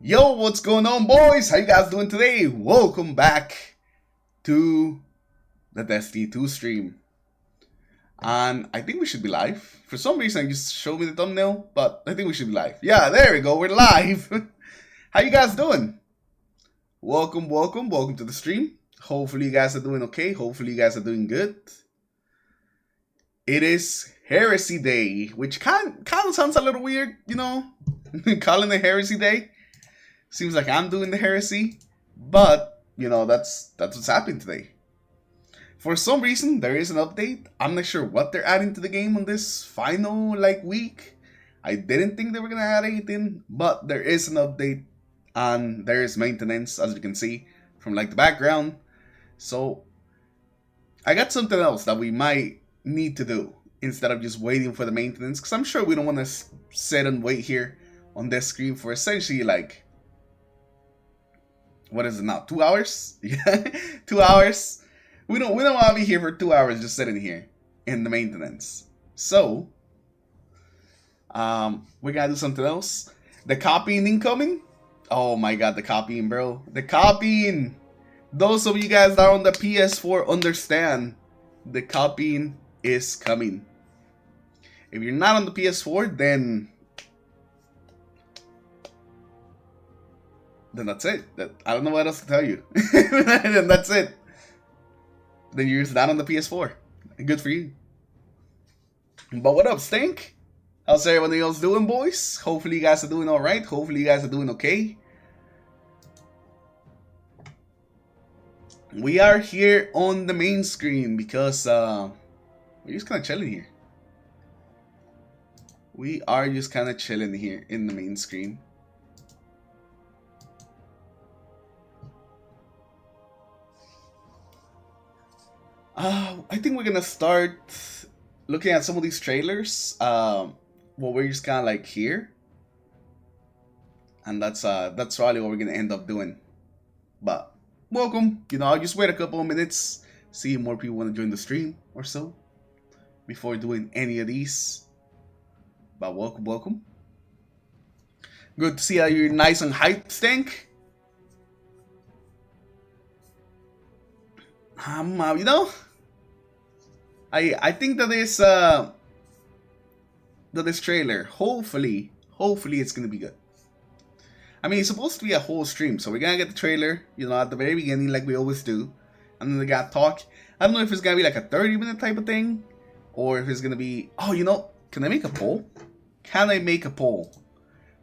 Yo, what's going on, boys? How you guys doing today? Welcome back to the Destiny 2 stream. And I think we should be live. For some reason, I just showed me the thumbnail, but I think we should be live. Yeah, there we go. We're live. How you guys doing? Welcome to the stream. Hopefully you guys are doing okay. Hopefully you guys are doing good. It is Heresy Day, which kind of sounds a little weird, you know, calling it Heresy Day. Seems like I'm doing the heresy, but you know that's what's happening today. For some reason, there is an update. I'm not sure what they're adding to the game on this final week. I didn't think they were gonna add anything, but there is an update, and there is maintenance, as you can see from the background. So I got something else that we might need to do instead of just waiting for the maintenance, because I'm sure we don't want to sit and wait here on this screen for essentially what is it now? 2 hours? Yeah, 2 hours. We don't want to be here for 2 hours just sitting here in the maintenance. So, we gotta do something else. The copying incoming. Oh my god, the copying, bro. The copying. Those of you guys that are on the PS4 understand the copying is coming. If you're not on the PS4, then that's it. I don't know what else to tell you. Then that's it. Then you're just not on the PS4. Good for you. But what up, Stink? How's everybody else doing, boys? Hopefully you guys are doing alright. Hopefully you guys are doing okay. We are here on the main screen because we're just kind of chilling here. We are just kind of chilling here in the main screen. I think we're gonna start looking at some of these trailers. Well, we're just kind of here, and that's probably what we're gonna end up doing. But welcome. You know, I'll just wait a couple of minutes, see if more people want to join the stream or so before doing any of these. But welcome. Good to see that you're nice and hyped, Stank. You know, I think that this trailer, hopefully it's gonna be good. I mean, it's supposed to be a whole stream, so we're gonna get the trailer, you know, at the very beginning, like we always do, and then we gotta talk. I don't know if it's gonna be like a 30-minute type of thing, or if it's gonna be. Oh, you know, can I make a poll? Can I make a poll?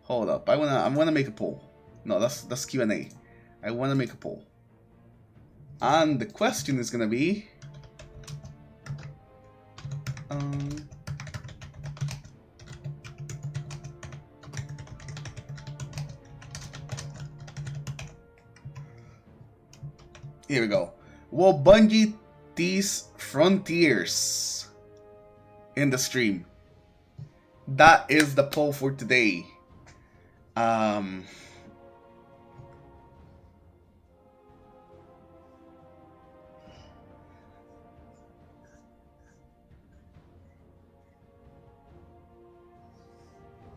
Hold up, I wanna make a poll. No, that's Q&A. I wanna make a poll. And the question is gonna be, here we go. Will Bungie tease Frontiers in the stream? That is the poll for today.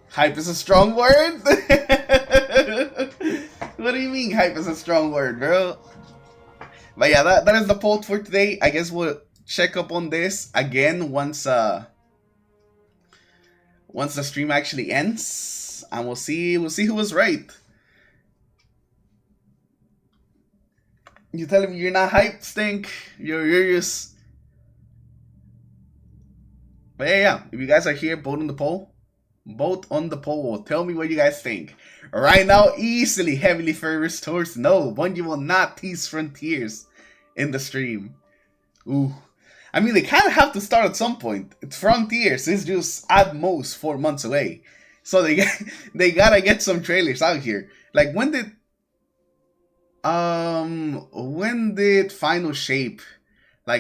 Hype is a strong word? What do you mean hype is a strong word, bro? But yeah, that is the poll for today. I guess we'll check up on this again once the stream actually ends, and we'll see who was right. You telling me you're not hyped, Stink? You're just. But yeah. If you guys are here, vote on the poll. Vote on the poll. Tell me what you guys think. Right now, easily heavily favors towards no. Bungie will not tease Frontiers in the stream. Ooh. I mean, they kind of have to start at some point. It's Frontiers. It's just at most 4 months away. So they gotta get some trailers out here. Like, when did Final Shape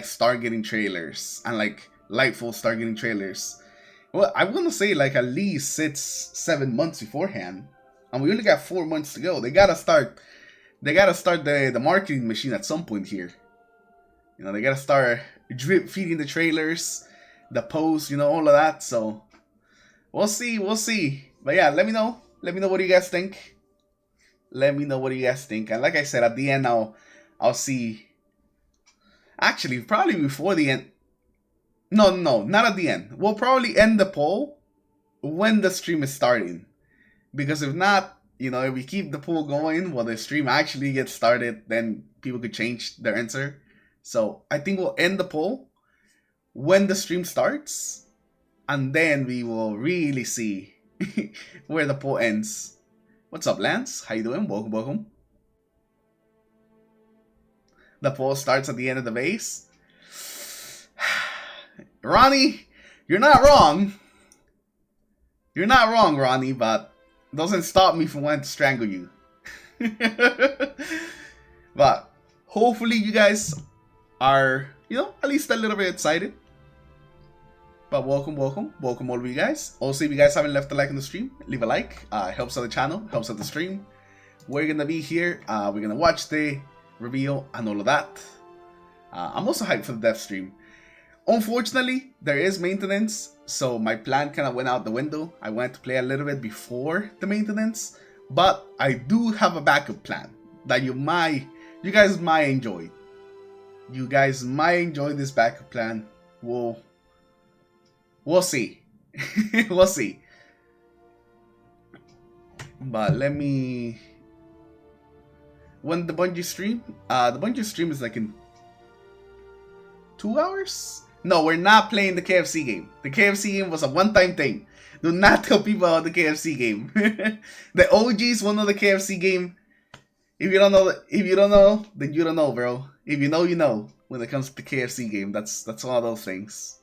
start getting trailers, and Lightfall start getting trailers? Well, I want to say at least 6-7 months beforehand, and we only got 4 months to go. They gotta start the marketing machine at some point here. You know, they gotta start drip feeding the trailers, the posts, you know, all of that. So we'll see. But yeah, let me know what you guys think. Let me know what you guys think. And like I said, at the end, I'll see. Actually, probably before the end. No, not at the end. We'll probably end the poll when the stream is starting. Because if not, if we keep the poll going while the stream actually gets started, then people could change their answer. So I think we'll end the poll when the stream starts. And then we will really see where the poll ends. What's up, Lance? How you doing? Welcome. The poll starts at the end of the base. Ronnie, you're not wrong. You're not wrong, Ronnie, but it doesn't stop me from wanting to strangle you. But hopefully you guys are, at least a little bit excited. But welcome all of you guys. Also, if you guys haven't left a like on the stream, leave a like. Helps out the channel, helps out the stream. We're gonna be here. We're gonna watch the reveal and all of that. I'm also hyped for the death stream. Unfortunately, there is maintenance, so my plan kind of went out the window. I wanted to play a little bit before the maintenance, but I do have a backup plan that you guys might enjoy. You guys might enjoy this backup plan. We'll see. We'll see. But let me... When the Bungie stream? The Bungie stream is like in 2 hours? No, we're not playing the KFC game. The KFC game was a one-time thing. Do not tell people about the KFC game. The OGs will know the KFC game. If you don't know, then you don't know, bro. If you know, you know. When it comes to the KFC game, that's one of those things.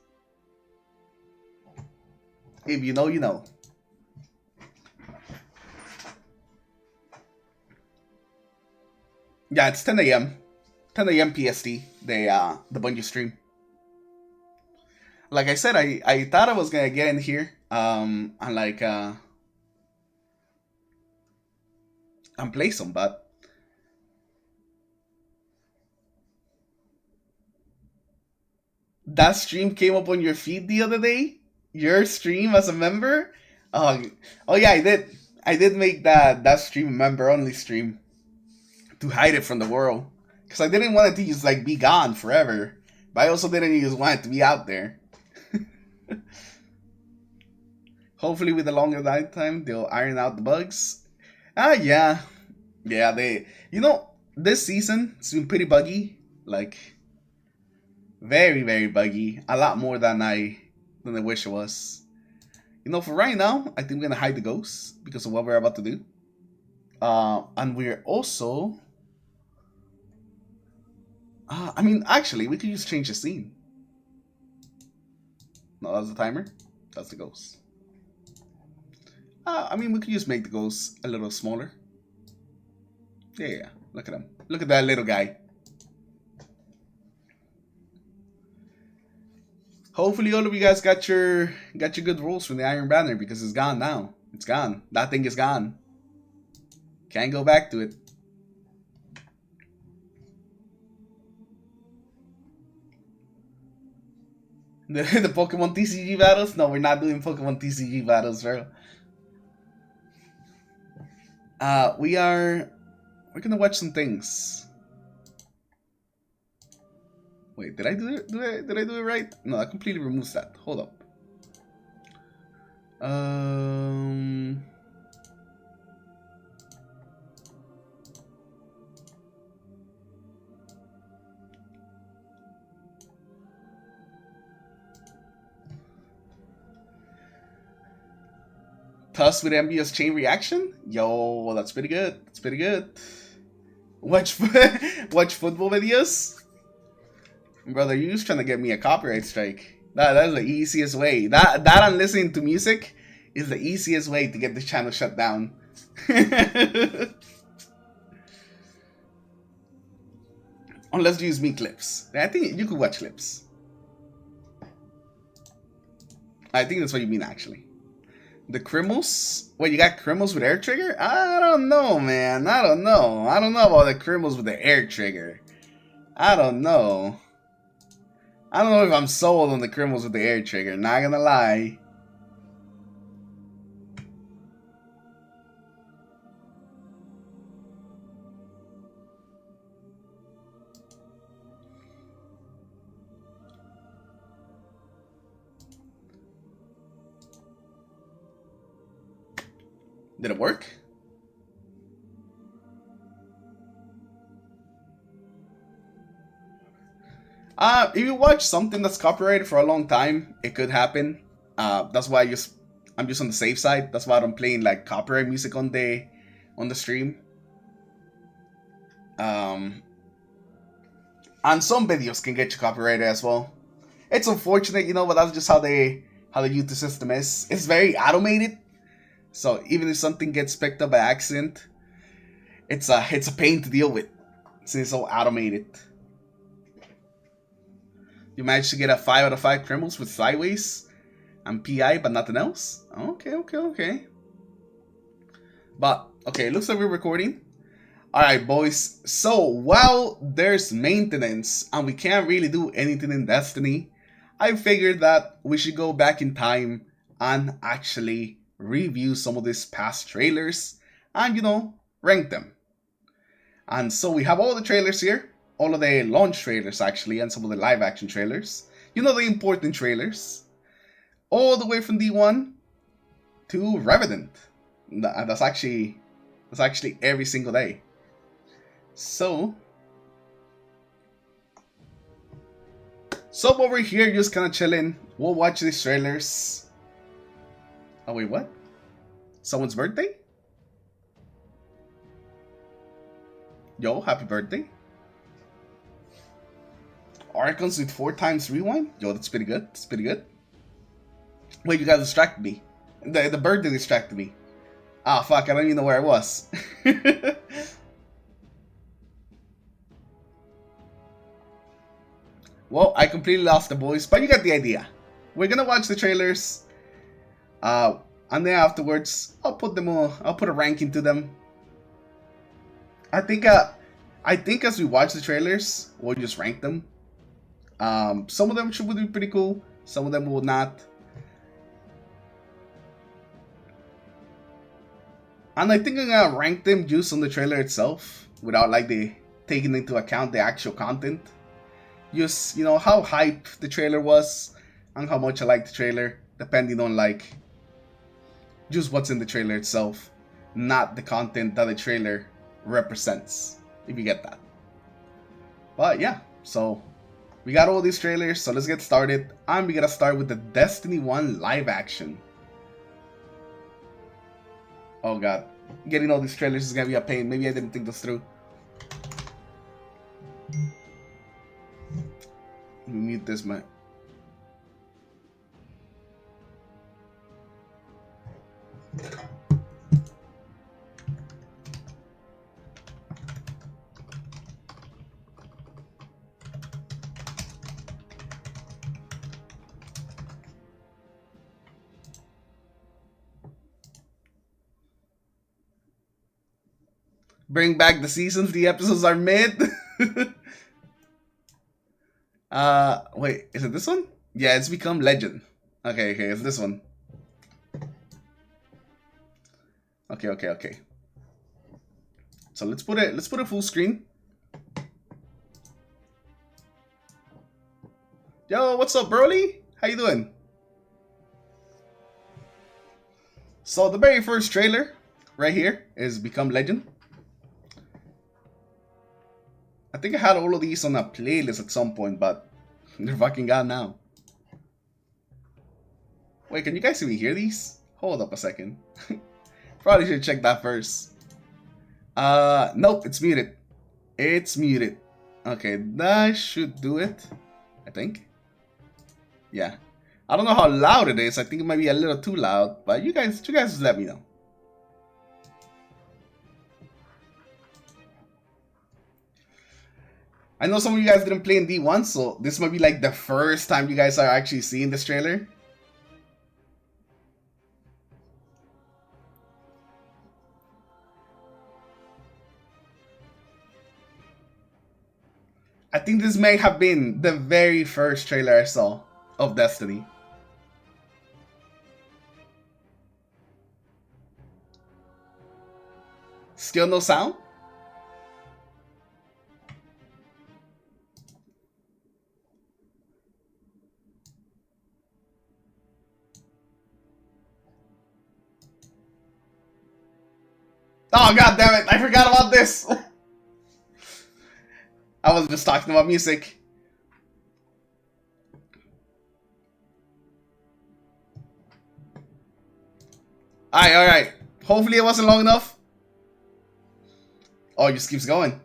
If you know, you know. Yeah, it's 10 a.m. 10 a.m. PST. The Bungie stream. Like I said, I thought I was gonna get in here, and like and play some, but that stream came up on your feed the other day. Your stream as a member. Oh yeah, I did make that stream a member only stream to hide it from the world, because I didn't want it to just like be gone forever, but I also didn't just want it to be out there. Hopefully with the longer lifetime they'll iron out the bugs. Yeah, they, this season it's been pretty buggy, like very, very buggy, a lot more than I wish it was. For right now, I think we're gonna hide the ghosts because of what we're about to do. And we're also actually we could just change the scene. No, that's the timer. That's the ghost. We could just make the ghosts a little smaller. Yeah. Look at him. Look at that little guy. Hopefully all of you guys got your good rolls from the Iron Banner, because it's gone now. It's gone. That thing is gone. Can't go back to it. The Pokemon TCG battles? No, we're not doing Pokemon TCG battles, bro. We're gonna watch some things. Wait, did I do it right? No, that completely removes that. Hold up. Tuss with envious chain reaction? Yo, that's pretty good. That's pretty good. Watch football videos? Brother, you just trying to get me a copyright strike. That is the easiest way. That and listening to music is the easiest way to get the channel shut down. Unless you use me clips. I think you could watch clips. I think that's what you mean, actually. The Crimmels? Wait, you got Crimmels with air trigger? I don't know, man. I don't know. I don't know about the Crimmels with the air trigger. I don't know. I don't know if I'm sold on the Crimmels with the air trigger. Not gonna lie. Did it work? If you watch something that's copyrighted for a long time, it could happen. That's why I'm just on the safe side. That's why I'm playing like copyright music on the stream. And some videos can get you copyrighted as well. It's unfortunate, you know, but that's just how the YouTube system is. It's very automated, so even if something gets picked up by accident, it's a pain to deal with since it's so automated. You managed to get a 5 out of 5 criminals with sideways and PI, but nothing else. Okay. But okay, it looks like we're recording. Alright, boys, so while there's maintenance and we can't really do anything in Destiny, I figured that we should go back in time and actually review some of these past trailers and, you know, rank them. And so we have all the trailers here, all of the launch trailers actually, and some of the live action trailers. You know, the important trailers. All the way from D1 to Revenant. That's actually every single day. So over here, just kind of chilling. We'll watch these trailers. Oh wait, what? Someone's birthday? Yo, happy birthday. Archons with 4 times rewind? Yo, that's pretty good. That's pretty good. Wait, you guys distracted me. The birthday distracted me. Ah, fuck, I don't even know where I was. Well, I completely lost the voice, but you got the idea. We're gonna watch the trailers, and then afterwards, I'll put a ranking to them. I think as we watch the trailers, we'll just rank them. Some of them should be pretty cool. Some of them will not. And I think I'm gonna rank them just on the trailer itself, without like taking into account the actual content. Just, you know, how hype the trailer was and how much I like the trailer, depending on like just what's in the trailer itself, not the content that the trailer represents, if you get that. But yeah, so we got all these trailers, so let's get started. And we gotta start with the Destiny 1 live action. Oh god, getting all these trailers is gonna be a pain. Maybe I didn't think this through. Let me mute this, man. Bring back the seasons, the episodes are mid. Wait, is it this one? Yeah, it's become legend. Okay, it's this one. Okay. So let's put it full screen. Yo, what's up, Broly? How you doing? So the very first trailer right here is Become Legend. I think I had all of these on a playlist at some point, but they're fucking gone now. Wait, can you guys even hear these? Hold up a second. Probably should check that first. Nope, it's muted. It's muted. Okay, that should do it, I think. Yeah. I don't know how loud it is. I think it might be a little too loud, but you guys just let me know. I know some of you guys didn't play in D1, so this might be like the first time you guys are actually seeing this trailer. I think this may have been the very first trailer I saw of Destiny. Still no sound? Oh, god damn it. I forgot about this. I was just talking about music. Alright, alright. Hopefully it wasn't long enough. Oh, it just keeps going.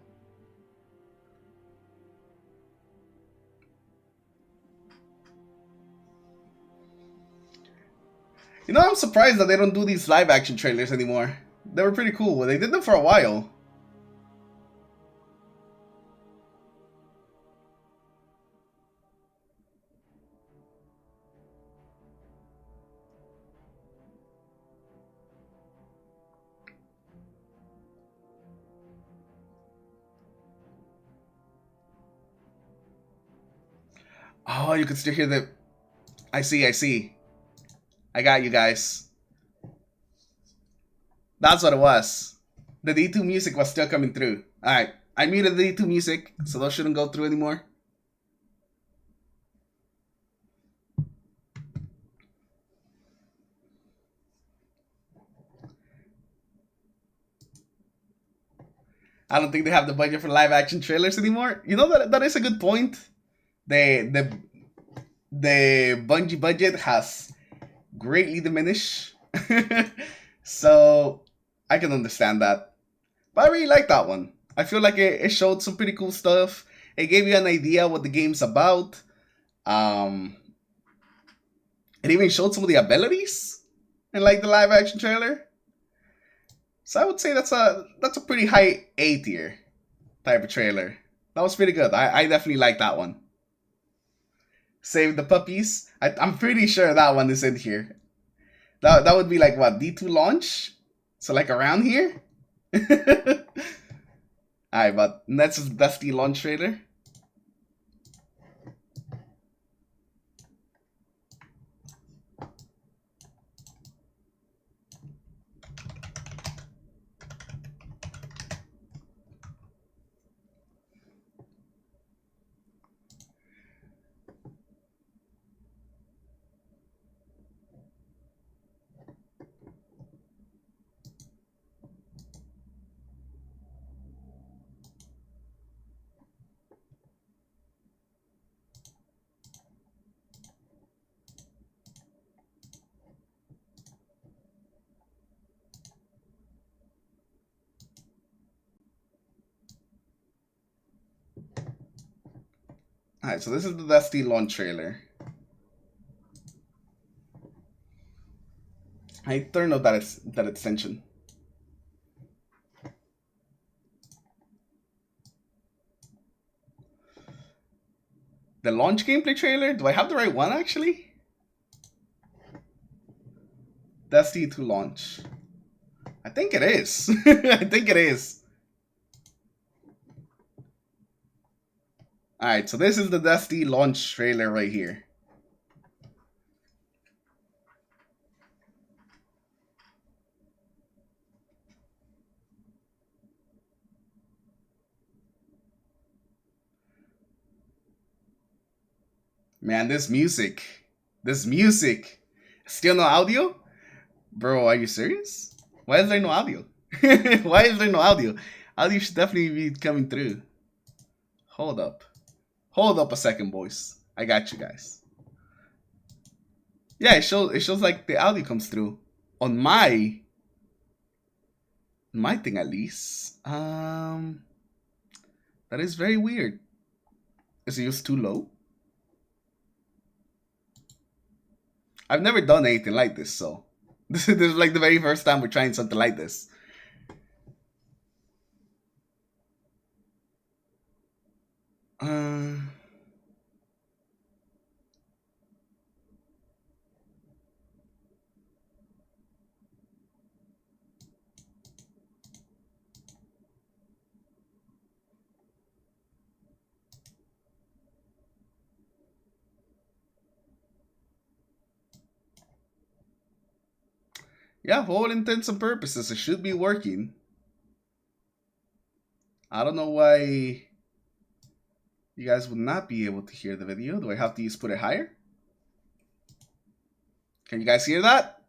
You know, I'm surprised that they don't do these live action trailers anymore. They were pretty cool. They did them for a while. Oh, you can still hear the... I see, I see. I got you guys. That's what it was. The D2 music was still coming through. Alright, I muted the D2 music, so those shouldn't go through anymore. I don't think they have the budget for live action trailers anymore. You know, that is a good point. The Bungie budget has greatly diminished. So I can understand that. But I really like that one. I feel like it showed some pretty cool stuff. It gave you an idea what the game's about. It even showed some of the abilities in like the live action trailer. So I would say that's a pretty high A tier type of trailer. That was pretty good. I definitely like that one. Save the puppies. I'm pretty sure that one is in here. That would be like what, D2 launch? So like around here? Alright, but that's the launch trailer. Alright, so this is the Dusty launch trailer. I turned off that extension. The launch gameplay trailer? Do I have the right one actually? Dusty to launch. I think it is. I think it is. Alright, so this is the Dusty launch trailer right here. Man, this music. Still no audio? Bro, are you serious? Why is there no audio? Why is there no audio? Audio should definitely be coming through. Hold up. Hold up a second, boys. I got you guys. Yeah, it shows like the audio comes through. On my thing at least. That is very weird. Is it just too low? I've never done anything like this, so this is like the very first time we're trying something like this. Yeah, for all intents and purposes, it should be working. I don't know why you guys would not be able to hear the video. Do I have to just put it higher? Can you guys hear that?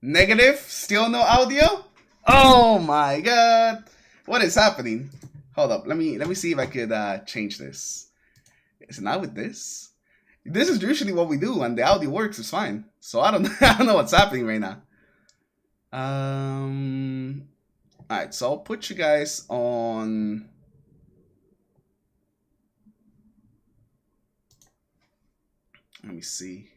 Negative? Still no audio? Oh my god. What is happening? Hold up. Let me see if I could change this. Is it not with this? This is usually what we do, and the audio works. It's fine. So I don't I don't know what's happening right now. Alright, so I'll put you guys on. Let me see.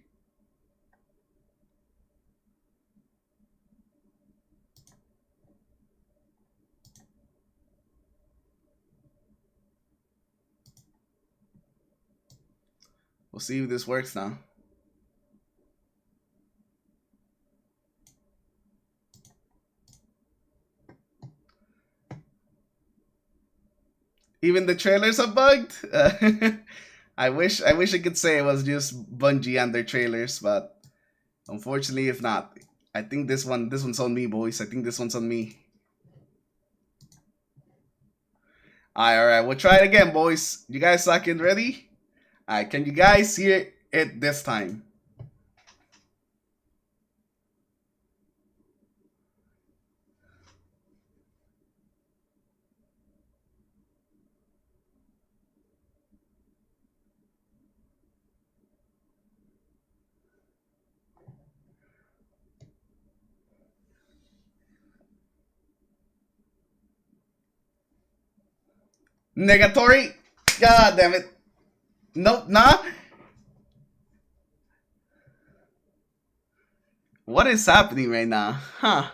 We'll see if this works now. Even the trailers are bugged. I wish I could say it was just Bungie and their trailers, but unfortunately, it's not. I think this one's on me, boys. I think this one's on me. Alright, we'll try it again, boys. You guys looking ready? Alright, can you guys hear it this time? Negatory? God damn it. Nope, nah. What is happening right now? Huh.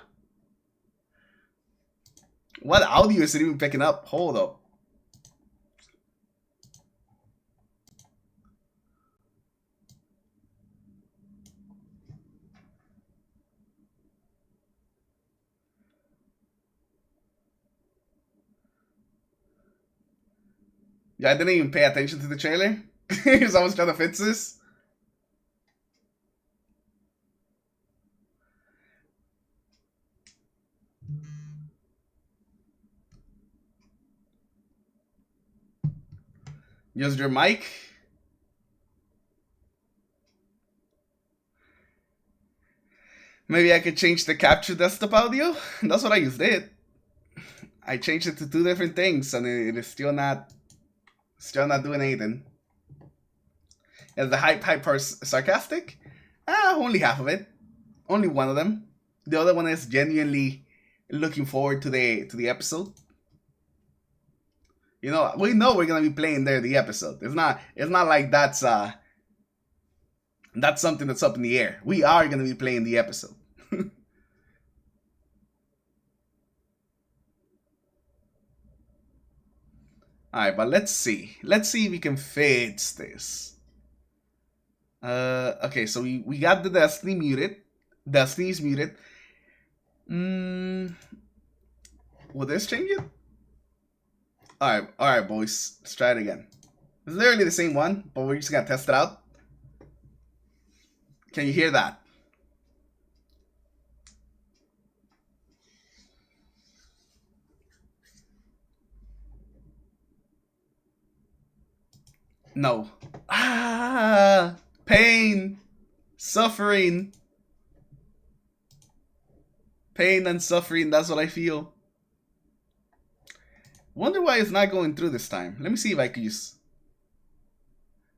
What audio is it even picking up? Hold up. Yeah, I didn't even pay attention to the trailer because I was trying to fix this. Use your mic. Maybe I could change the capture desktop audio. That's what I used it. I changed it to 2 different things, and it is still not doing anything. Is the hype part sarcastic? Only half of it. Only one of them. The other one is genuinely looking forward to the episode. You know, we know we're gonna be playing the episode. It's not like that's something that's up in the air. We are gonna be playing the episode. Alright, but let's see. Let's see if we can fix this. Okay, so we got the Destiny muted. Destiny's muted. Will this change it? Alright, boys. Let's try it again. It's literally the same one, but we're just gonna test it out. Can you hear that? No. Pain. Suffering. Pain and suffering, that's what I feel. Wonder why it's not going through this time. Let me see if I can use...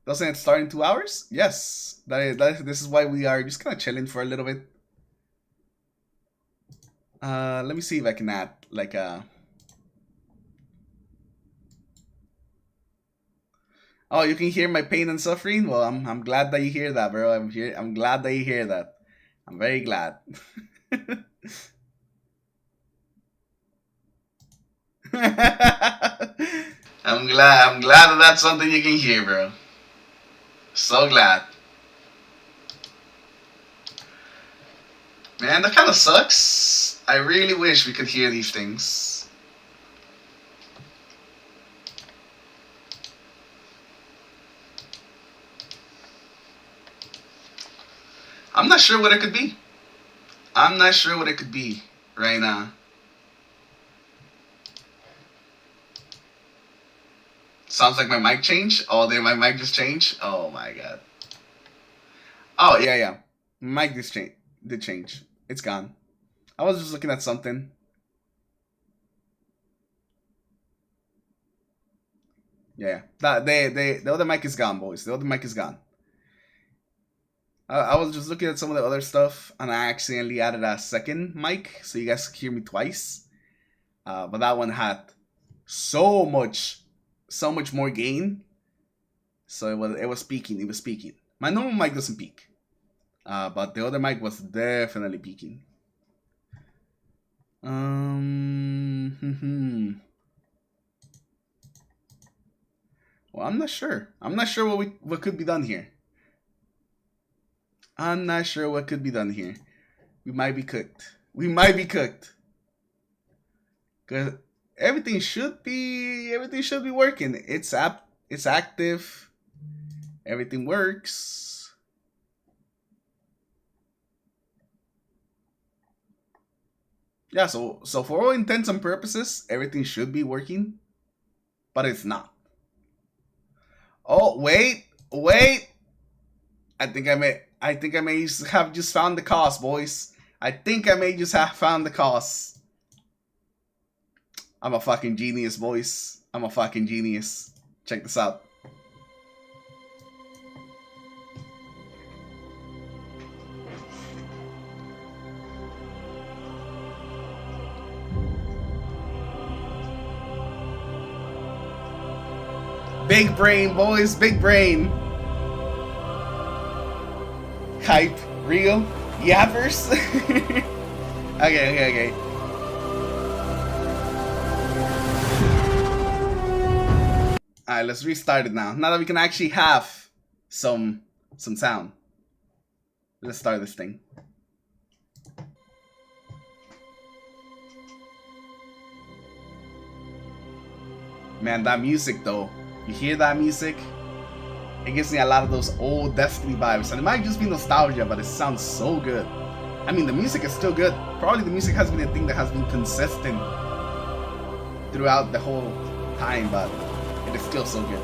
Doesn't it start in 2 hours? Yes. This is why we are just kind of chilling for a little bit. Let me see if I can add like a... Oh, you can hear my pain and suffering? Well, I'm glad that you hear that, bro. I'm glad that you hear that. I'm very glad. I'm glad that that's something you can hear, bro. So glad. Man, that kind of sucks. I really wish we could hear these things. I'm not sure what it could be. I'm not sure what it could be right now. Sounds like my mic changed. Oh, did my mic just change? Oh my god. Oh yeah. Mic just did change. It's gone. I was just looking at something. Yeah, the other mic is gone, boys. The other mic is gone. I was just looking at some of the other stuff, and I accidentally added a second mic, so you guys could hear me twice. But that one had so much more gain. So it was peaking. It was peaking. My normal mic doesn't peak, but the other mic was definitely peaking. Well, I'm not sure. I'm not sure what could be done here. I'm not sure what could be done here. We might be cooked. We might be cooked. Cause everything should be working. It's active. Everything works. Yeah, so for all intents and purposes, everything should be working, but it's not. Oh, wait. I think I may have just found the cause, boys. I think I may just have found the cause. I'm a fucking genius, boys. I'm a fucking genius. Check this out. Big brain, boys. Big brain. Hype. Real. Yappers. Okay. Alright, let's restart it now. Now that we can actually have some sound. Let's start this thing. Man, that music though. You hear that music? It gives me a lot of those old Destiny vibes. And it might just be nostalgia, but it sounds so good. I mean, the music is still good. Probably the music has been a thing that has been consistent throughout the whole time, but it is still so good.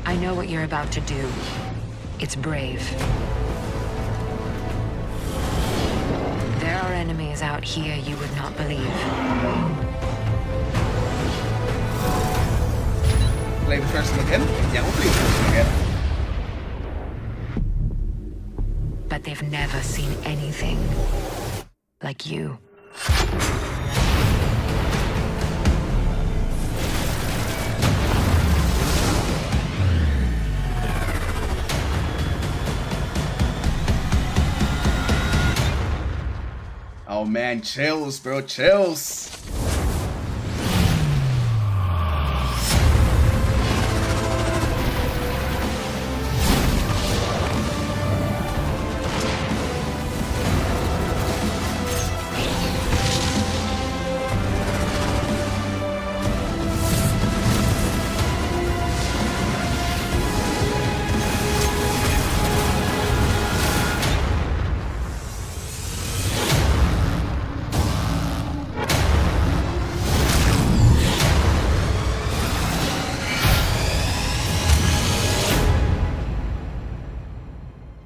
I know what you're about to do. It's brave. There are enemies out here you would not believe. Play the first one again? Yeah, we'll play the first one again. But they've never seen anything like you. Oh man, chills, bro, chills.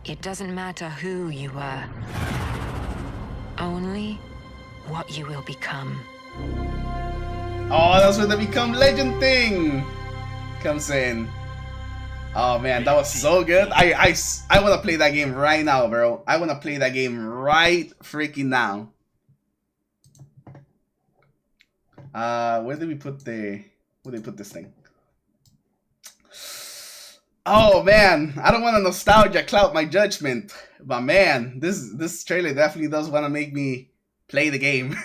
It doesn't matter who you were. Only what you will become. Oh, that's where the become legend thing comes in. Oh man, that was so good. I want to play that game right now, bro. I want to play that game right freaking now. Where did we put this thing? Oh man, I don't want to nostalgia cloud my judgment, but man, this trailer definitely does want to make me play the game.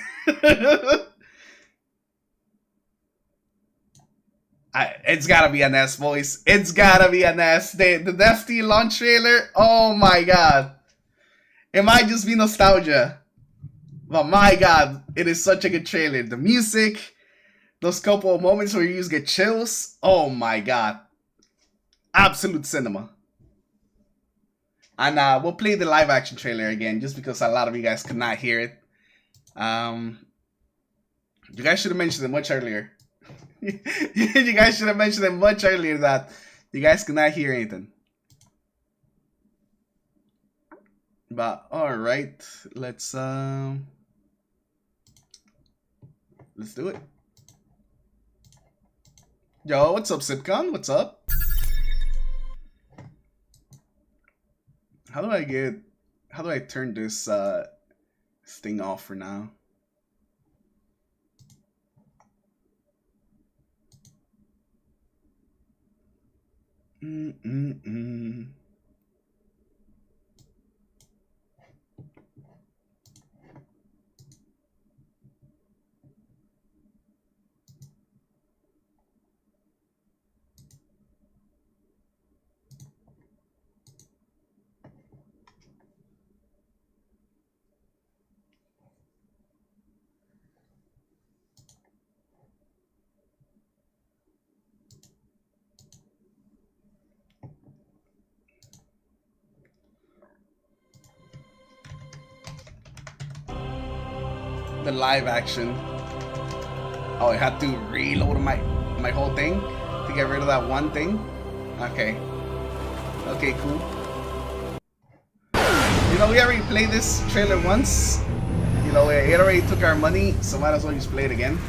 It's gotta be an S, boys. It's gotta be an S. The Destiny launch trailer. Oh my god, it might just be nostalgia, but my god, it is such a good trailer. The music, those couple of moments where you just get chills. Oh my god. Absolute cinema. And we'll play the live action trailer again just because a lot of you guys could not hear it. You guys should have mentioned it much earlier. You guys should have mentioned it much earlier that you guys could not hear anything. But alright, let's do it. Yo, what's up, Sitcon? What's up? How do I turn this thing off for now? The live action. Oh, I had to reload my whole thing to get rid of that one thing. Okay. Okay, cool. You know, we already played this trailer once. You know, it already took our money, so might as well just play it again.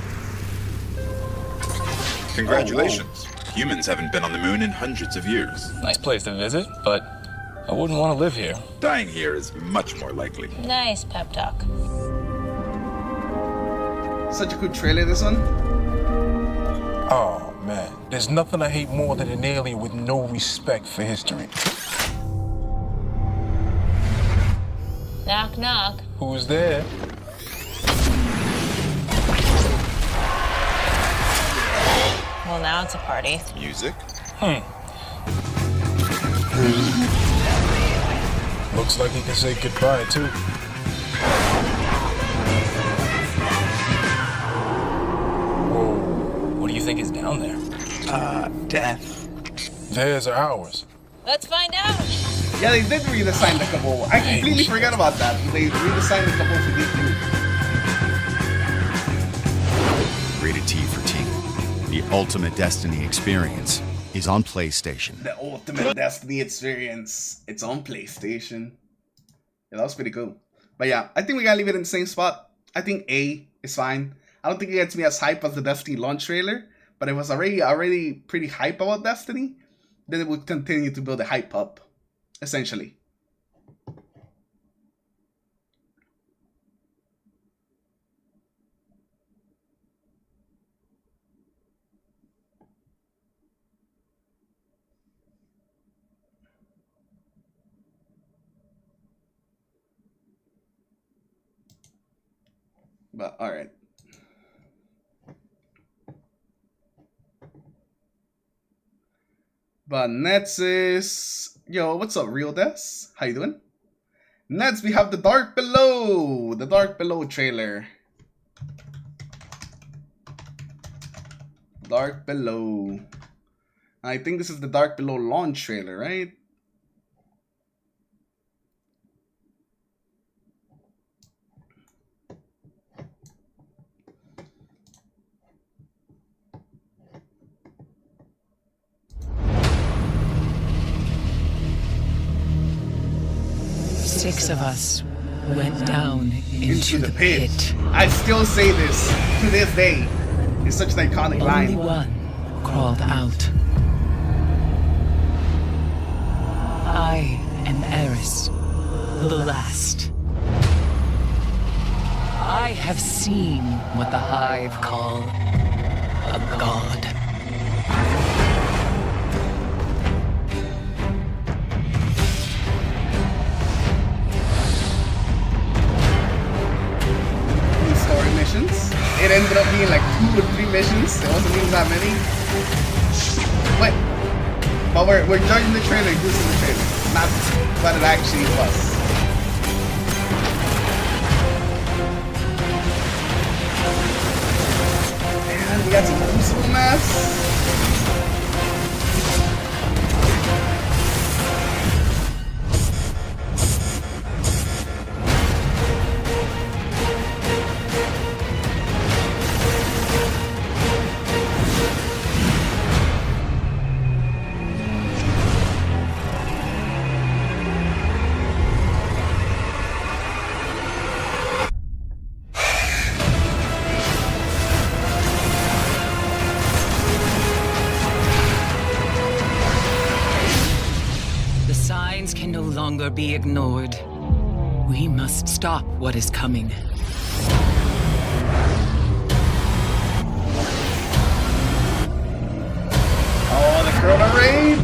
Congratulations. Humans haven't been on the moon in hundreds of years. Nice place to visit, but I wouldn't want to live here. Dying here is much more likely. Nice pep talk. Such a good trailer, this one. Oh, man. There's nothing I hate more than an alien with no respect for history. Knock, knock. Who's there? Well, now it's a party. Music? Looks like he can say goodbye, too. What do you think is down there? Death. Theirs or ours? Let's find out. Yeah, they did redesign the couple. I completely forgot about that. They redesigned the couple for D2. Rated T for T. The ultimate Destiny experience is on PlayStation. The ultimate Destiny experience. It's on PlayStation. Yeah, that was pretty cool. But yeah, I think we gotta leave it in the same spot. I think A is fine. I don't think it gets me as hype as the Destiny launch trailer, but it was already pretty hype about Destiny. Then it would continue to build the hype up, essentially. But all right. But Nets is... Yo, what's up, Real Des? How you doing? Nets, we have the Dark Below! The Dark Below trailer. Dark Below. I think this is the Dark Below launch trailer, right? Six of us went down into the pit. I still say this to this day. It's such an iconic line. Only one crawled out. I am Eris, the last. I have seen what the Hive call a god. It ended up being like 2 or 3 missions. It wasn't even that many. But we're judging the trailer using the trailer, not what it actually was. And we got some Crucible masks. longer be ignored. We must stop what is coming. Oh, the Corona raid!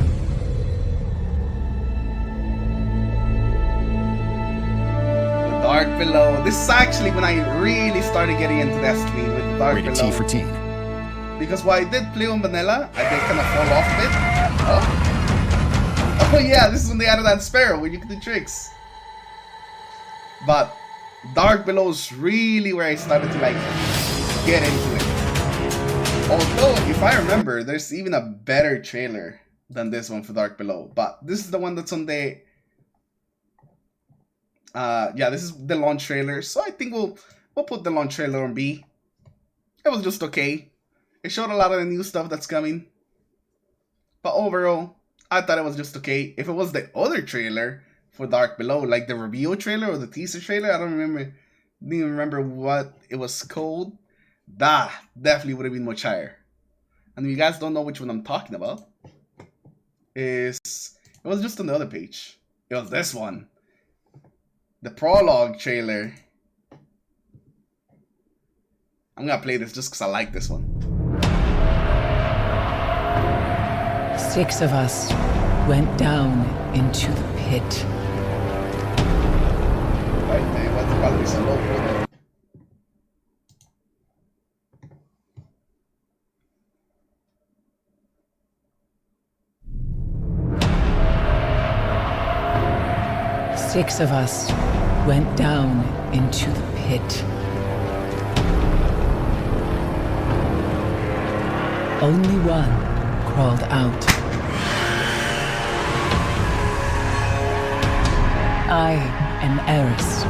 The Dark Below. This is actually when I really started getting into Destiny with the Dark Rated Below. T for teen. Because while I did play on vanilla, I did kind of fall off a bit. Oh yeah, this is when they added that sparrow where you can do tricks. But Dark Below is really where I started to like get into it. Although, if I remember, there's even a better trailer than this one for Dark Below. But this is the one that's on the yeah, this is the launch trailer. So I think we'll put the launch trailer on B. It was just okay. It showed a lot of the new stuff that's coming. But overall, I thought it was just okay. If it was the other trailer for Dark Below, like the reveal trailer or the teaser trailer, I don't remember. Didn't even remember what it was called. That definitely would have been much higher. And if you guys don't know which one I'm talking about, it was just on the other page. It was this one. The prologue trailer. I'm gonna play this just because I like this one. 6 of us went down into the pit. Right, man, what's about to be some low for 6 of us went down into the pit. Only one crawled out. I am Eris,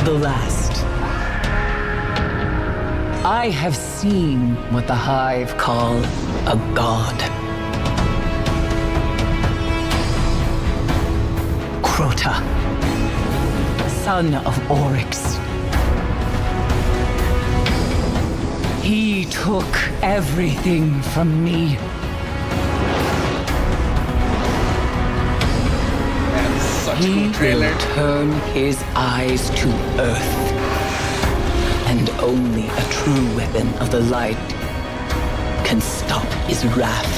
the last. I have seen what the Hive call a god. Crota, son of Oryx. He took everything from me. He will turn his eyes to Earth. And only a true weapon of the light can stop his wrath.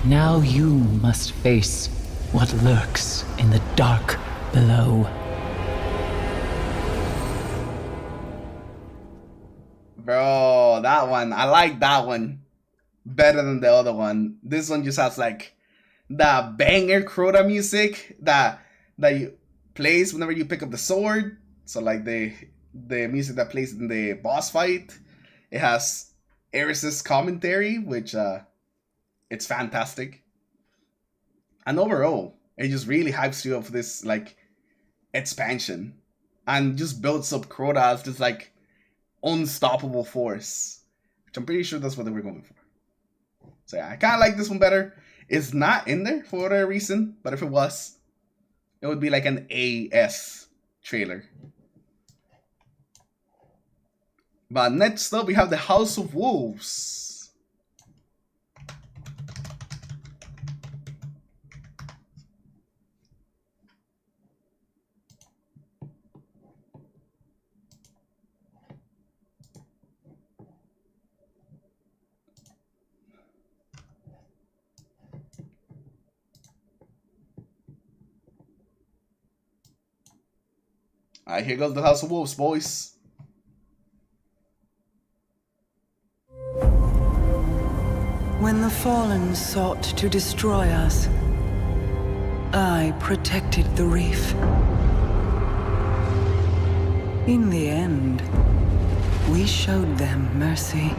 Now you must face what lurks in the dark below. Bro, that one, I like that one better than the other one. This one just has like the banger Crota music that you plays whenever you pick up the sword. So like the music that plays in the boss fight. It has Eris's commentary, which it's fantastic. And overall, it just really hypes you up for this like expansion and just builds up Crota as this like unstoppable force, which I'm pretty sure that's what they were going for. So yeah, I kind of like this one better. It's not in there for whatever reason, but if it was, it would be like an AS trailer. But next up, we have the House of Wolves. Alright, here goes the House of Wolves, boys. When the Fallen sought to destroy us, I protected the reef. In the end, we showed them mercy.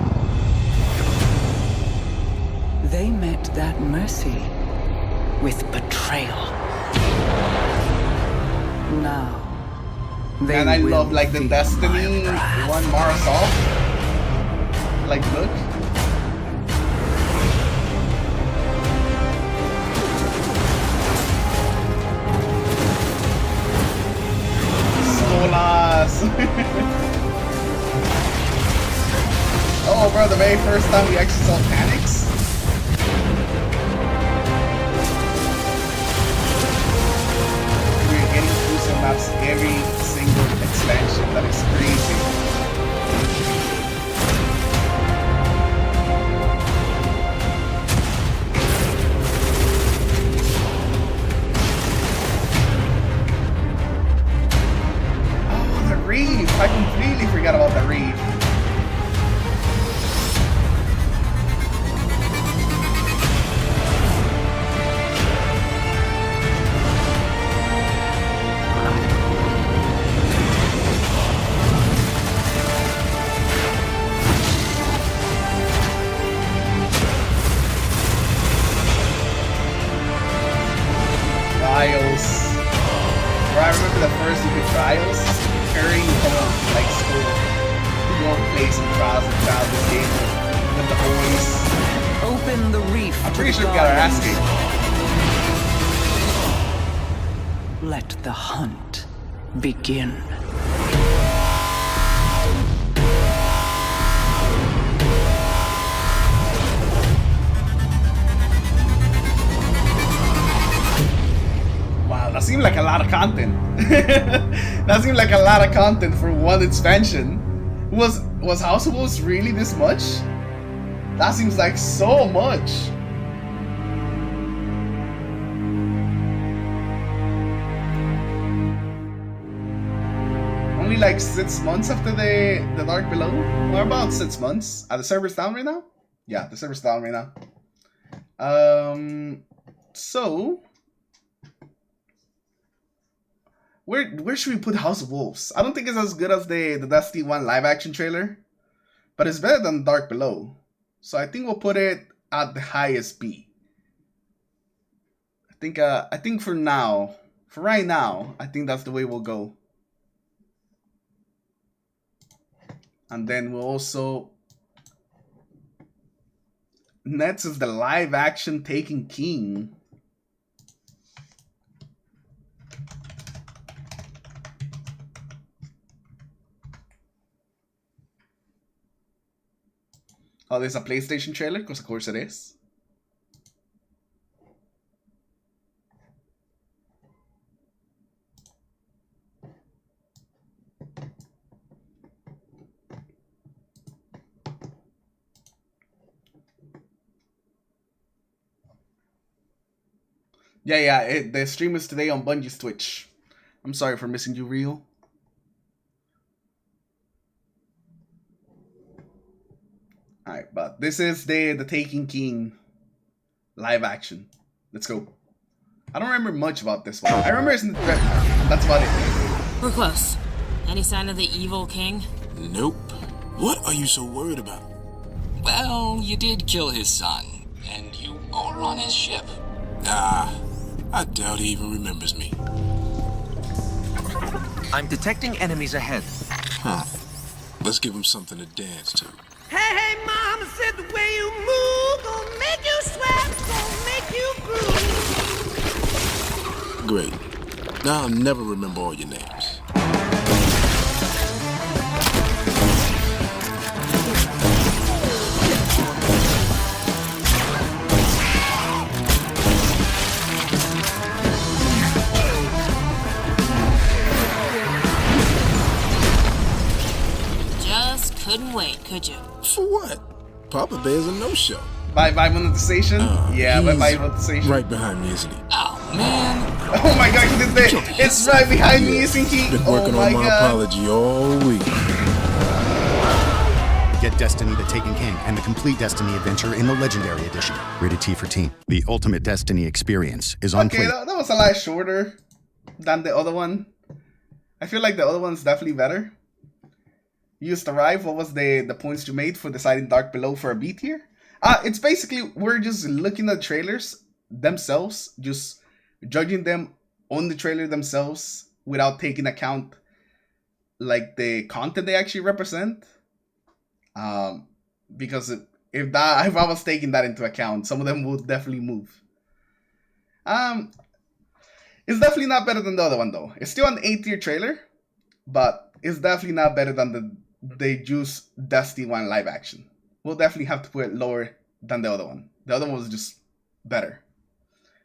They met that mercy with betrayal. Now, and I love like the Destiny one Marisol. Like look. Solas. Oh bro, the very first time we actually saw Panics. every single expansion. That is crazy. Reef. I completely forgot about the reef. Trials. Bro, I remember the first you did trials. Hurrying home, like school, to go play some trials and trials this game with the boys. Open the reef. I'm pretty sure we got our ass kicked. Let the hunt begin. Wow, that seemed like a lot of content. That seemed like a lot of content for one expansion. Was House of Wolves really this much? That seems like so much. Only like 6 months after the Dark Below? Or about 6 months. Are the servers down right now? Yeah, the server's down right now. So where should we put House of Wolves? I don't think it's as good as the Destiny 1 live action trailer, but it's better than Dark Below. So I think we'll put it at the highest B. I think for right now, I think that's the way we'll go. And then we'll also next is the live action Taken King. Oh, there's a PlayStation trailer? Because of course it is. Yeah, the stream is today on Bungie's Twitch. I'm sorry for missing you, Real. Alright, but this is the Taken King live action. Let's go. I don't remember much about this one. I remember it's in the that's about it. We're close. Any sign of the evil king? Nope. What are you so worried about? Well, you did kill his son, and you are on his ship. Nah, I doubt he even remembers me. I'm detecting enemies ahead. Huh. Let's give him something to dance to. Hey, mama said the way you move gonna make you sweat, gonna make you groove. Great. Now I'll never remember all your names. Just couldn't wait, could you? For what? Papa Bear's a no-show. Bye at the station? Yeah, bye at the station. Right behind me, isn't he? Oh, man. Oh my god, he did that. It's right behind me, isn't he? Been working on my apology all week. Get Destiny the Taken King and the complete Destiny adventure in the Legendary Edition. Rated T for Teen. The ultimate Destiny experience is on Okay, that was a lot shorter than the other one. I feel like the other one's definitely better. You used to arrive. What was the points you made for deciding Dark Below for a B tier? It's basically we're just looking at trailers themselves, just judging them on the trailer themselves without taking account like the content they actually represent. Because if I was taking that into account, some of them would definitely move. It's definitely not better than the other one though. It's still an A tier trailer, but it's definitely not better than the Juice Dusty one live action. We'll definitely have to put it lower than the other one. The other one was just better.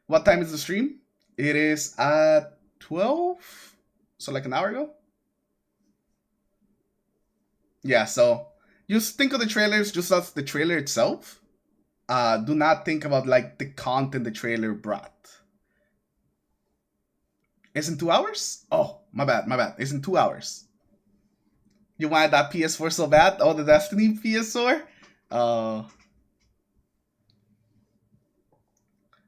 What time is the stream? It is at 12. So like an hour ago. Yeah, so just think of the trailers just as the trailer itself. Do not think about like the content the trailer brought. Isn't 2 hours? Oh, my bad. Isn't 2 hours. You wanted that PS4 so bad? Oh, the Destiny PS4?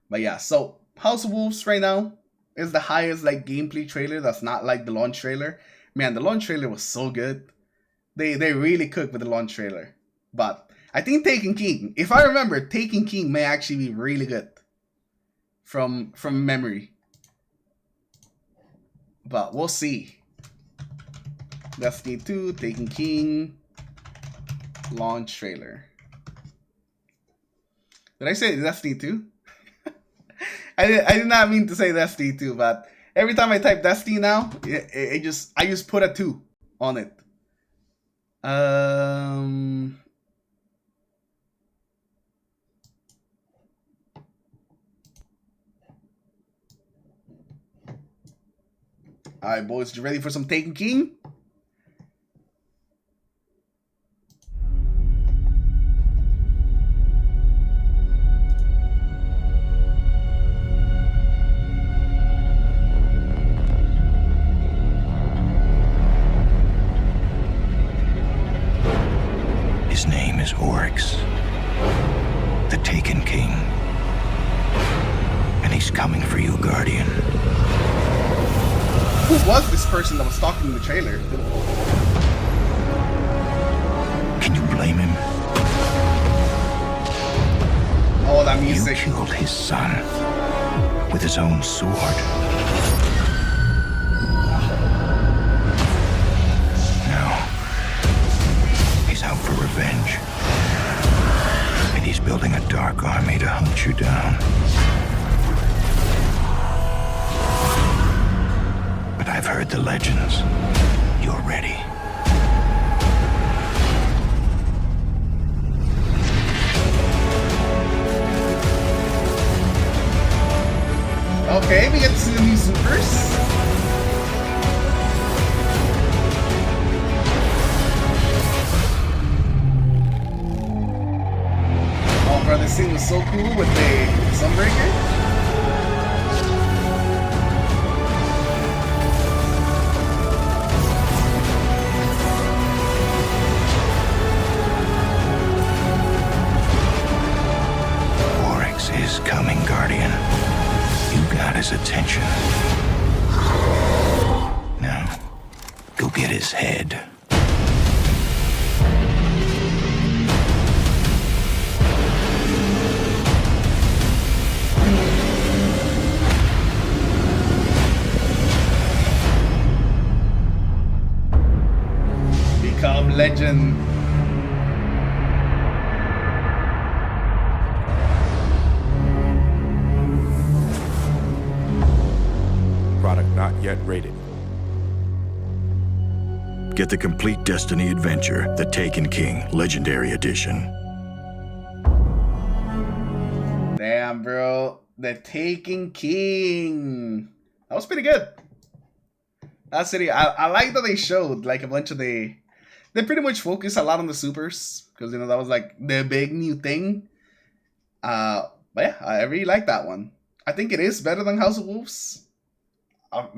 But yeah, so House of Wolves right now is the highest like gameplay trailer that's not like the launch trailer. Man, the launch trailer was so good. They really cooked with the launch trailer. But I think Taken King, if I remember, Taken King may actually be really good from memory. But we'll see. Destiny 2, Taken King, launch trailer. Did I say Destiny 2? I did not mean to say Destiny 2, but every time I type Destiny now, I just put a 2 on it. Alright, boys, you ready for some Taken King? His name is Oryx, the Taken King. And he's coming for you, Guardian. Who was this person that was talking in the trailer? Can you blame him? Oh, that music. You killed his son with his own sword. Now, he's out for revenge. And he's building a dark army to hunt you down. But I've heard the legends. You're ready. Okay, we get to see the new supers. Oh, bro, this scene was so cool with the Sunbreaker. Is coming, Guardian. You got his attention. Now, go get his head. Become legend. Not yet rated. Get the complete Destiny adventure, The Taken King, Legendary Edition. Damn, bro. The Taken King. That was pretty good. That's it. I like that they showed like a bunch of they pretty much focus a lot on the supers. Because, you know, that was like the big new thing. But yeah, I really like that one. I think it is better than House of Wolves.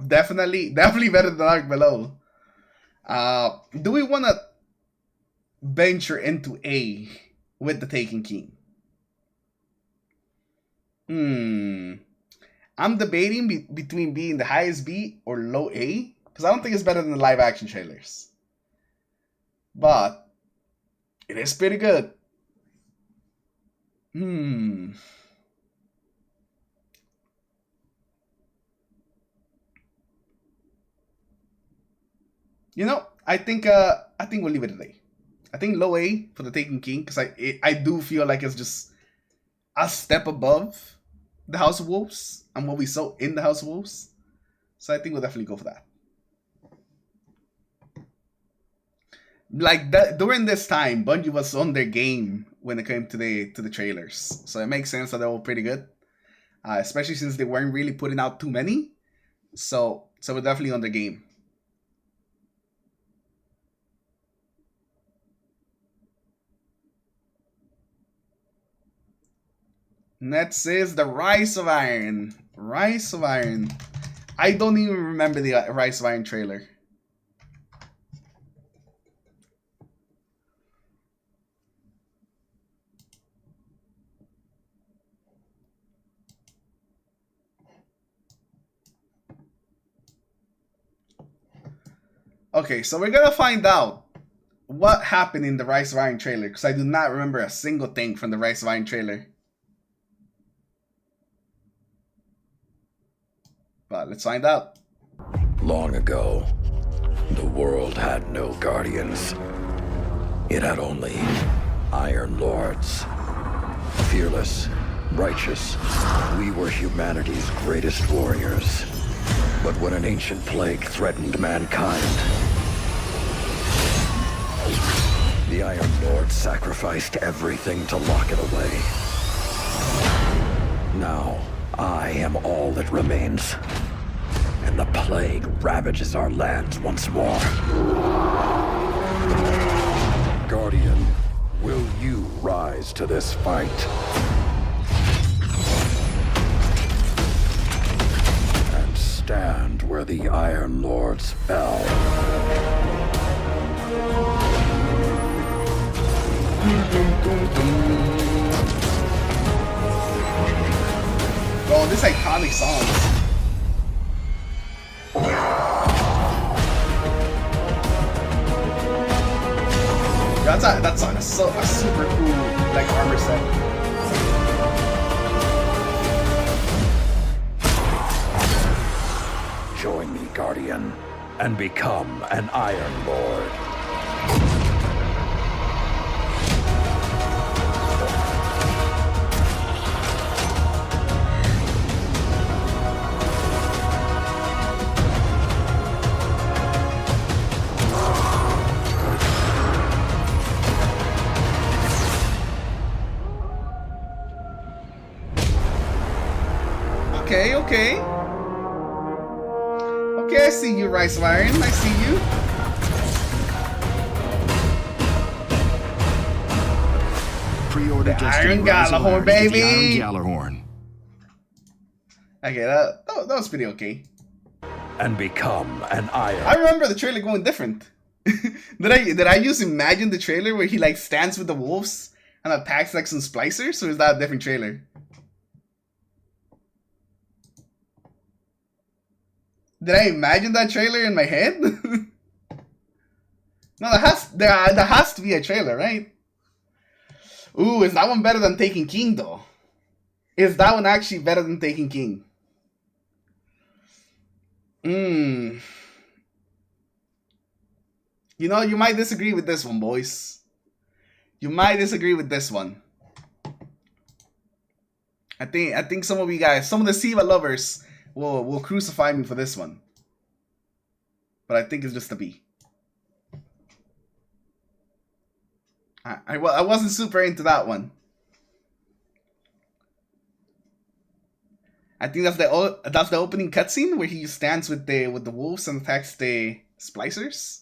Definitely better than Dark Below. Do we want to venture into A with the Taken King? I'm debating between being the highest B or low A, because I don't think it's better than the live action trailers. But it is pretty good. You know, I think we'll leave it at A. I think low A for the Taken King, because I do feel like it's just a step above the House of Wolves and what we saw in the House of Wolves. So I think we'll definitely go for that. Like that during this time, Bungie was on their game when it came to the trailers. So it makes sense that they were pretty good. Especially since they weren't really putting out too many. So we're definitely on their game. Next is the Rise of Iron. Rise of Iron. I don't even remember the Rise of Iron trailer. Okay, so we're gonna find out what happened in the Rise of Iron trailer, because I do not remember a single thing from the Rise of Iron trailer. But let's find out. Long ago, the world had no guardians. It had only Iron Lords. Fearless, righteous, we were humanity's greatest warriors. But when an ancient plague threatened mankind, the Iron Lord sacrificed everything to lock it away. Now, I am all that remains, and the plague ravages our lands once more. Guardian, will you rise to this fight? And stand where the Iron Lords fell. Oh, this iconic songs. That's a super cool like armor set. Join me, Guardian, and become an Iron Lord. Okay. Okay, I see you, Rise of Iron. I see you. Pre-order Iron Galahorn, baby. Iron Galahorn. Okay, that was pretty okay. And become an Iron. I remember the trailer going different. Did I just imagine the trailer where he like stands with the wolves and attacks like some splicers, or is that a different trailer? Did I imagine that trailer in my head? No, there has to be a trailer, right? Ooh, is that one better than Taken King though? Is that one actually better than Taken King? You know, you might disagree with this one, boys. You might disagree with this one. I think some of you guys, some of the Siva lovers, will crucify me for this one. But I think it's just a B. I wasn't super into that one. I think that's the opening cutscene where he stands with the wolves and attacks the splicers.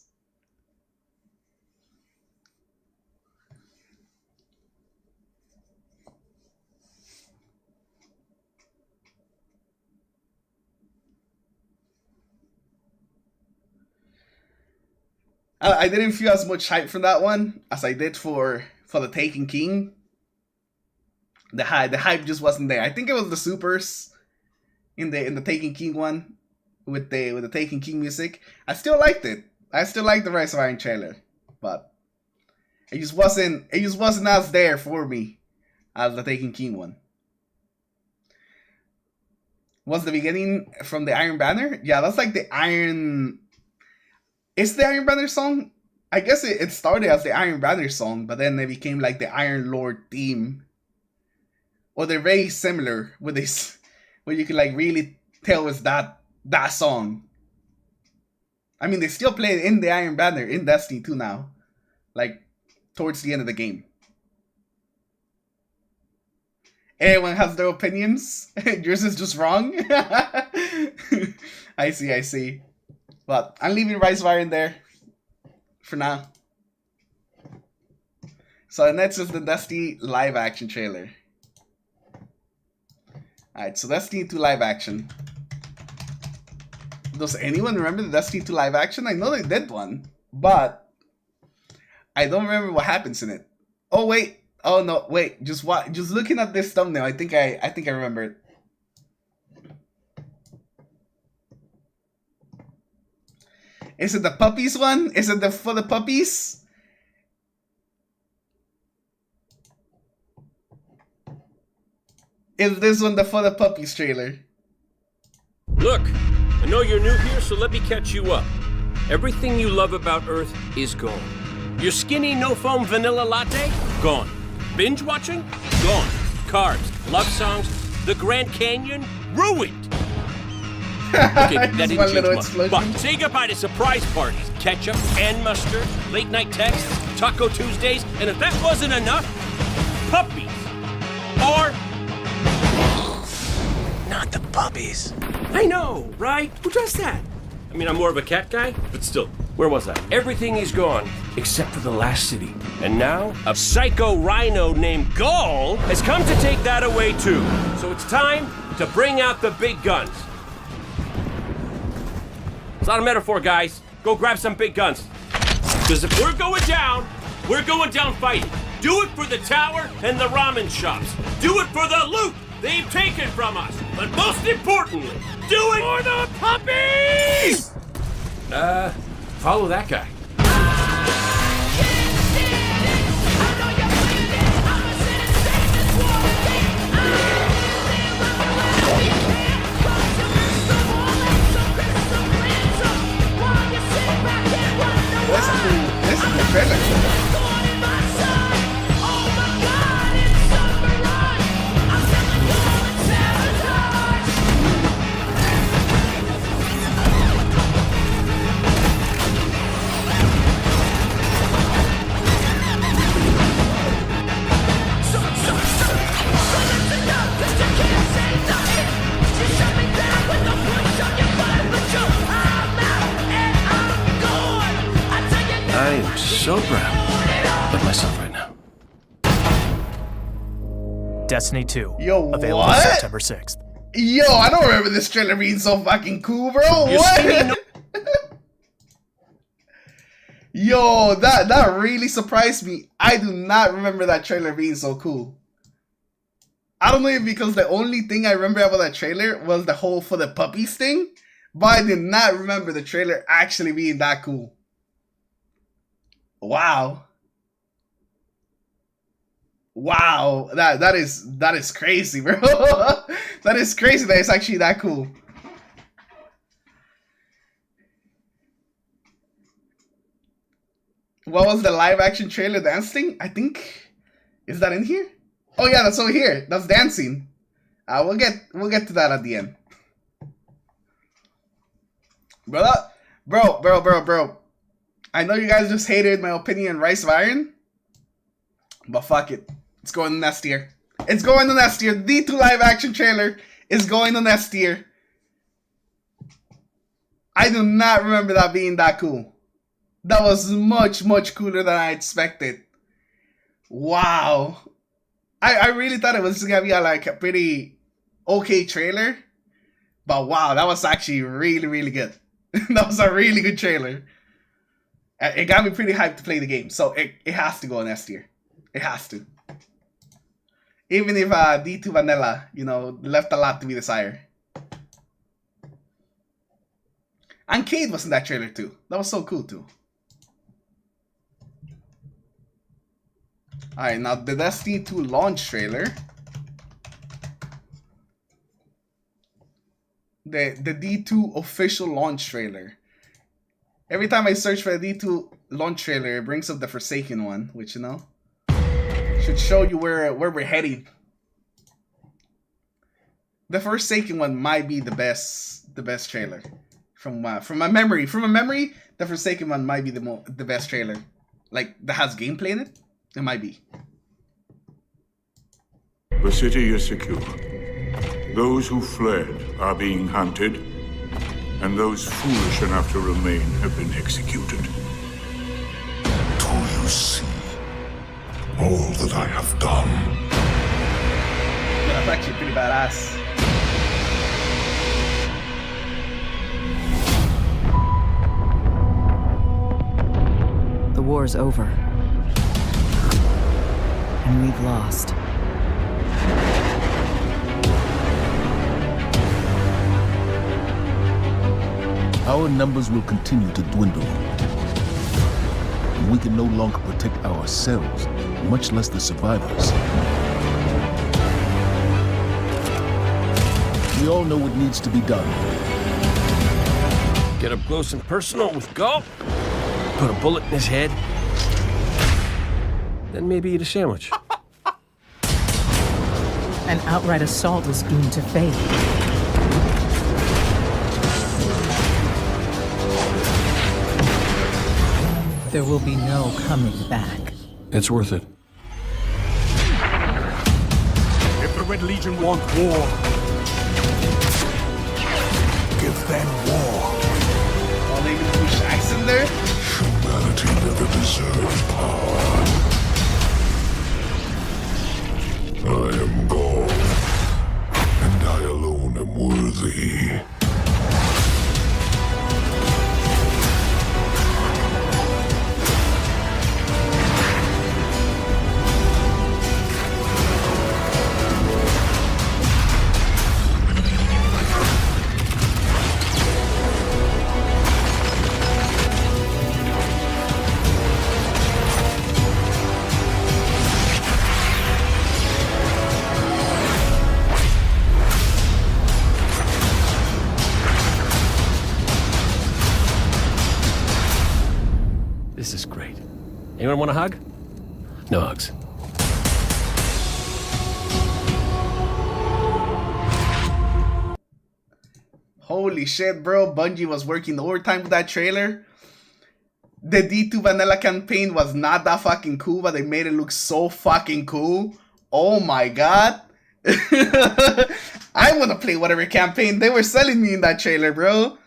I didn't feel as much hype from that one as I did for the Taken King. The hype just wasn't there. I think it was the supers in the Taken King one with the Taken King music. I still liked it. I still liked the Rise of Iron trailer, but it just wasn't as there for me as the Taken King one. Was the beginning from the Iron Banner? Yeah, that's like the Iron. It's the Iron Banner song. I guess it started as the Iron Banner song, but then it became like the Iron Lord theme. Or they're very similar with this, where you can like really tell it's that song. I mean, they still play it in the Iron Banner in Destiny 2 now, like towards the end of the game. Everyone has their opinions. Yours is just wrong. I see. But I'm leaving Rise of Iron there for now. So next is the Destiny live action trailer. Alright, so Destiny 2 live action. Does anyone remember the Destiny 2 live action? I know they did one, but I don't remember what happens in it. Oh wait, oh no, wait. Just looking at this thumbnail, I think I remember it. Is it the puppies one? Is it for the puppies? Is this one the for the puppies trailer? Look, I know you're new here, so let me catch you up. Everything you love about Earth is gone. Your skinny, no-foam vanilla latte? Gone. Binge watching? Gone. Carbs, love songs, the Grand Canyon? Ruined. Okay, that didn't change much. But say goodbye to surprise parties, ketchup and mustard, late night texts, Taco Tuesdays, and if that wasn't enough, puppies. Or not the puppies. I know, right? Who does that? I mean, I'm more of a cat guy, but still, where was I? Everything is gone, except for the last city. And now, a psycho rhino named Gaul has come to take that away too. So it's time to bring out the big guns. It's not a metaphor, guys. Go grab some big guns. Because if we're going down fighting. Do it for the tower and the ramen shops. Do it for the loot they've taken from us. But most importantly, do it for the puppies! Follow that guy. This is the trailer. I am so proud of myself right now. Destiny 2. Yo, available what? September 6th. Yo, I don't remember this trailer being so fucking cool, bro. What? Yo, that really surprised me. I do not remember that trailer being so cool. I don't know if because the only thing I remember about that trailer was the whole for the puppies thing, but I did not remember the trailer actually being that cool. Wow. Wow, that is crazy, bro. That is crazy that it's actually that cool. What was the live action trailer dance thing? I think, is that in here? Oh yeah, that's over here. That's dancing. We'll get to that at the end. Bro. I know you guys just hated my opinion on Rise of Iron, but fuck it. It's going to next year. It's going to next year. D2 live action trailer is going to next year. I do not remember that being that cool. That was much, much cooler than I expected. Wow. I really thought it was going to be like a pretty okay trailer. But wow, that was actually really, really good. That was a really good trailer. It got me pretty hyped to play the game. So it has to go on S tier. It has to. Even if D2 Vanilla, you know, left a lot to be desired. And Cade was in that trailer too. That was so cool too. Alright, now the Destiny 2 launch trailer. The D2 official launch trailer. Every time I search for the D2 launch trailer, it brings up the Forsaken one, which, you know, should show you where we're heading. The Forsaken one might be the best trailer from my memory. From a memory, the Forsaken one might be the best trailer. Like that has gameplay in it. It might be. The city is secure. Those who fled are being hunted, and those foolish enough to remain have been executed. Do you see all that I have done? That's actually pretty badass. war's over. And we've lost. Our numbers will continue to dwindle. And we can no longer protect ourselves, much less the survivors. We all know what needs to be done. Get up close and personal with Gulp, put a bullet in his head, then maybe eat a sandwich. An outright assault is doomed to fail. There will be no coming back. It's worth it. If the Red Legion want war, give them war. Oh, they even push Axe in there? Humanity never deserved power. I am God, and I alone am worthy. This is great. Anyone want a hug? No hugs. Holy shit, bro. Bungie was working overtime with that trailer. The D2 vanilla campaign was not that fucking cool, but they made it look so fucking cool. Oh my god. I want to play whatever campaign they were selling me in that trailer, bro.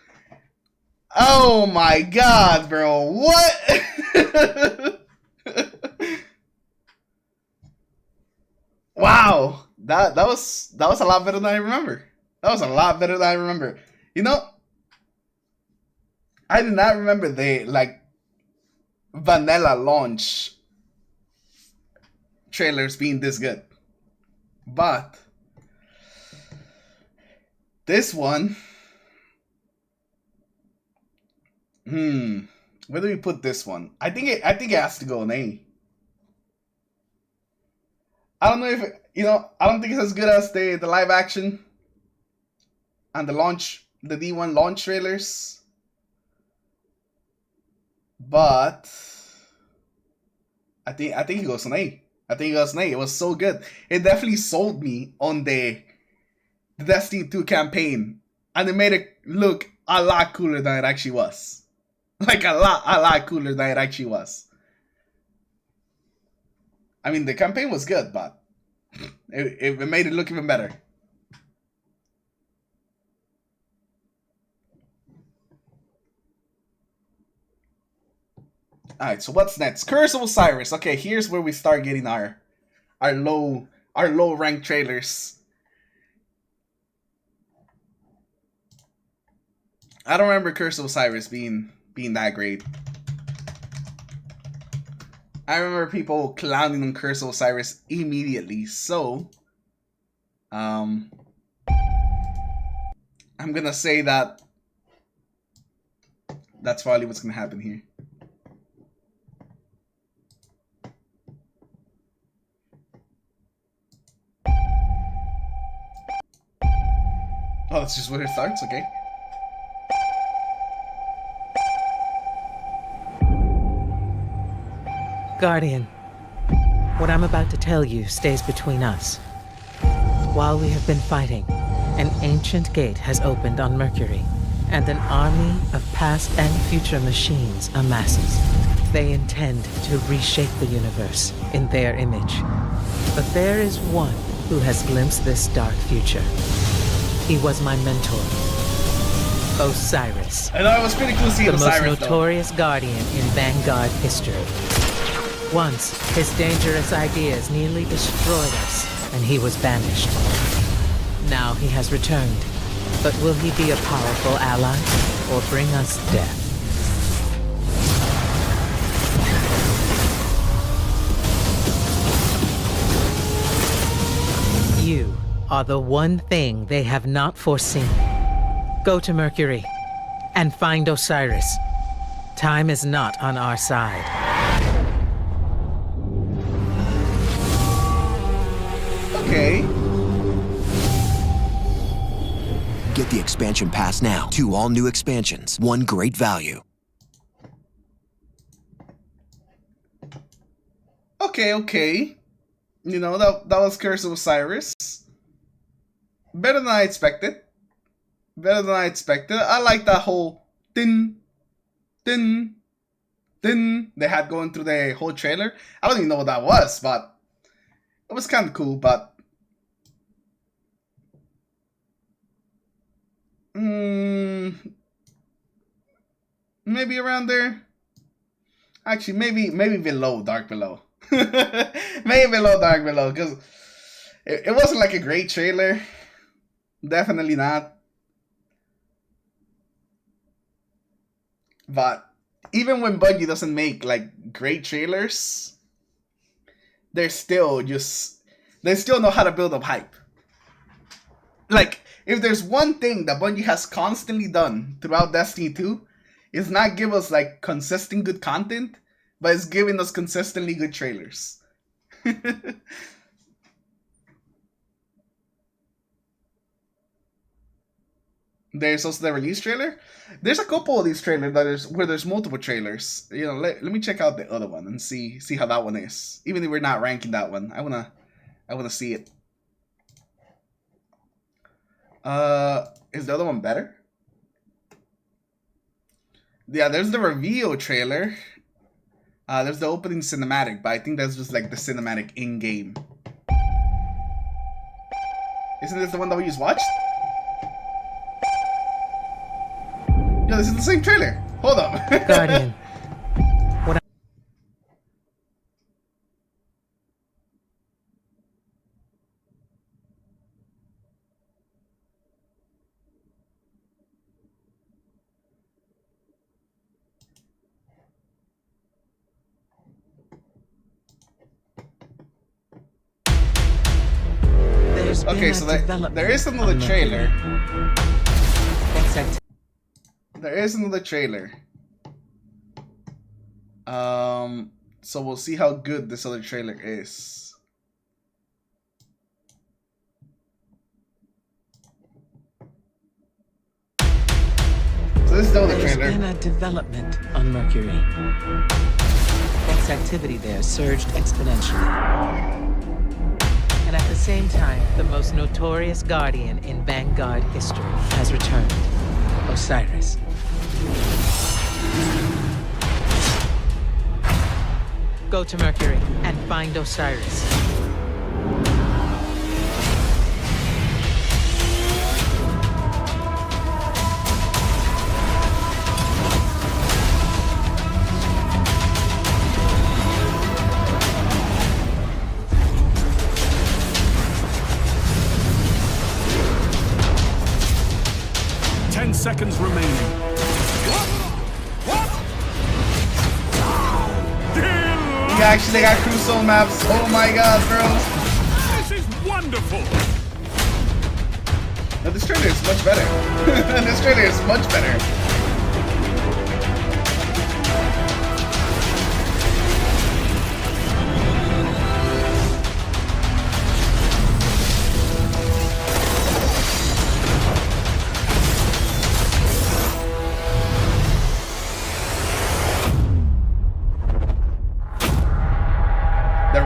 Oh my god, bro. What? Wow. That was a lot better than I remember. That was a lot better than I remember. You know, I did not remember the vanilla launch trailers being this good. But this one, where do we put this one? I think it has to go an A. I don't know if I don't think it's as good as the live action and the D1 launch trailers. But I think it goes an A. I think it goes an A. It was so good. It definitely sold me on the Destiny 2 campaign, and it made it look a lot cooler than it actually was. Like a lot cooler than it actually was. I mean, the campaign was good, but it made it look even better. Alright, so what's next? Curse of Osiris. Okay, here's where we start getting our low rank trailers. I don't remember Curse of Osiris being that great. I remember people clowning on Curse of Osiris immediately, so I'm gonna say that that's probably what's gonna happen here. Oh, that's just where it starts? Okay. Guardian, what I'm about to tell you stays between us. While we have been fighting, an ancient gate has opened on Mercury, and an army of past and future machines amasses. They intend to reshape the universe in their image. But there is one who has glimpsed this dark future. He was my mentor, Osiris. I know it was pretty cool seeing Osiris, the most notorious guardian in Vanguard history. Once, his dangerous ideas nearly destroyed us, and he was banished. Now he has returned, but will he be a powerful ally, or bring us death? are the one thing they have not foreseen. Go to Mercury and find Osiris. Time is not on our side. Okay. Get the expansion pass now. 2 all-new expansions. 1 great value. Okay. You know, that was Curse of Osiris. Better than I expected. I like that whole din they had going through the whole trailer. I don't even know what that was, but it was kind of cool, but maybe around there. Actually, maybe below Dark Below. Maybe below Dark Below, because it wasn't like a great trailer. Definitely not. But even when Bungie doesn't make like great trailers, they still know how to build up hype. Like, if there's one thing that Bungie has constantly done throughout Destiny 2, it's not give us like consistent good content, but it's giving us consistently good trailers. There's also the release trailer. There's a couple of these trailers where there's multiple trailers. You know, let me check out the other one and see how that one is. Even if we're not ranking that one, I wanna see it. Is the other one better? Yeah, there's the reveal trailer. There's the opening cinematic, but I think that's just like the cinematic in-game. Isn't this the one that we just watched? No, this is the same trailer. Hold up. Guardian. Okay, so there is another trailer. There is another trailer. So we'll see how good this other trailer is. So this is the other trailer. There's been a development on Mercury. X activity there surged exponentially. And at the same time, the most notorious Guardian in Vanguard history has returned. Osiris. Go to Mercury and find Osiris. 10 seconds remaining. You actually got Crusoe maps. Oh my god, bro. This is wonderful. No, this trailer is much better. This trailer is much better.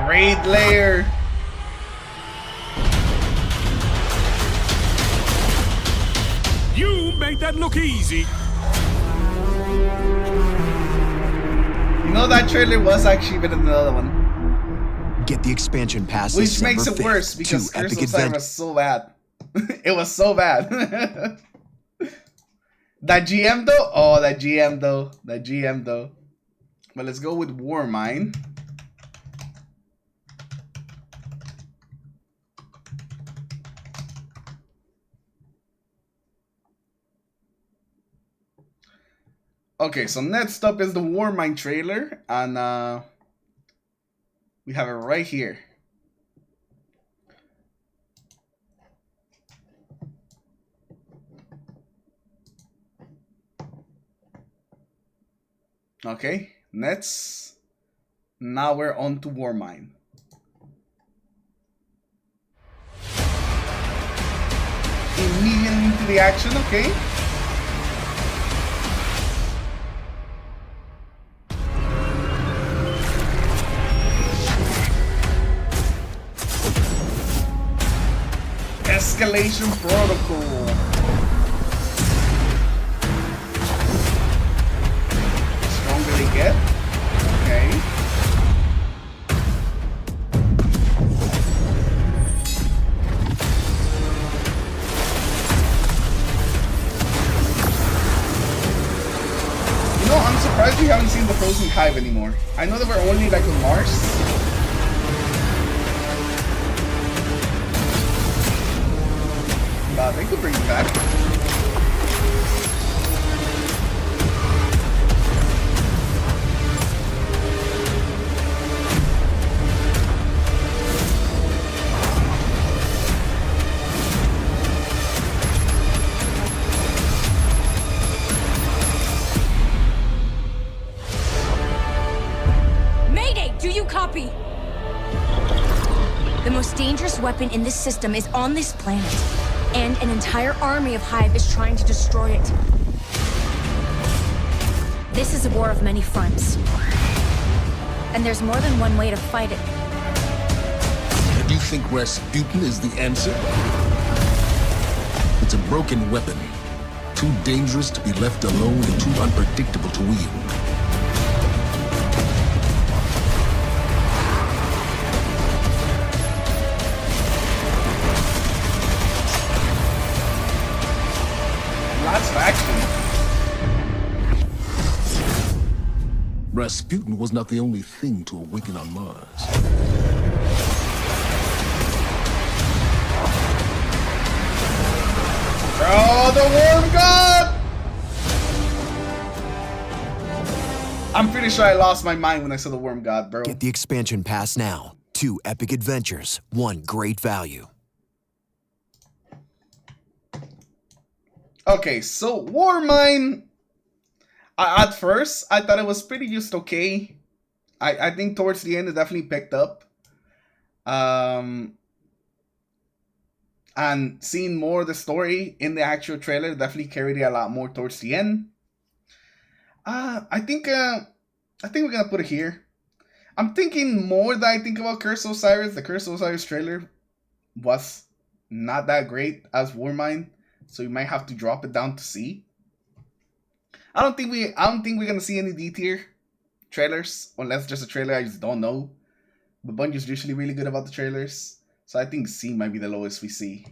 Raid layer. You made that look easy. You know, that trailer was actually better than the other one. Get the expansion pass. Which makes it worse because Curse of Osiris was so bad. It was so bad. That GM though? Oh, that GM though. That GM though. But let's go with Warmind. Okay, so next up is the Warmind trailer, and we have it right here. Okay, now we're on to Warmind. Immediately into the action, okay. Escalation protocol. Stronger they get. Okay. You know, I'm surprised we haven't seen the Frozen Hive anymore. I know that we're only like on Mars. They could bring it back. Mayday! Do you copy? The most dangerous weapon in this system is on this planet. And an entire army of Hive is trying to destroy it. This is a war of many fronts. And there's more than one way to fight it. And you think Rasputin is the answer? It's a broken weapon. Too dangerous to be left alone and too unpredictable to wield. Lots of action. Rasputin was not the only thing to awaken on Mars. Oh, the Worm God! I'm pretty sure I lost my mind when I saw the Worm God, bro. Get the expansion pass now. 2 epic adventures, 1 great value. Okay, so Warmind, at first, I thought it was pretty just okay. I think towards the end, it definitely picked up. And seeing more of the story in the actual trailer definitely carried it a lot more towards the end. I think we're gonna put it here. I'm thinking more that I think about Curse of Osiris. The Curse of Osiris trailer was not that great as Warmind. So we might have to drop it down to C. I don't think we're gonna see any D tier trailers, unless there's a trailer I just don't know. But Bungie's usually really good about the trailers, so I think C might be the lowest we see.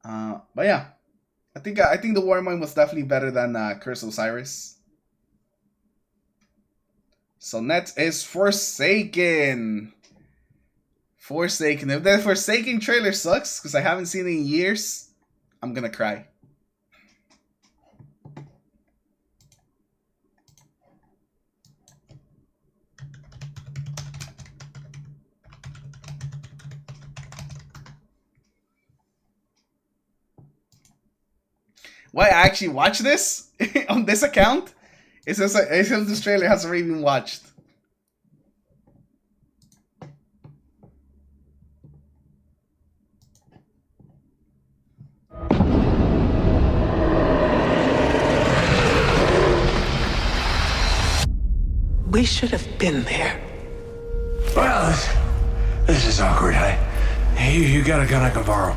But yeah, I think the Warmind was definitely better than Curse of Osiris. So next is Forsaken. Forsaken. If the Forsaken trailer sucks, because I haven't seen it in years, I'm gonna cry. Why I actually watch this on this account? It says this trailer has already been watched. We should have been there. Well, this is awkward. You got a gun I can borrow.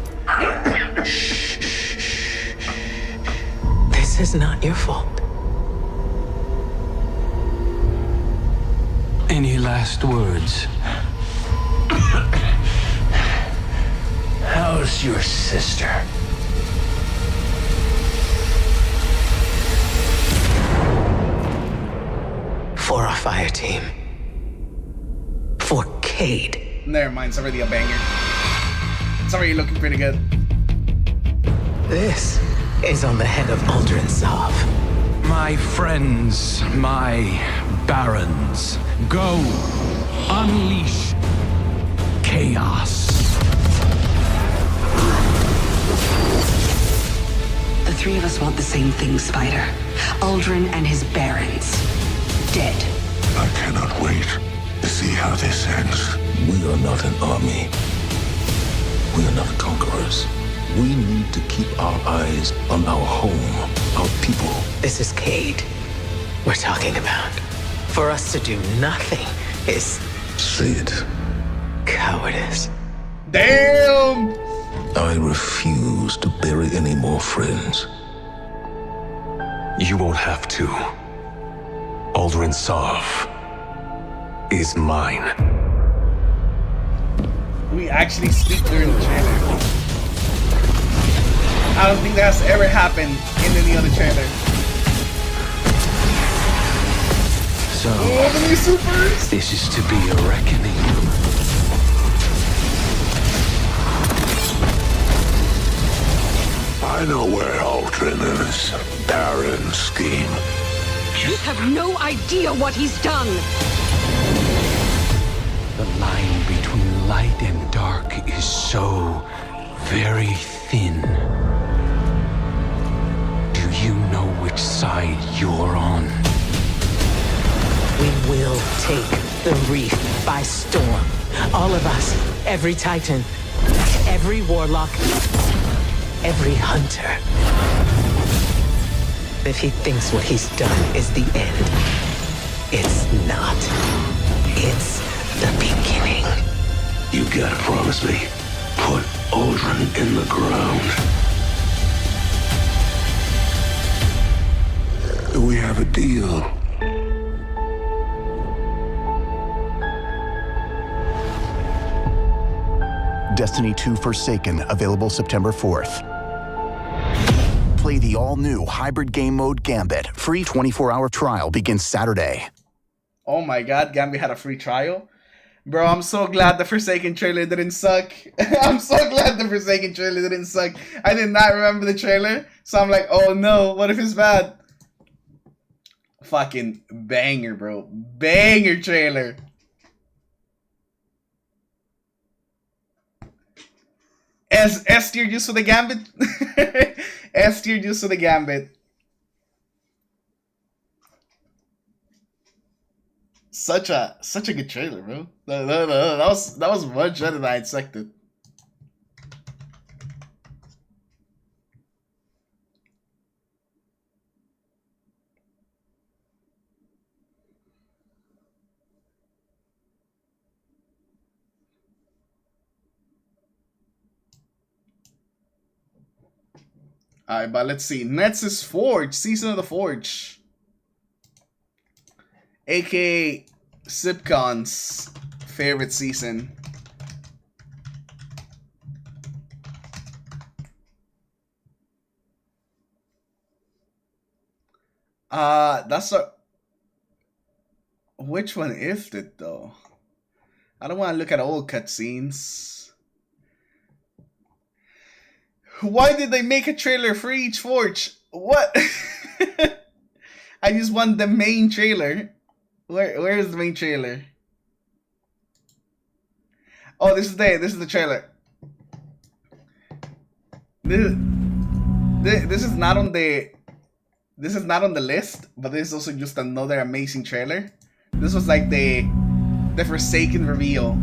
This is not your fault. Any last words? How's your sister? For our fire team. For Cade. Never mind, it's already a banger. It's already looking pretty good. This is on the head of Aldrin Sov. My friends, my barons, go unleash chaos. three of us want the same thing, Spider. Uldren and his barons. Dead. I cannot wait to see how this ends. We are not an army. We are not conquerors. We need to keep our eyes on our home, our people. This is Cade we're talking about. For us to do nothing is... Say it. Cowardice. Damn! I refuse to bury any more friends. You won't have to. Aldrin Sarf is mine. We actually speak during the trailer. I don't think that's ever happened in any other trailer. So, the new supers! This is to be a reckoning. I know where Aldrin and his barren scheme. You have no idea what he's done! The line between light and dark is so very thin. Do you know which side you're on? We will take the reef by storm. All of us, every Titan, every Warlock, every Hunter. If he thinks what he's done is the end, it's not. It's the beginning. You gotta promise me. Put Aldrin in the ground. We have a deal. Destiny 2 Forsaken, available September 4th. Play the all-new hybrid game mode Gambit. Free 24-hour trial begins Saturday. Oh my god, Gambit had a free trial? Bro, I'm so glad the Forsaken trailer didn't suck. I'm so glad the Forsaken trailer didn't suck. I did not remember the trailer, so I'm like, oh no, what if it's bad? Fucking banger, bro. Banger trailer. As S tier just for the Gambit. S tier just for the Gambit. Such a good trailer, bro. That was much better than I expected. Alright, but let's see. Next is Forge, Season of the Forge. AKA Sipcon's favorite season. That's a... Which one is it, though? I don't want to look at old cutscenes. Why did they make a trailer for each Forge? What? I just want the main trailer. Where is the main trailer? Oh, this is the trailer. This is not on the list, but this is also just another amazing trailer. This was like the Forsaken reveal.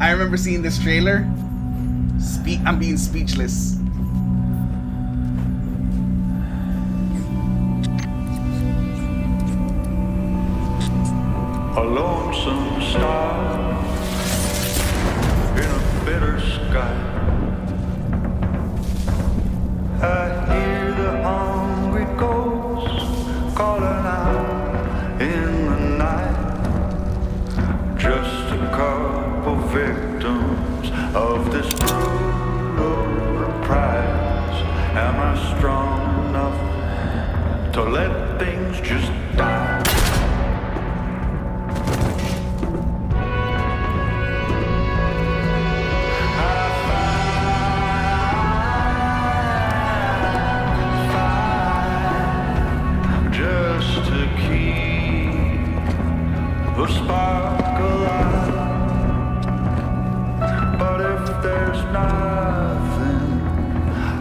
I remember seeing this trailer. I'm being speechless. A lonesome star in a bitter sky. I hear the hungry ghosts calling out in the night. Just a couple victims of this brutal reprise. Am I strong enough to let things just die? The spark alive. But if there's nothing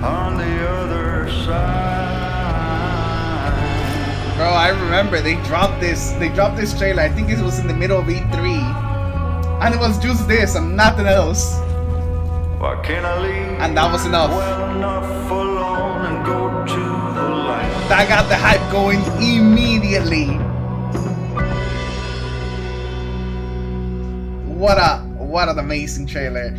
on the other side, remember they dropped this trailer. I think it was in the middle of E3. And it was just this and nothing else. And that was enough. That got the hype going immediately. What an amazing trailer.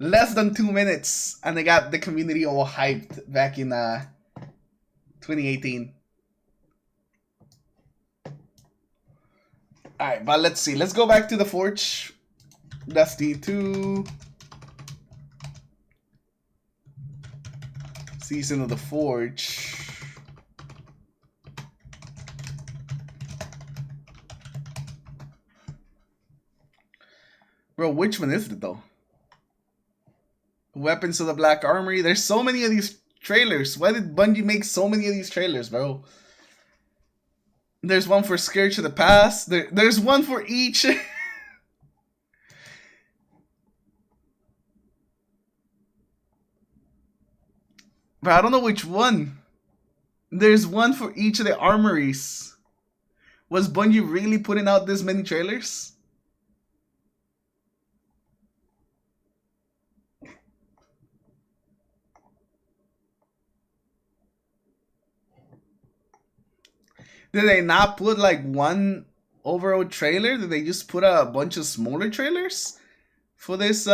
Less than 2 minutes and they got the community all hyped back in 2018. Alright, but let's see. Let's go back to the Forge. Destiny 2. Season of the Forge. Bro, which one is it though? Weapons of the Black Armory. There's so many of these trailers. Why did Bungie make so many of these trailers, bro? There's one for Scourge of the Past. There's one for each. But I don't know which one. There's one for each of the armories. Was Bungie really putting out this many trailers? Did they not put like one overall trailer? Did they just put a bunch of smaller trailers for this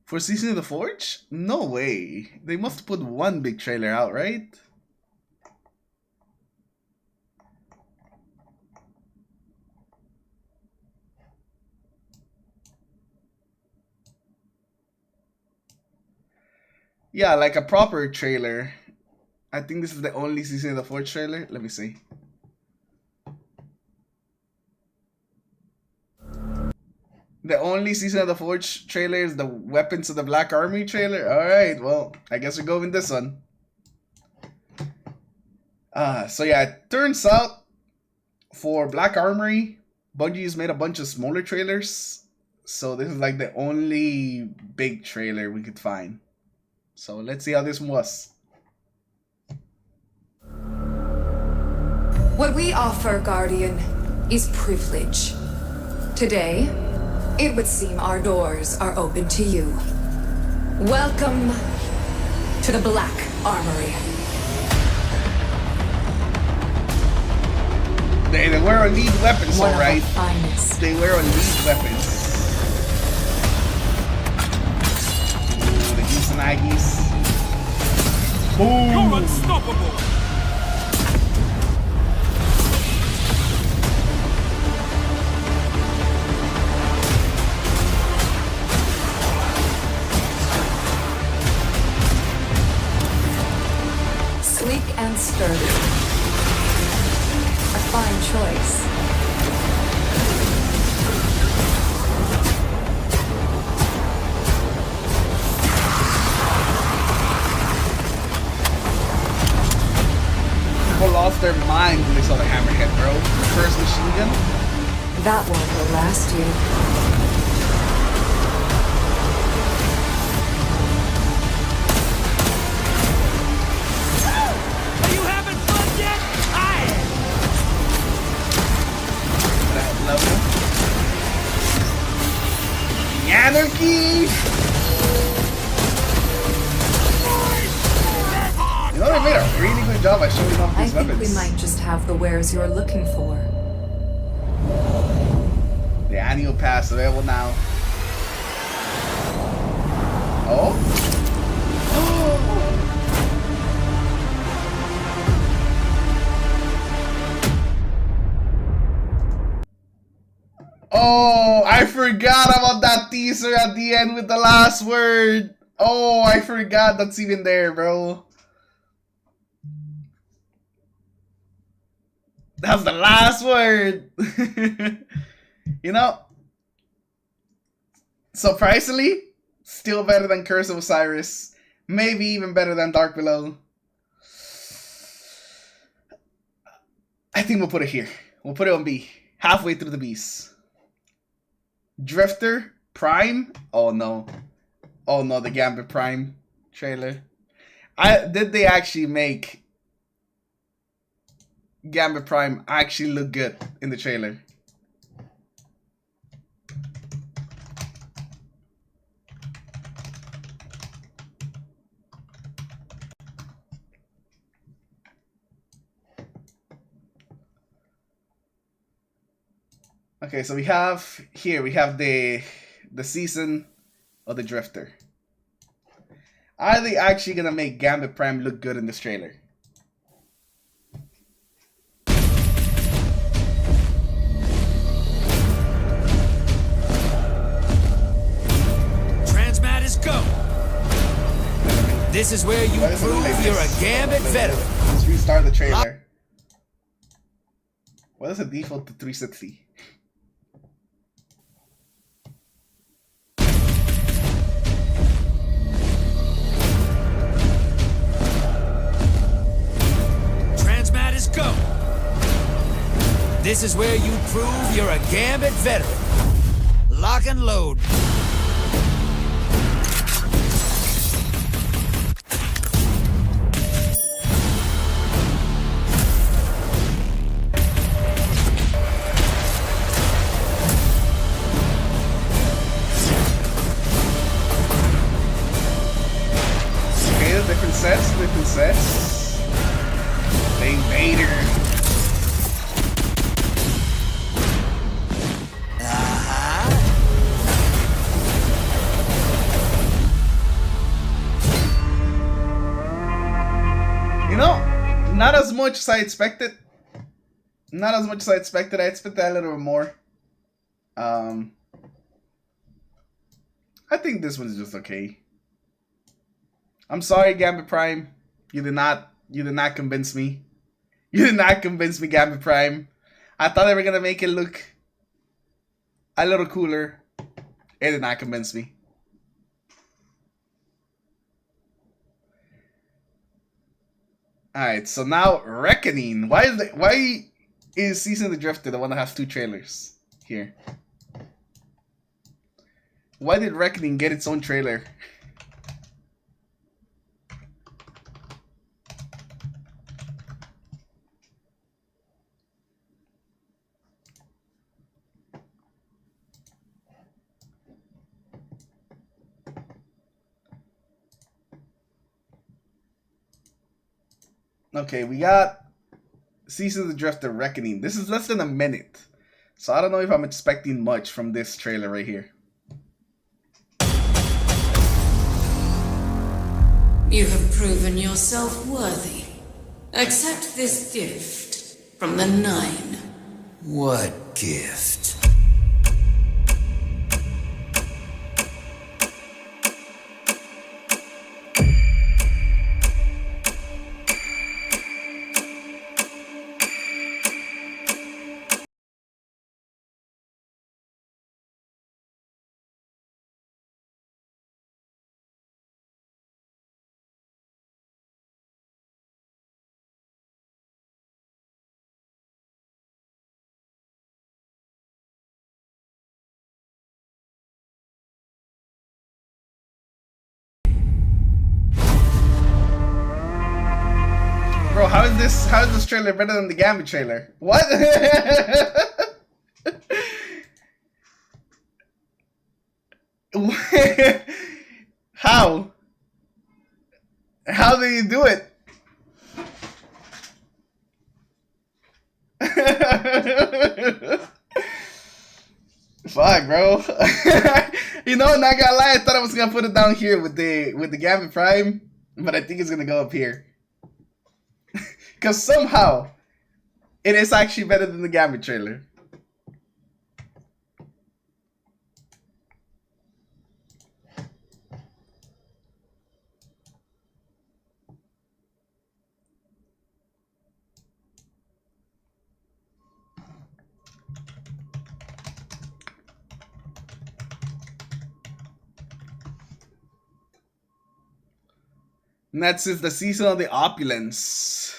for Season of the Forge? No way. They must put one big trailer out, right? Yeah, like a proper trailer. I think this is the only Season of the Forge trailer. Let me see. The only Season of the Forge trailer is the Weapons of the Black Armory trailer. Alright, well, I guess we're going this one. So yeah, it turns out for Black Armory, Bungie's made a bunch of smaller trailers. So this is like the only big trailer we could find. So let's see how this one was. What we offer, Guardian, is privilege. Today, it would seem our doors are open to you. Welcome to the Black Armory. They wear elite weapons, alright. They wear elite weapons. Ooh, the Geese and Aggies. Boom! You're unstoppable! Sleek and sturdy. A fine choice. People lost their mind when they saw the Hammerhead, bro. The first machine gun. That one will last you. Level. Anarchy! You know, they made a really good job at showing off these weapons. I think we might just have the wares you're looking for. The annual pass available now. Oh? Oh, I forgot about that teaser at the end with the last word. Oh, I forgot that's even there, bro. That's the last word. You know, surprisingly, still better than Curse of Osiris. Maybe even better than Dark Below. I think we'll put it here. We'll put it on B. Halfway through the B's. Drifter Prime. Oh no. Oh no, the Gambit Prime trailer. Did they actually make Gambit Prime actually look good in the trailer. Okay, so we have the season of the Drifter. Are they actually gonna make Gambit Prime look good in this trailer? Transmat is go. This is where you prove you're a Gambit veteran. Let's restart the trailer. What is the default to 360? Transmat is go. This is where you prove you're a Gambit veteran. Lock and load. Different sets. The Invader. You know, not as much as I expected. Not as much as I expected. I expected a little bit more. I think this one's just okay. I'm sorry, Gambit Prime. You did not convince me. You did not convince me, Gambit Prime. I thought they were gonna make it look a little cooler. It did not convince me. Alright, so now Reckoning. Why is Season of the Drifter the one that has 2 trailers here? Why did Reckoning get its own trailer? Okay, we got Season of the Drifter Reckoning. This is less than a minute. So I don't know if I'm expecting much from this trailer right here. You have proven yourself worthy. Accept this gift from the 9. What gift? Bro, how is this trailer better than the Gambit trailer? What? How? How did you do it? Fuck, bro. You know, not gonna lie, I thought I was gonna put it down here with the Gambit Prime, but I think it's gonna go up here. Because somehow, it is actually better than the Gambit trailer. Next is the Season of the Opulence.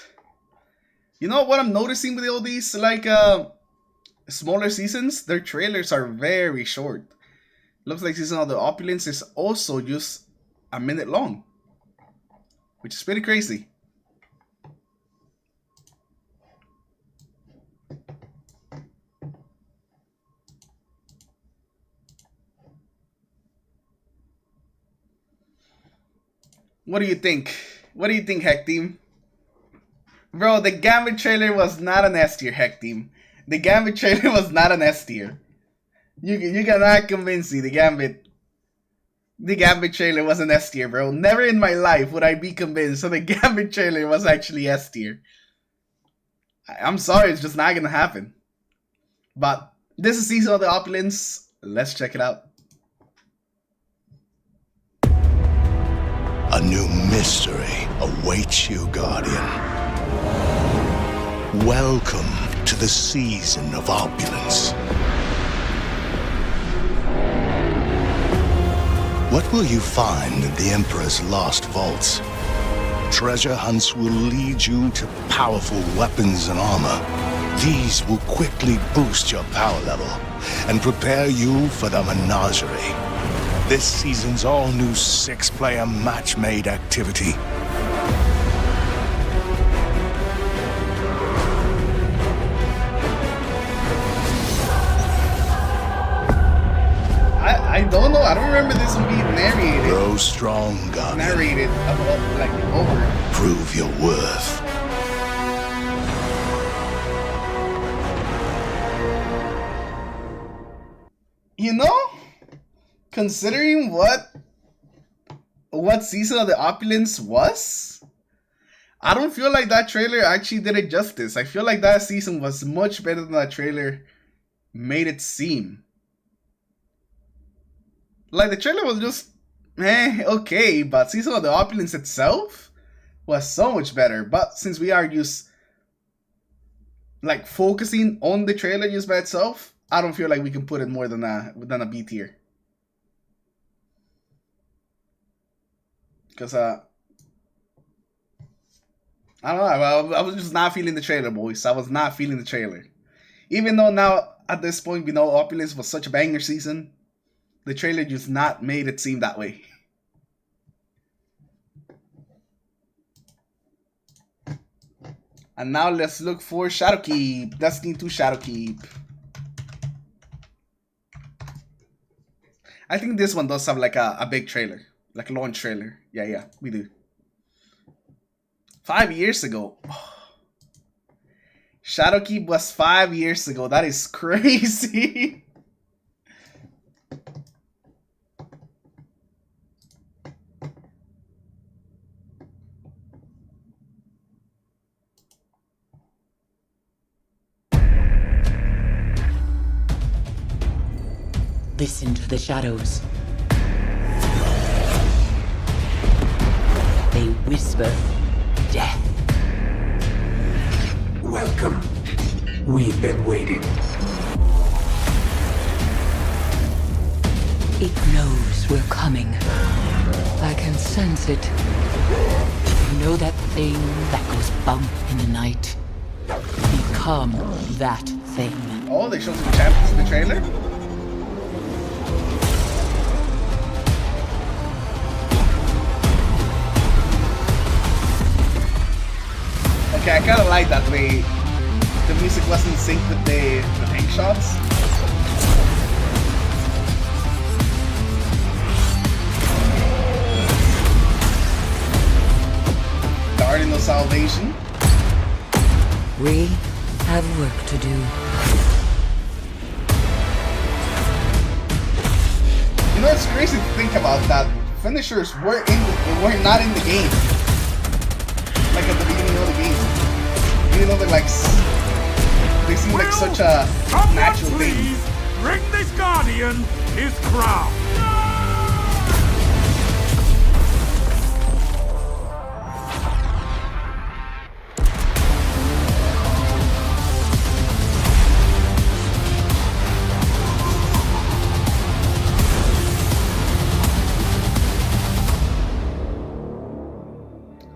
You know what I'm noticing with all these, like, smaller seasons? Their trailers are very short. Looks like Season of the Opulence is also just a minute long, which is pretty crazy. What do you think? What do you think, Heck Team? Bro, the Gambit trailer was not an S tier, Heck Team. The Gambit trailer was not an S tier. You cannot convince me the Gambit trailer was an S tier, bro. Never in my life would I be convinced that the Gambit trailer was actually S tier. I'm sorry, it's just not gonna happen. But this is Season of the Opulence. Let's check it out. A new mystery awaits you, Guardian. Welcome to the Season of Opulence. What will you find in the Emperor's lost vaults? Treasure hunts will lead you to powerful weapons and armor. These will quickly boost your power level and prepare you for the menagerie. This season's all-new 6-player match-made activity. I don't know. I don't remember this one being narrated. Grow strong, Guardian. Narrated about, like, over. Prove your worth. You know, considering what Season of the Opulence was, I don't feel like that trailer actually did it justice. I feel like that season was much better than that trailer made it seem. Like, the trailer was just, okay, but Season of the Opulence itself was so much better. But since we are just, like, focusing on the trailer just by itself, I don't feel like we can put it more than a B tier. Because, I don't know, I was just not feeling the trailer, boys. I was not feeling the trailer. Even though now, at this point, we know Opulence was such a banger season, the trailer just not made it seem that way. And now let's look for Shadowkeep. Destiny 2 Shadowkeep. I think this one does have like a big trailer. Like a launch trailer. Yeah, we do. 5 years ago. Shadowkeep was 5 years ago. That is crazy. Listen to the shadows. They whisper death. Welcome. We've been waiting. It knows we're coming. I can sense it. You know that thing that goes bump in the night? Become that thing. Oh, they showed some champions in the trailer? Okay, I kind of like that way the music wasn't synced with the tank shots. Guardian of Salvation. We have work to do. You know, it's crazy to think about that. Finishers were not in the game. Like at the beginning of the game. Even though they're like, they seem like such a natural thing. Bring this Guardian his crown.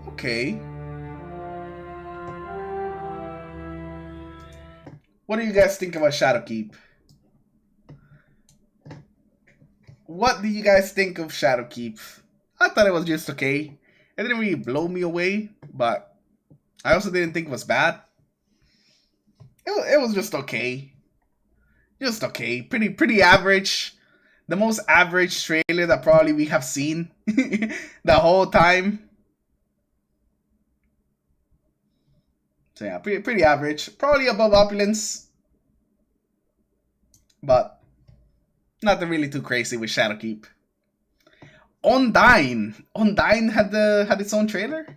Okay. What do you guys think about Shadowkeep? What do you guys think of Shadowkeep? I thought it was just okay. It didn't really blow me away, but I also didn't think it was bad. It was just okay. Just okay. Pretty average. the most average trailer that probably we have seen the whole time. So yeah, pretty average. Probably above Opulence. But nothing really too crazy with Shadowkeep. Undying had its own trailer.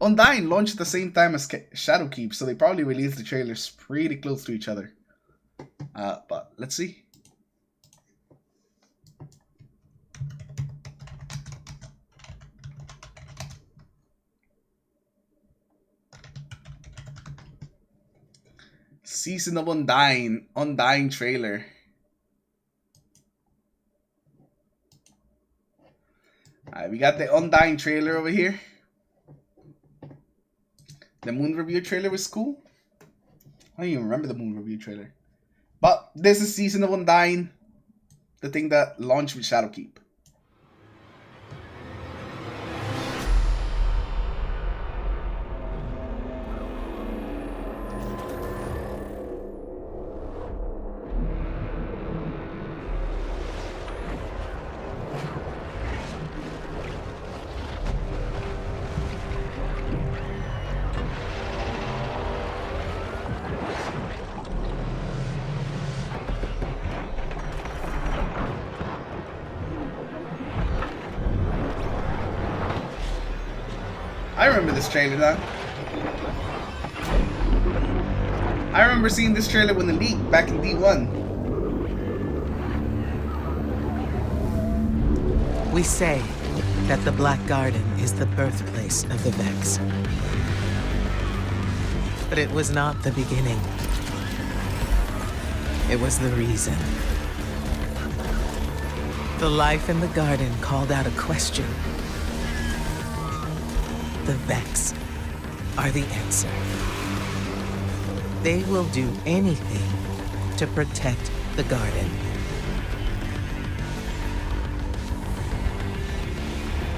Undying launched at the same time as Shadowkeep, so they probably released the trailers pretty close to each other. But let's see. Season of Undying trailer. Alright, we got the Undying trailer over here. The Moon Review trailer was cool. I don't even remember the Moon Review trailer. But this is Season of Undying, the thing that launched with Shadowkeep. I remember this trailer now. I remember seeing this trailer when it leaked back in D1. We say that the Black Garden is the birthplace of the Vex. But it was not the beginning. It was the reason. The life in the garden called out a question. The Vex are the answer. They will do anything to protect the garden.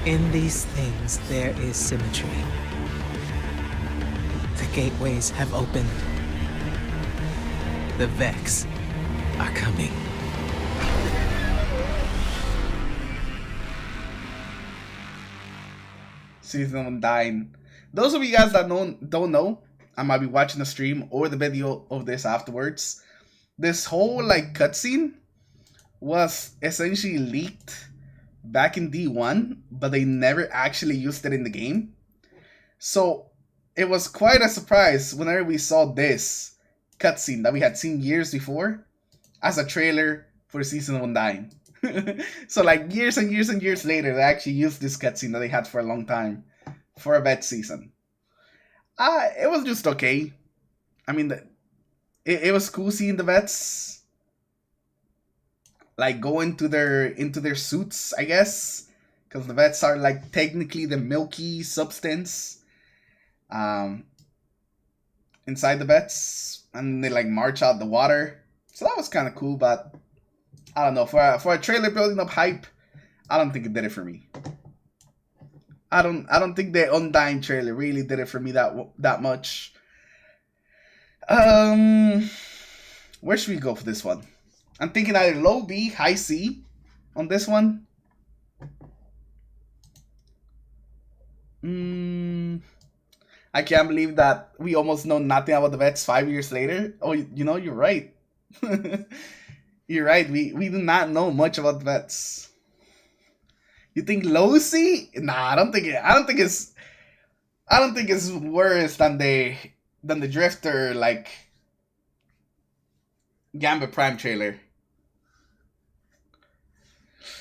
In these things, there is symmetry. The gateways have opened. The Vex are coming. Season of Undying. Those of you guys that don't know, I might be watching the stream or the video of this afterwards. This whole like cutscene was essentially leaked back in D1, but they never actually used it in the game. So it was quite a surprise whenever we saw this cutscene that we had seen years before as a trailer for Season of Undying. So like years and years and years later, they actually used this cutscene that they had for a long time for a vet season. It was just okay. I mean, it was cool seeing the vets like go into their suits, I guess, because the vets are like technically the milky substance inside the vets, and they like march out the water. So that was kind of cool, but I don't know, for a trailer building up hype, I don't think it did it for me. I don't think the Undying trailer really did it for me that much. Where should we go for this one? I'm thinking either low B, high C on this one. I can't believe that we almost know nothing about the vets 5 years later. Oh, you know, you're right. You're right. We do not know much about the vets. You think low C? Nah, I don't think it's worse than the Drifter like Gambit Prime trailer.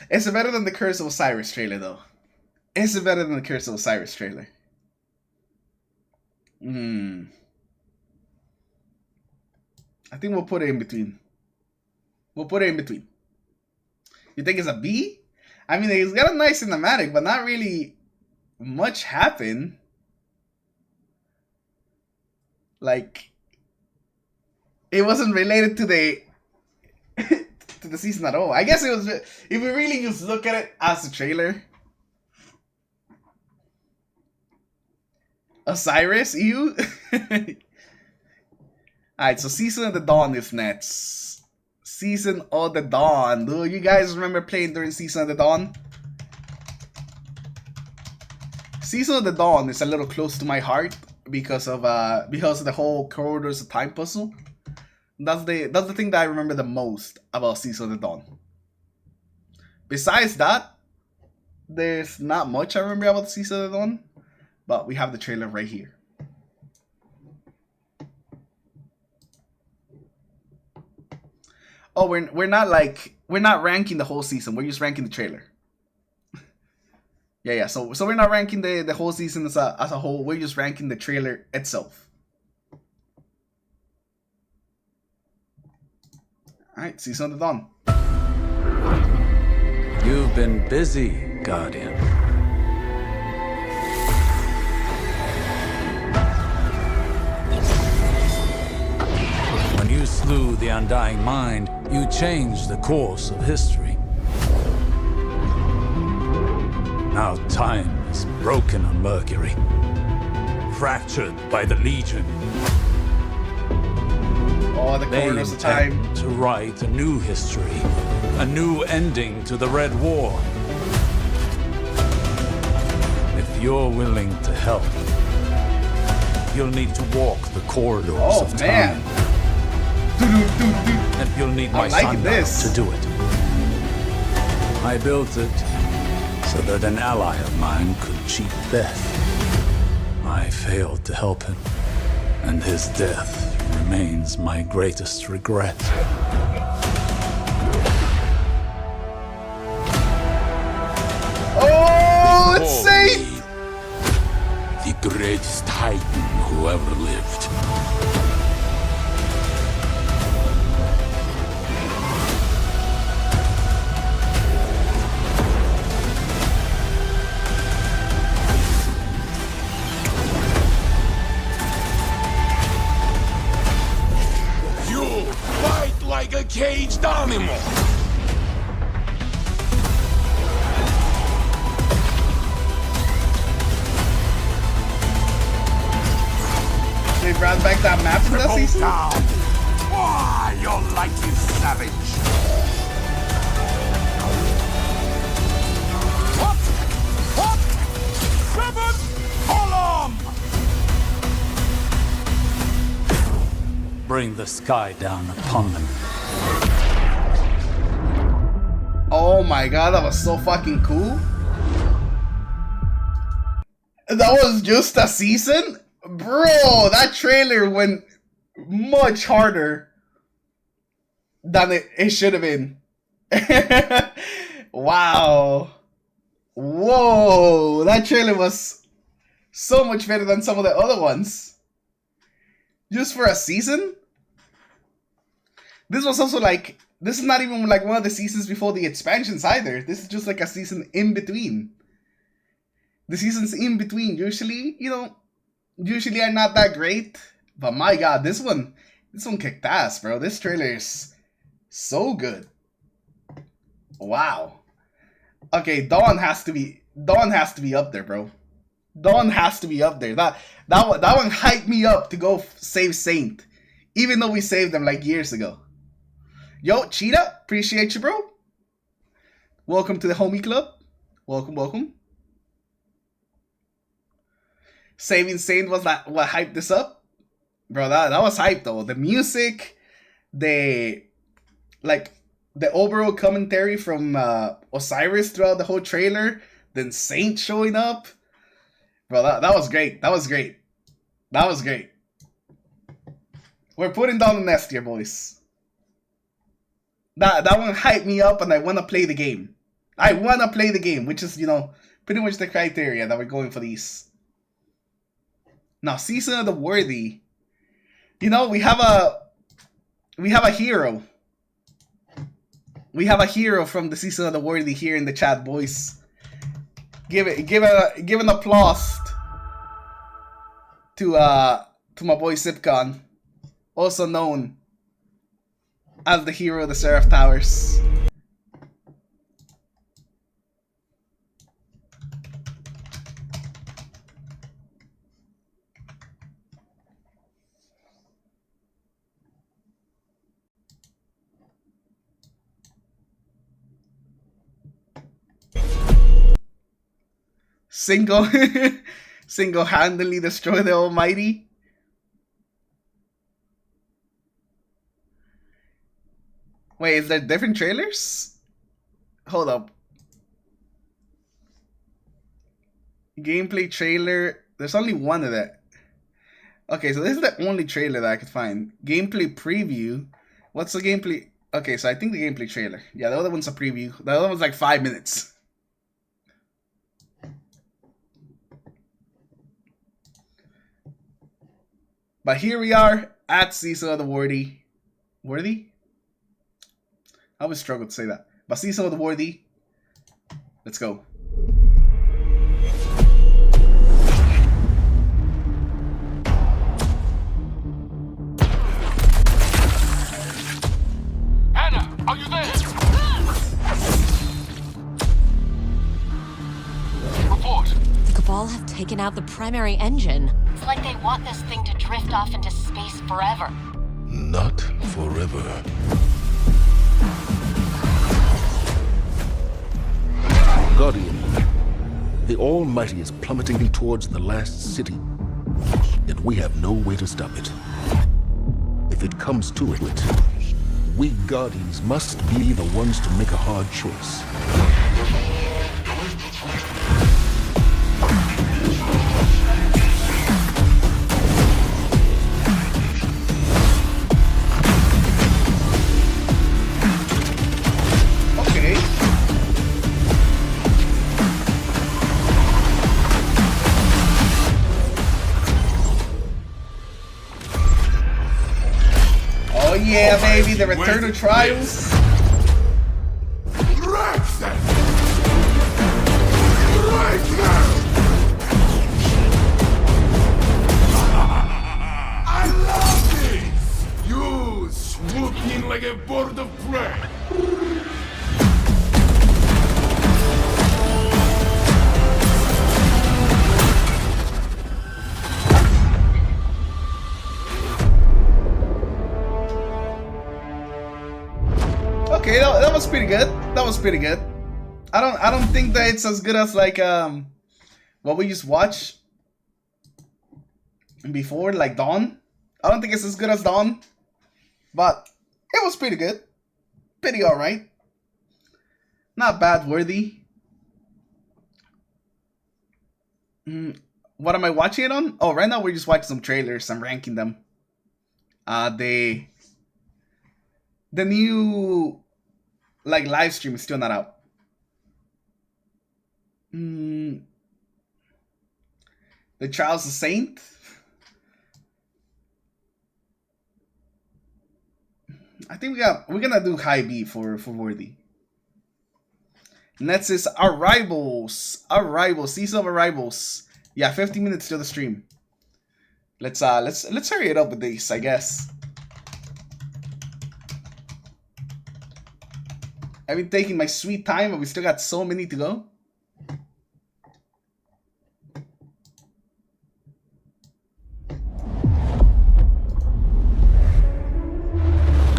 Is it better than the Curse of Osiris trailer though? Is it better than the Curse of Osiris trailer? I think we'll put it in between. We'll put it in between. You think it's a B? I mean, it's got a nice cinematic, but not really much happened. Like, it wasn't related to the to the season at all. I guess it was, if we really just look at it as a trailer. Osiris, you? Alright, so Season of the Dawn is next. Season of the Dawn. Do you guys remember playing during Season of the Dawn? Season of the Dawn is a little close to my heart because of the whole Corridors of Time puzzle. That's the thing that I remember the most about Season of the Dawn. Besides that, there's not much I remember about Season of the Dawn, but we have the trailer right here. Oh, we're not ranking the whole season. We're just ranking the trailer. Yeah. So we're not ranking the whole season as a whole. We're just ranking the trailer itself. All right, Season of the Dawn. You've been busy, Guardian. When you slew the Undying Mind, you changed the course of history. Now time is broken on Mercury, fractured by the Legion. Oh, the Corridors of Time. To write a new history, a new ending to the Red War. If you're willing to help, you'll need to walk the corridors of time. And you'll need my son to do it. I built it so that an ally of mine could cheat death. I failed to help him, and his death remains my greatest regret. Oh, it's safe! The greatest Titan who ever lived. Like a caged animal. They brought back that map from that season? Why, your light is savage. What? Seven column! Bring the sky down upon them. Oh my god, that was so fucking cool. That was just a season? Bro, that trailer went much harder than it should have been. Wow. Whoa, that trailer was so much better than some of the other ones. Just for a season? This was also like, this is not even like one of the seasons before the expansions either. This is just like a season in between. The seasons in between usually, usually are not that great. But my god, this one kicked ass, bro. This trailer is so good. Wow. Okay, Dawn has to be up there, bro. Dawn has to be up there. That one hyped me up to go save Saint. Even though we saved them like years ago. Yo, Cheetah, appreciate you, bro. Welcome to the homie club. Welcome. Saving Saint was that what hyped this up? Bro, that was hype though. The music, the overall commentary from Osiris throughout the whole trailer, then Saint showing up. Bro, that was great. That was great. We're putting down the nest here, boys. That one hyped me up and I want to play the game. Which is, pretty much the criteria that we're going for these. Now, Season of the Worthy. We have a hero. We have a hero from the Season of the Worthy here in the chat, boys. Give an applause to my boy Zipcon, also known as the hero of the Seraph Towers. single-handedly destroy the Almighty. Wait, is there different trailers? Hold up. Gameplay trailer. There's only one of that. Okay, so this is the only trailer that I could find. Gameplay preview. What's the gameplay? Okay, so I think the gameplay trailer. Yeah, the other one's a preview. The other one's like 5 minutes. But here we are at Season of the Worthy. Worthy? I always struggle to say that. But Season of the Worthy. Let's go. Anna, are you there? Report. The Cabal have taken out the primary engine. It's like they want this thing to drift off into space forever. Not forever. Guardian, the Almighty is plummeting towards the last city, yet we have no way to stop it. If it comes to it, we Guardians must be the ones to make a hard choice. Yeah, baby, the return of trials. I love this! You swoop in like a bird of prey. Okay, that was pretty good. That was pretty good. I don't think that it's as good as like what we just watched before, like Dawn. I don't think it's as good as Dawn, but it was pretty good. Pretty alright. Not bad worthy. What am I watching it on? Oh, right now we're just watching some trailers. I'm ranking them. The new like live stream is still not out. The Trials of Saint. I think we're gonna do high B for worthy. Next is Arrivals. Season of Arrivals. Yeah, 15 minutes to the stream. Let's hurry it up with these, I guess. I've been taking my sweet time, but we still got so many to go.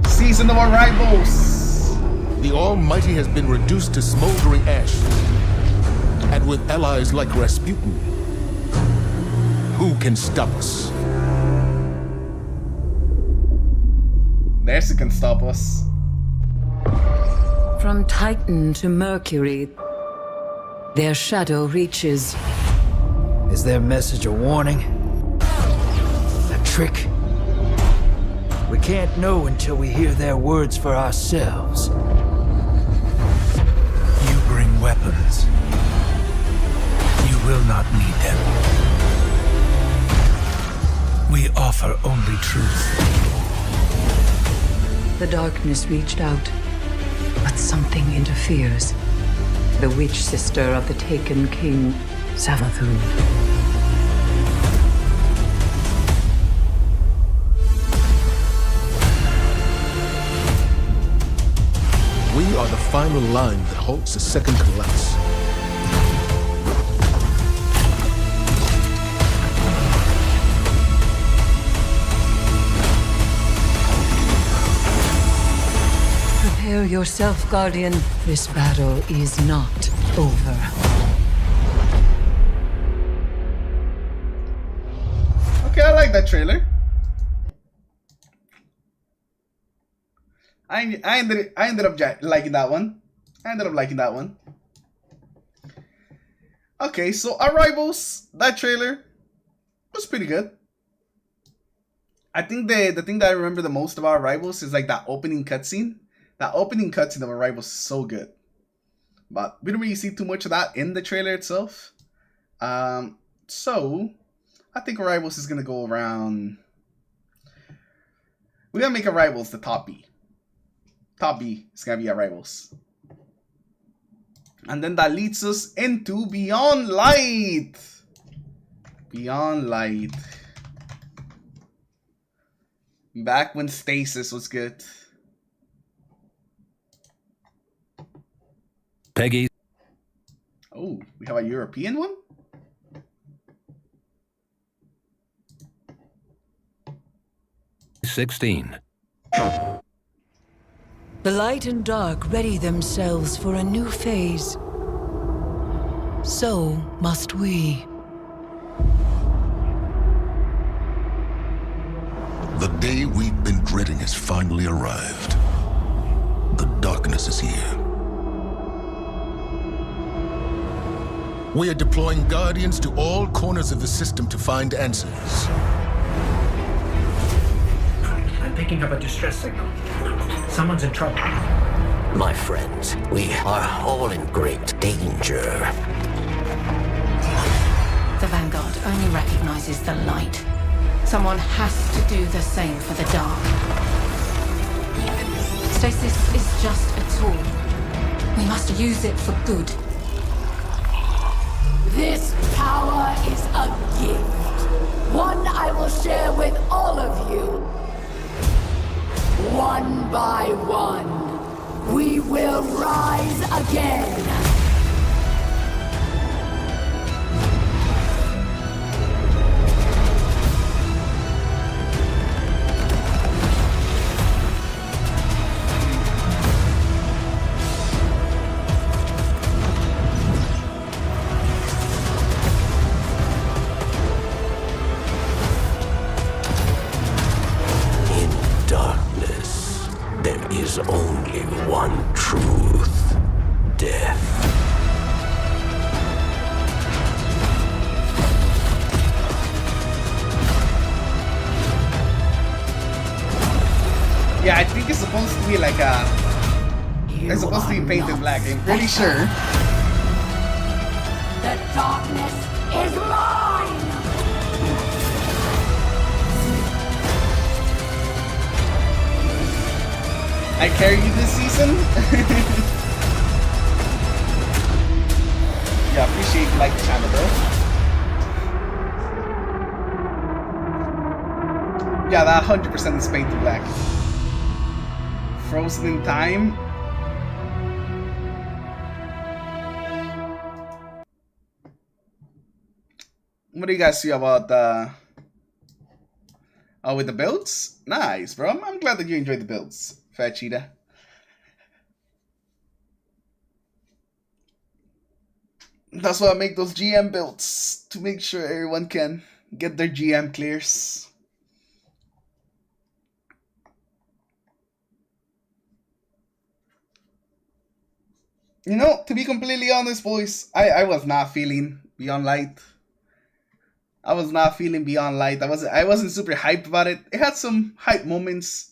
Season of Arrivals. The Almighty has been reduced to smoldering ash. And with allies like Rasputin, who can stop us? There's who can stop us. From Titan to Mercury, their shadow reaches. Is their message a warning? A trick? We can't know until we hear their words for ourselves. You bring weapons. You will not need them. We offer only truth. The darkness reached out, but something interferes. The witch sister of the taken king, Savathun. We are the final line that halts the second collapse. Prepare yourself, Guardian. This battle is not over. like that trailer. I ended up liking that one. Okay, so Arrivals, that trailer was pretty good. I think the thing that I remember the most about Arrivals is like that opening cutscene. That opening cutscene of Arrivals is so good. But we don't really see too much of that in the trailer itself. So I think Arrivals is gonna go around. We're gonna make Arrivals the top B. Top B is gonna be Arrivals. And then that leads us into Beyond Light. Beyond Light. Back when Stasis was good. Peggy. Oh, we have a European one? $16. The light and dark ready themselves for a new phase. So must we. The day we've been dreading has finally arrived. The darkness is here. We are deploying Guardians to all corners of the system to find answers. I'm picking up a distress signal. Someone's in trouble. My friends, we are all in great danger. The Vanguard only recognizes the light. Someone has to do the same for the dark. Stasis is just a tool. We must use it for good. This power is a gift. One I will share with all of you. One by one, we will rise again. Only one truth: death. Yeah, I think it's supposed to be like a. It's supposed to be painted black. I'm pretty sure. The darkness is mine. I carry you this season. Yeah, appreciate you like the channel, bro. Yeah, that 100% is painted black. Frozen in time. What do you guys see about with the builds? Nice, bro. I'm glad that you enjoyed the builds. Fat Cheetah. That's why I make those GM builds, to make sure everyone can get their GM clears. You know, to be completely honest, boys, I was not feeling Beyond Light. I was not feeling Beyond Light. I wasn't super hyped about it. It had some hype moments,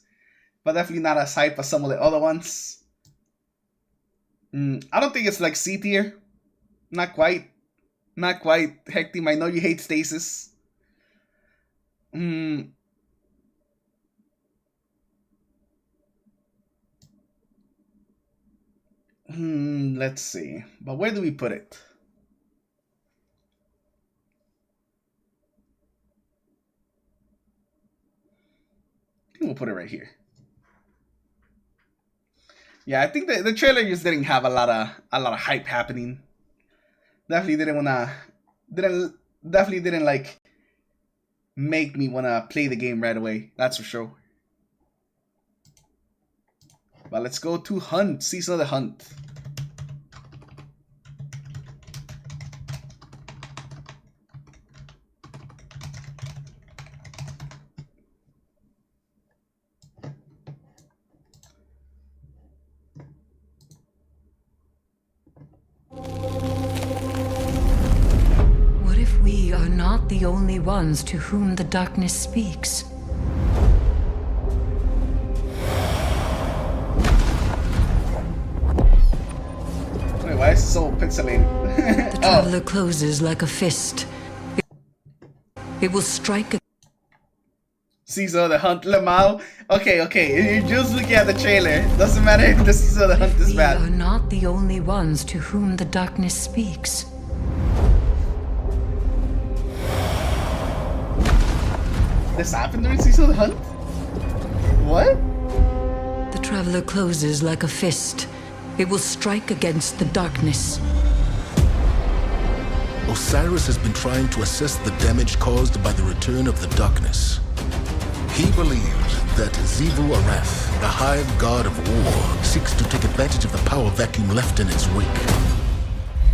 but definitely not as hype as some of the other ones. I don't think it's like C tier. Not quite. Not quite. Heck team, I know you hate Stasis. Let's see. But where do we put it? We'll put it right here. Yeah, I think the trailer just didn't have a lot of hype happening. Definitely didn't like make me wanna play the game right away. That's for sure. But let's go to Hunt, Season of the Hunt. the only ones to whom the darkness speaks. Wait, why is it so pixelated? The traveler closes like a fist. It will strike. Caesar the Hunt, Lamau. Okay. You're just looking at the trailer. Doesn't matter if the Caesar the Hunt is bad. We are not the only ones to whom the darkness speaks. This happened during Caesar the Hunt? What? The traveler closes like a fist. It will strike against the darkness. Osiris has been trying to assess the damage caused by the return of the darkness. He believes that Xivu Arath, the Hive God of War, seeks to take advantage of the power vacuum left in its wake.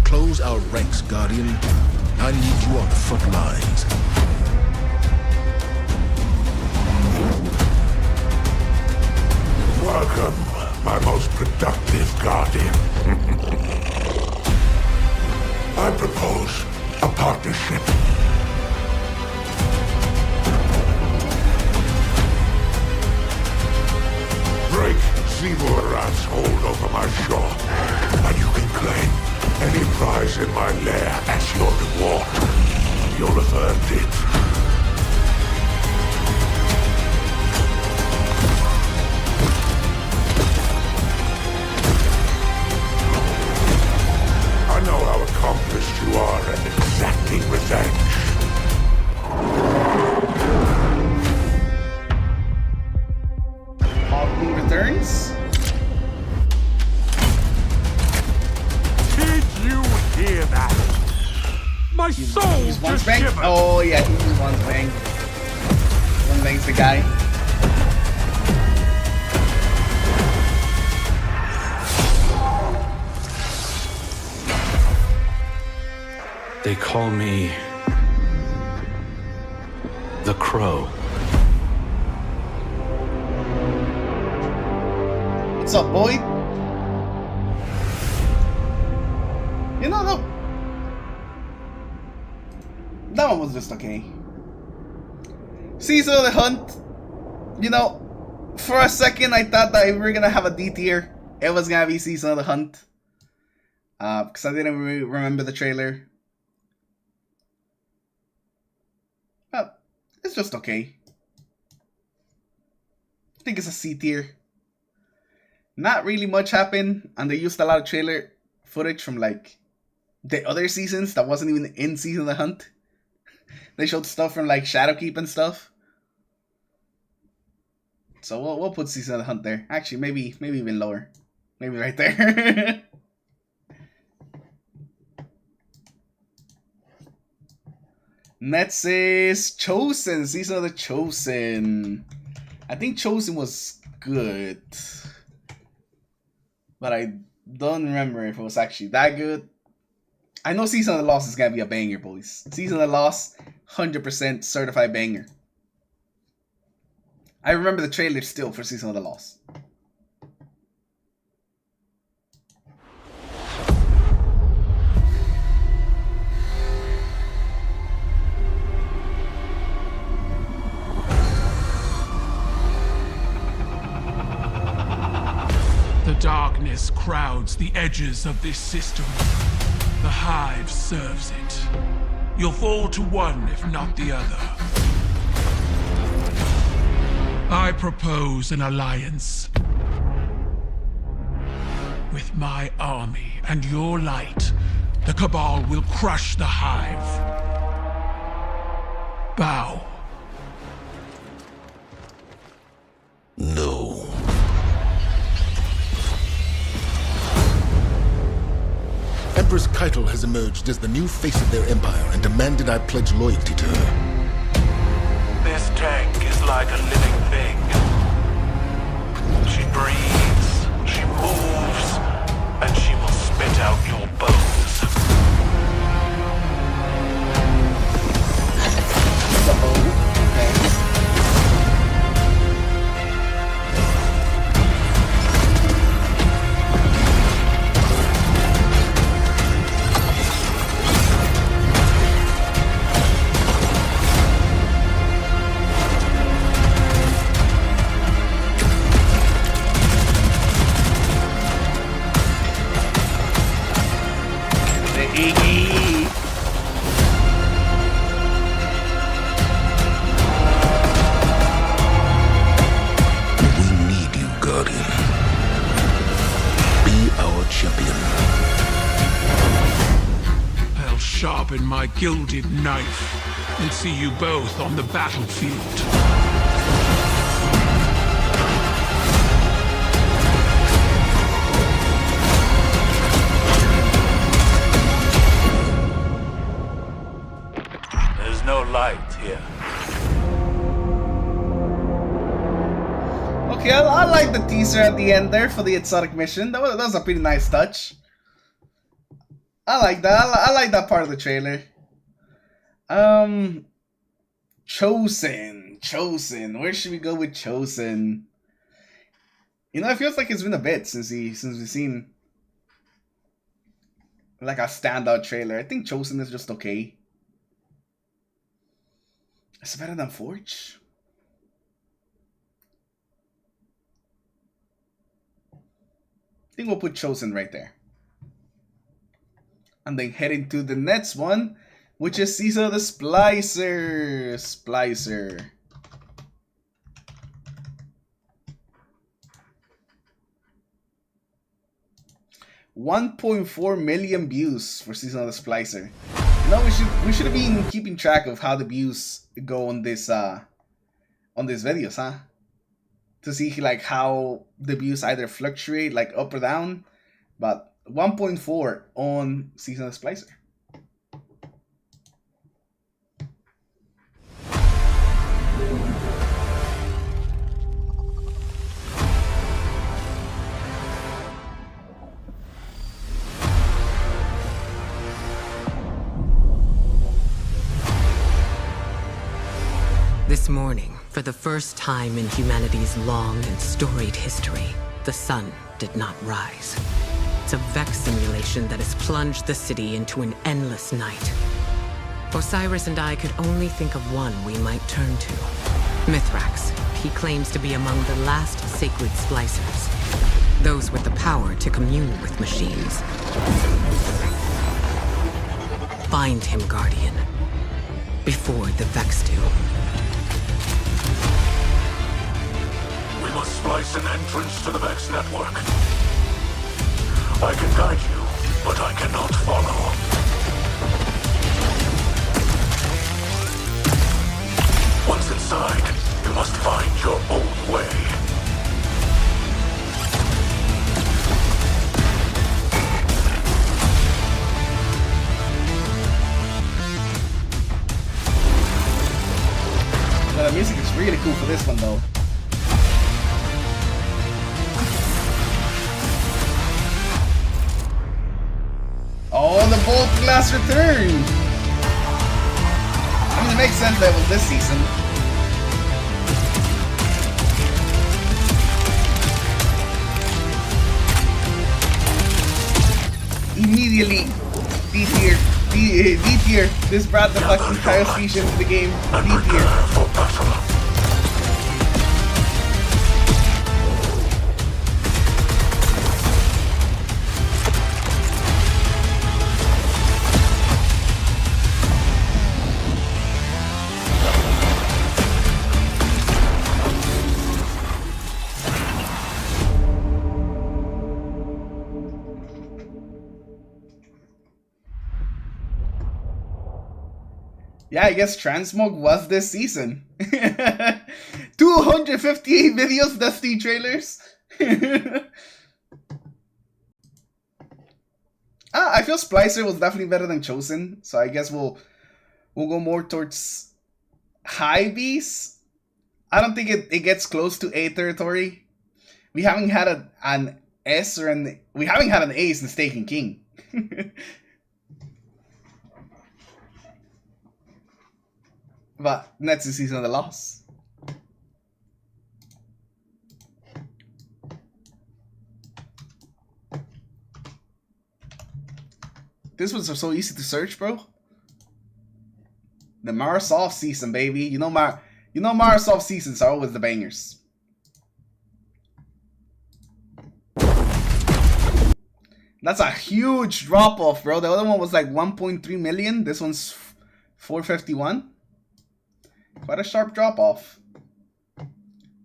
Close our ranks, Guardian. I need you on the front lines. Welcome, my most productive Guardian. I propose a partnership. Break Xivu Arath's hold over my shore, and you can claim any prize in my lair as your reward. You'll have earned it. I know how accomplished you are at exacting revenge. Armory returns? Did you hear that? My soul just shivered. Oh yeah, he used one bang. One bang's the guy. They call me the Crow. What's up, boy? You know, no. That one was just okay. Caesar the Hunt. You know, for a second I thought that we were gonna have a D tier. It was gonna be Caesar the Hunt. Because I didn't remember the trailer. But it's just okay. I think it's a C tier. Not really much happened, and they used a lot of trailer footage from like the other seasons that wasn't even in Season of the Hunt. They showed stuff from like Shadowkeep and stuff. So we'll put Season of the Hunt there. Actually, maybe even lower. Maybe right there. Next is Chosen, Season of the Chosen. I think Chosen was good, but I don't remember if it was actually that good. I know Season of the Lost is gonna be a banger, boys. Season of the Lost, 100% certified banger. I remember the trailer still for Season of the Lost. The darkness crowds the edges of this system. The Hive serves it. You'll fall to one, if not the other. I propose an alliance. With my army and your light, the Cabal will crush the Hive. Bow. No. Empress Keitel has emerged as the new face of their empire and demanded I pledge loyalty to her. This tank is like a living thing. She breathes, she moves, and she will spit out your bones. sharpen my gilded knife and see you both on the battlefield. There's no light here. Okay, I like the teaser at the end there for the exotic mission. That was a pretty nice touch. I like that. I like that part of the trailer. Chosen. Where should we go with Chosen? You know, it feels like it's been a bit since we've seen like a standout trailer. I think Chosen is just okay. It's better than Forge. I think we'll put Chosen right there. And then heading to the next one, which is Season of the Splicer. Splicer. $1.4 million views for Season of the Splicer. No, we should have been keeping track of how the views go on this videos, huh? To see like how the views either fluctuate like up or down, but 1.4 on Season of the Splicer. This morning, for the first time in humanity's long and storied history, the sun did not rise. It's a Vex simulation that has plunged the city into an endless night. Osiris and I could only think of one we might turn to. Mithrax. He claims to be among the last sacred splicers. Those with the power to commune with machines. Find him, Guardian. Before the Vex do. We must splice an entrance to the Vex network. I can guide you, but I cannot follow. Once inside, you must find your own way. The music is really cool for this one though. Oh, the Bolt Glass return! I mean, it makes sense that it was this season. Immediately, D tier. This brought the fucking entire species into the game. D tier. Yeah, I guess Transmog was this season. 258 videos, Destiny trailers. I feel Splicer was definitely better than Chosen, so I guess we'll go more towards high Bs. I don't think it gets close to A territory. We haven't had an S or we haven't had an A since Taken King. But next is Season of the Lost. This was so easy to search, bro. The Marasoft season, baby. You know Marasoft seasons are always the bangers. That's a huge drop off, bro. The other one was like 1.3 million. This one's 451. Quite a sharp drop off.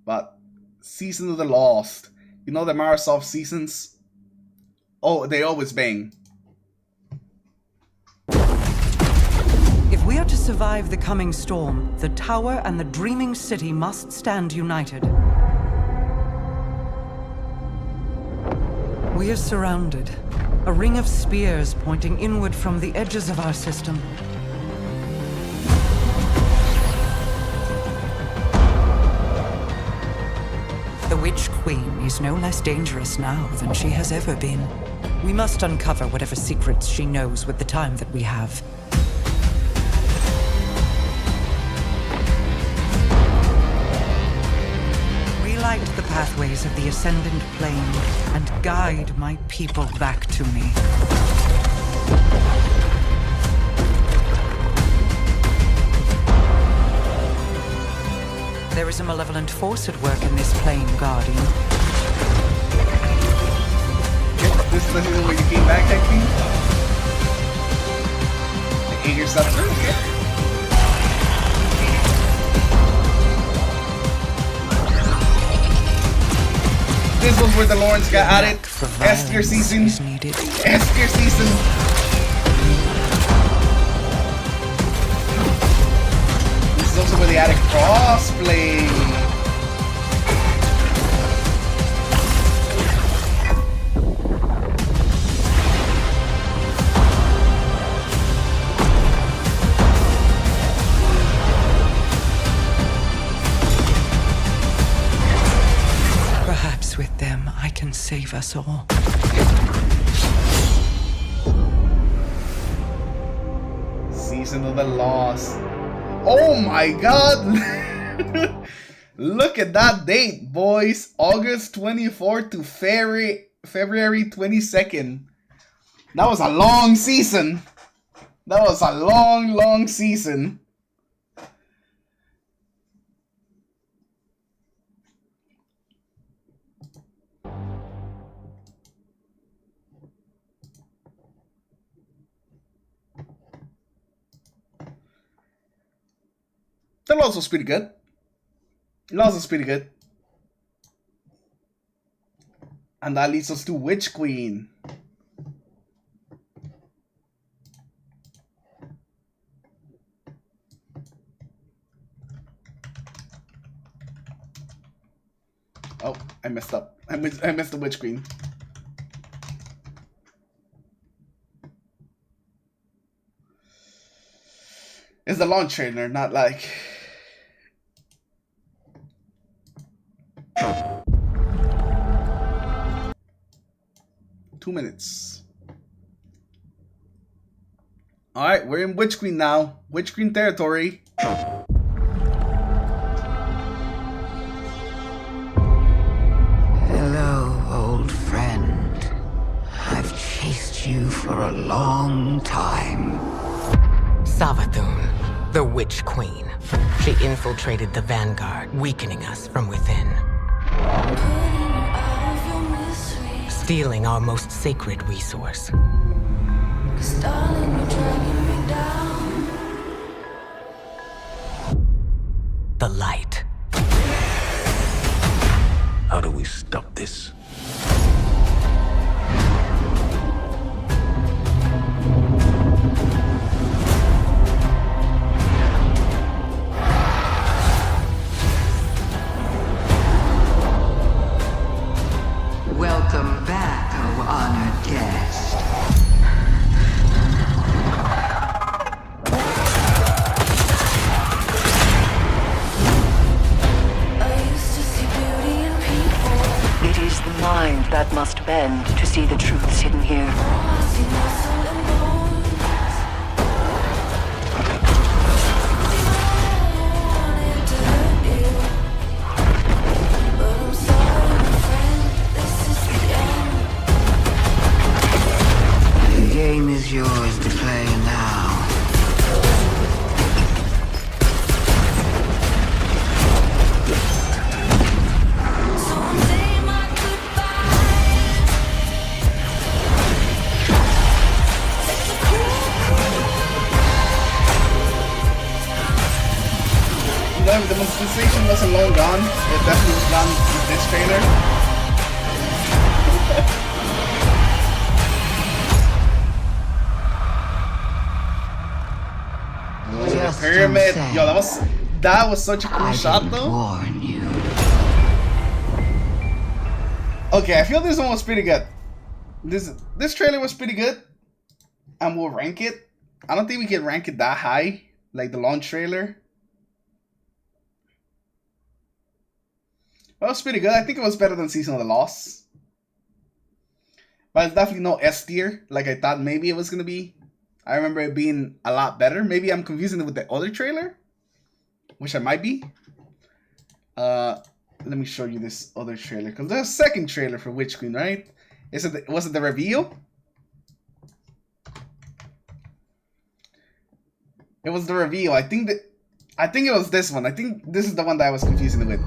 But Season of the Lost. You know the Marasoft seasons? Oh, they always bang. survive the coming storm, the tower and the dreaming city must stand united. We are surrounded. A ring of spears pointing inward from the edges of our system. The Witch Queen is no less dangerous now than she has ever been. We must uncover whatever secrets she knows with the time that we have. Relight the pathways of the Ascendant Plane and guide my people back to me. There is a malevolent force at work in this plane, Guardian. This is the where you came back, technically? The 8 years after? Okay. This was where the Lawrence got added. S tier season. S tier season. This is also where they added crossplay. Perhaps with them, I can save us all. Season of the Lost. Oh my god! Look at that date, boys. August 24th to February 22nd. That was a long season. That was a long season. The Lost was pretty good. Lost was pretty good. And that leads us to Witch Queen. Oh, I messed up. I missed the Witch Queen. It's the launch trailer, not like... 2 minutes. Alright, we're in Witch Queen now. Witch Queen territory. Hello, old friend. I've chased you for a long time. Savathun, the Witch Queen. She infiltrated the Vanguard, weakening us from within. Stealing our most sacred resource. The light. How do we stop this? Welcome back, oh honored guest. It is the mind that must bend to see the truths hidden here. The game is yours to play now. The monetization wasn't long gone. It definitely was gone with this trailer. pyramid. Yo, that was such a cool shot though. Warn you. Okay, I feel this one was pretty good. This trailer was pretty good, and we'll rank it. I don't think we can rank it that high, like the launch trailer. But it was pretty good. I think it was better than Season of the Lost. But it's definitely no S tier, like I thought maybe it was going to be. I remember it being a lot better. Maybe I'm confusing it with the other trailer, which I might be. Let me show you this other trailer, because there's a second trailer for Witch Queen, right? Was it the reveal? It was the reveal. I think it was this one. I think this is the one that I was confusing it with.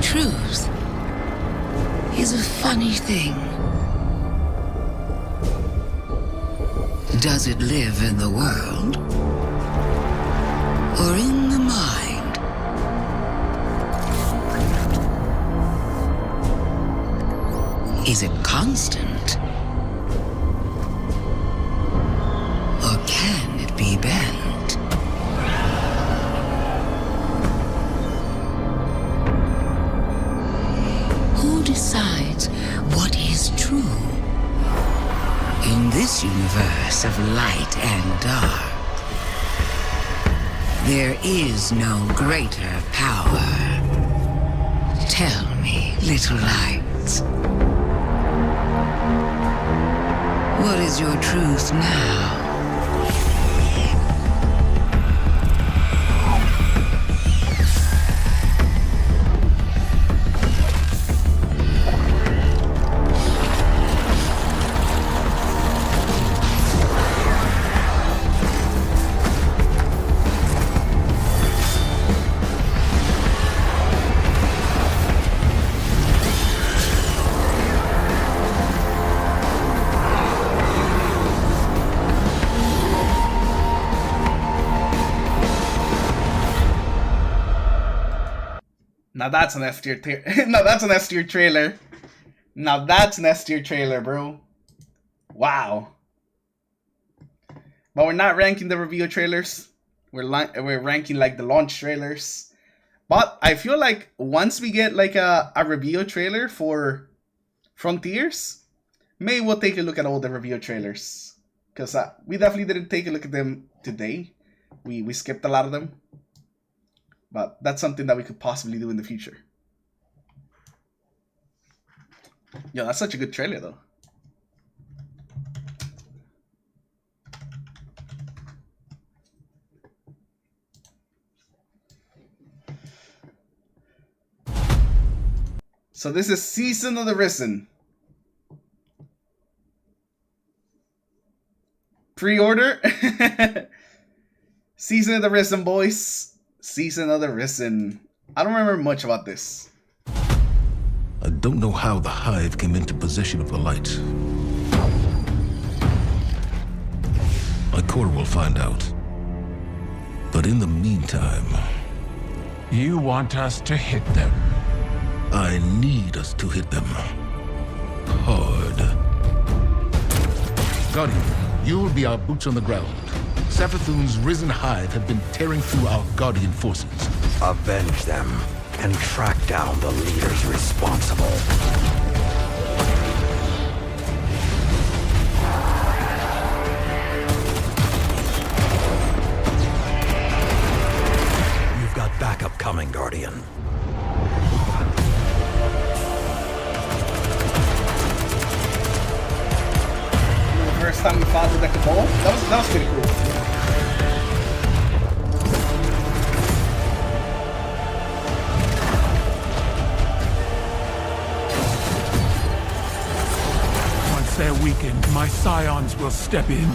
Truth is a funny thing. Does it live in the world or in the mind? Is it constant or can it be bent? Who decides what is true? In this universe of light and dark, there is no greater power. Tell me, little lights, what is your truth now? Now that's an S tier. No, that's an S tier trailer. Now that's an S tier trailer, bro. Wow. But we're not ranking the reveal trailers. We're ranking like the launch trailers. But I feel like once we get like a reveal trailer for Frontiers, maybe we'll take a look at all the reveal trailers, because we definitely didn't take a look at them today. We skipped a lot of them. But that's something that we could possibly do in the future. Yo, that's such a good trailer, though. So this is Season of the Risen. Pre-order. Season of the Risen, boys. Season of the Risen. I don't remember much about this. I don't know how the Hive came into possession of the light. Ikora will find out. But in the meantime... You want us to hit them? I need us to hit them. Hard. Guardian, you'll be our boots on the ground. Savathun's risen hive have been tearing through our Guardian forces. Avenge them and track down the leaders responsible. You've got backup coming, Guardian. First time we fought with the Cabal. That was pretty cool. Once they're weakened, my scions will step in.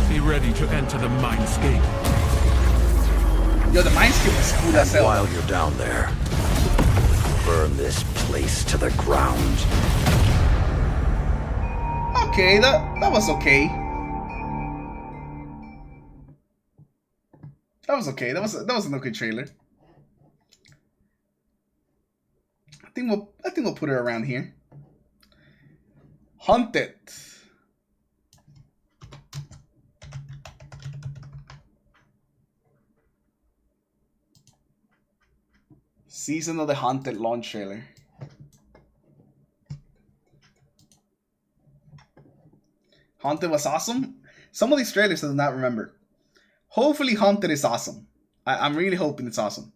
Be ready to enter the Mindscape. Yo, the Mindscape is cool as hell. While you're down there, burn this place to the ground. Okay, that was okay. That was okay. That was an okay trailer. I think we'll put it around here. Haunted. Season of the Haunted launch trailer. Haunted was awesome. Some of these trailers I do not remember. Hopefully Haunted is awesome. I'm really hoping it's awesome.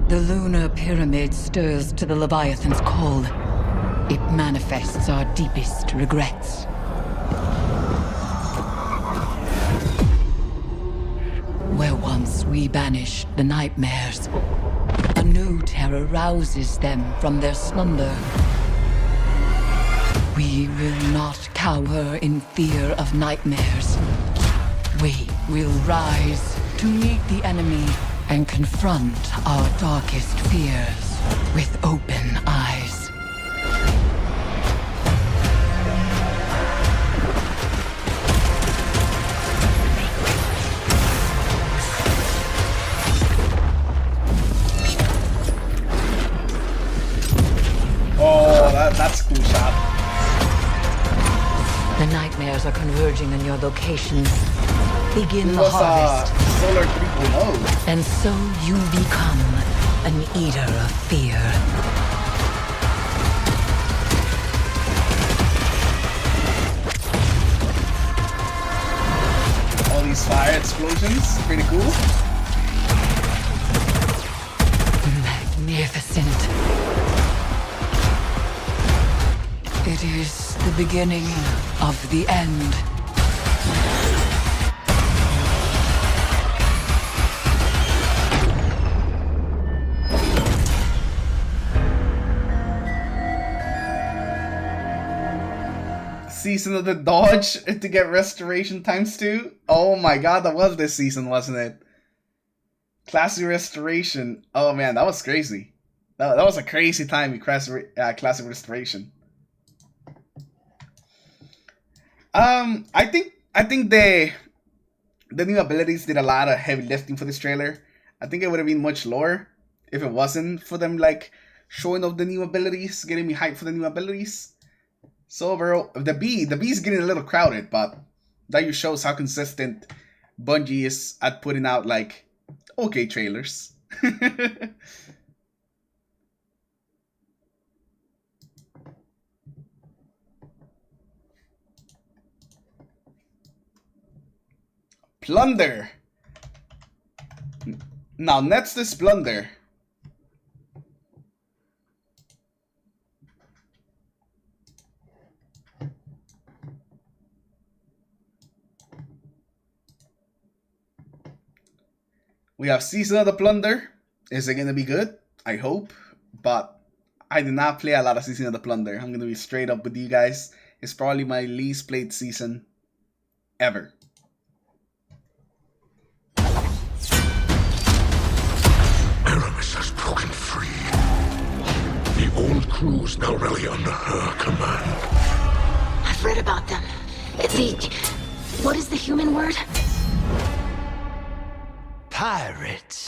The lunar pyramid stirs to the Leviathan's call. It manifests our deepest regrets. Where once we banished the nightmares, a new terror rouses them from their slumber. We will not cower in fear of nightmares. We will rise to meet the enemy and confront our darkest fears with open eyes. Oh, that's a cool shot. The nightmares are converging on your locations. Begin the harvest. Solar 3.0. And so you become an eater of fear. All these fire explosions, pretty cool. Magnificent. It is the beginning of the end. Season of the Dodge to get restoration ×2. Oh my god, that was this season, wasn't it? Classic restoration. Oh man, that was crazy. That was a crazy time in classic restoration. I think the new abilities did a lot of heavy lifting for this trailer. I think it would have been much lower if it wasn't for them like showing off the new abilities, getting me hyped for the new abilities. So overall, the B's getting a little crowded, but that just shows how consistent Bungie is at putting out like okay trailers. Plunder. Now next is Plunder. We have Season of the Plunder. Is it going to be good? I hope. But I did not play a lot of Season of the Plunder. I'm going to be straight up with you guys. It's probably my least played season ever. Aramis has broken free. The old crew's now rally under her command. I've read about them. What is the human word? Pirates.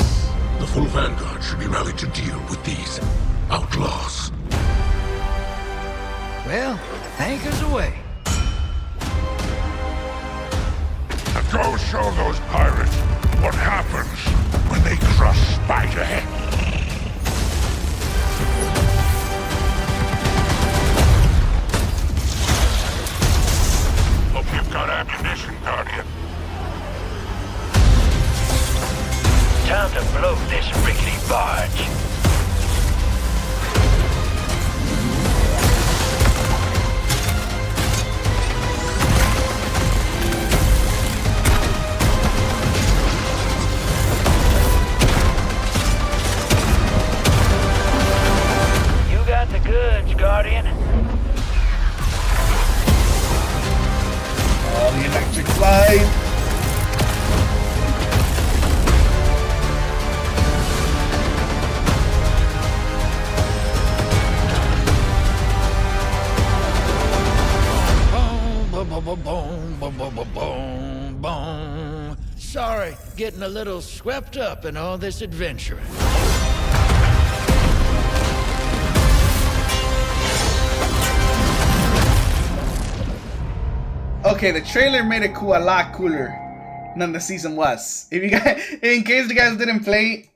The full vanguard should be rallied to deal with these outlaws. Well, anchors away. And go show those pirates what happens when they crush Spiderhead. Hope you've got ammunition, Guardian. Time to blow this rickety barge. boom, boom, boom, boom, boom, boom. Sorry, getting a little swept up in all this adventuring. Okay, the trailer made it cool, a lot cooler than the season was. If you guys, in case you guys didn't play,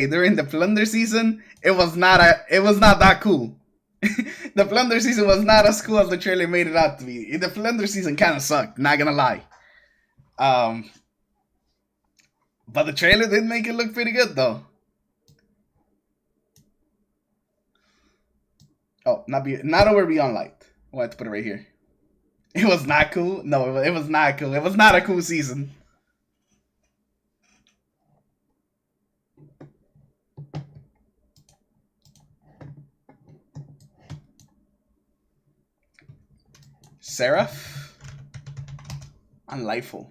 during the Plunder season, it was not that cool. The Plunder season was not as cool as the trailer made it out to be. The Plunder season kind of sucked, not gonna lie. But the trailer did make it look pretty good though. Oh, not over Beyond Light. I had to put it right here. It was not cool. No, it was not cool. It was not a cool season. Seraph and Lightfall.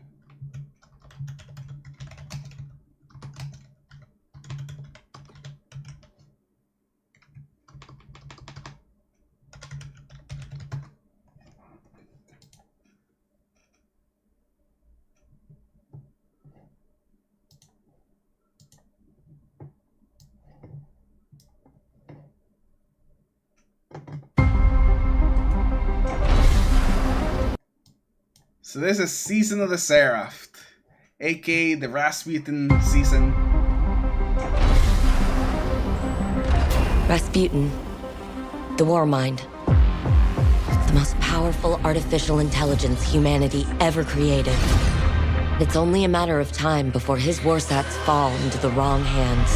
So this is Season of the Seraph, aka the Rasputin season. Rasputin, the Warmind. The most powerful artificial intelligence humanity ever created. It's only a matter of time before his warsats fall into the wrong hands.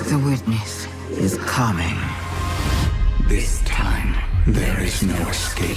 The witness is coming. This time, there is no escape.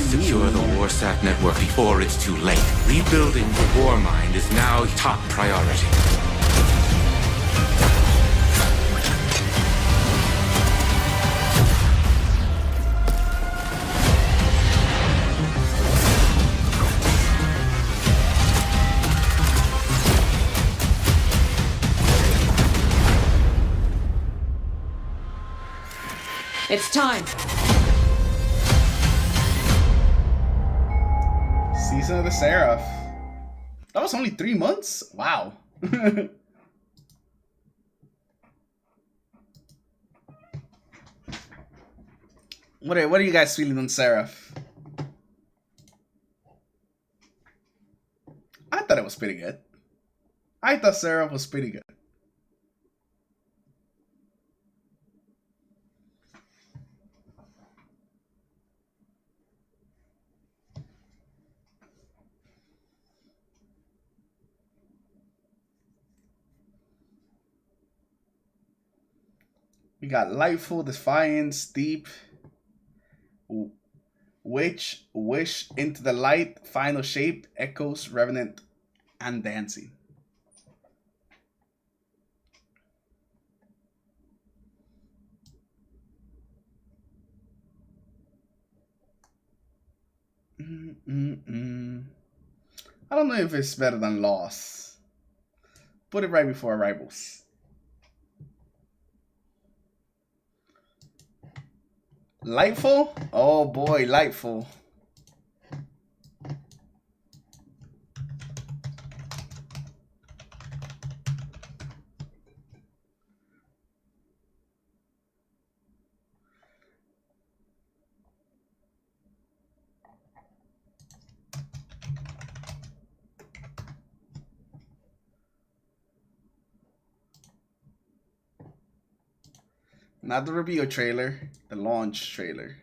Secure the Warsat network before it's too late. Rebuilding the Warmind is now top priority. It's time. Season of the Seraph. That was only 3 months? Wow. What are you guys feeling on Seraph? I thought it was pretty good. I thought Seraph was pretty good. We got Lightfall, Defiance, Deep, Witch, Wish, Into the Light, Final Shape, Echoes, Revenant, and Dancing. I don't know if it's better than Lost. Put it right before Arrivals. Lightfall? Oh boy, Lightfall. Not the reveal trailer, the launch trailer.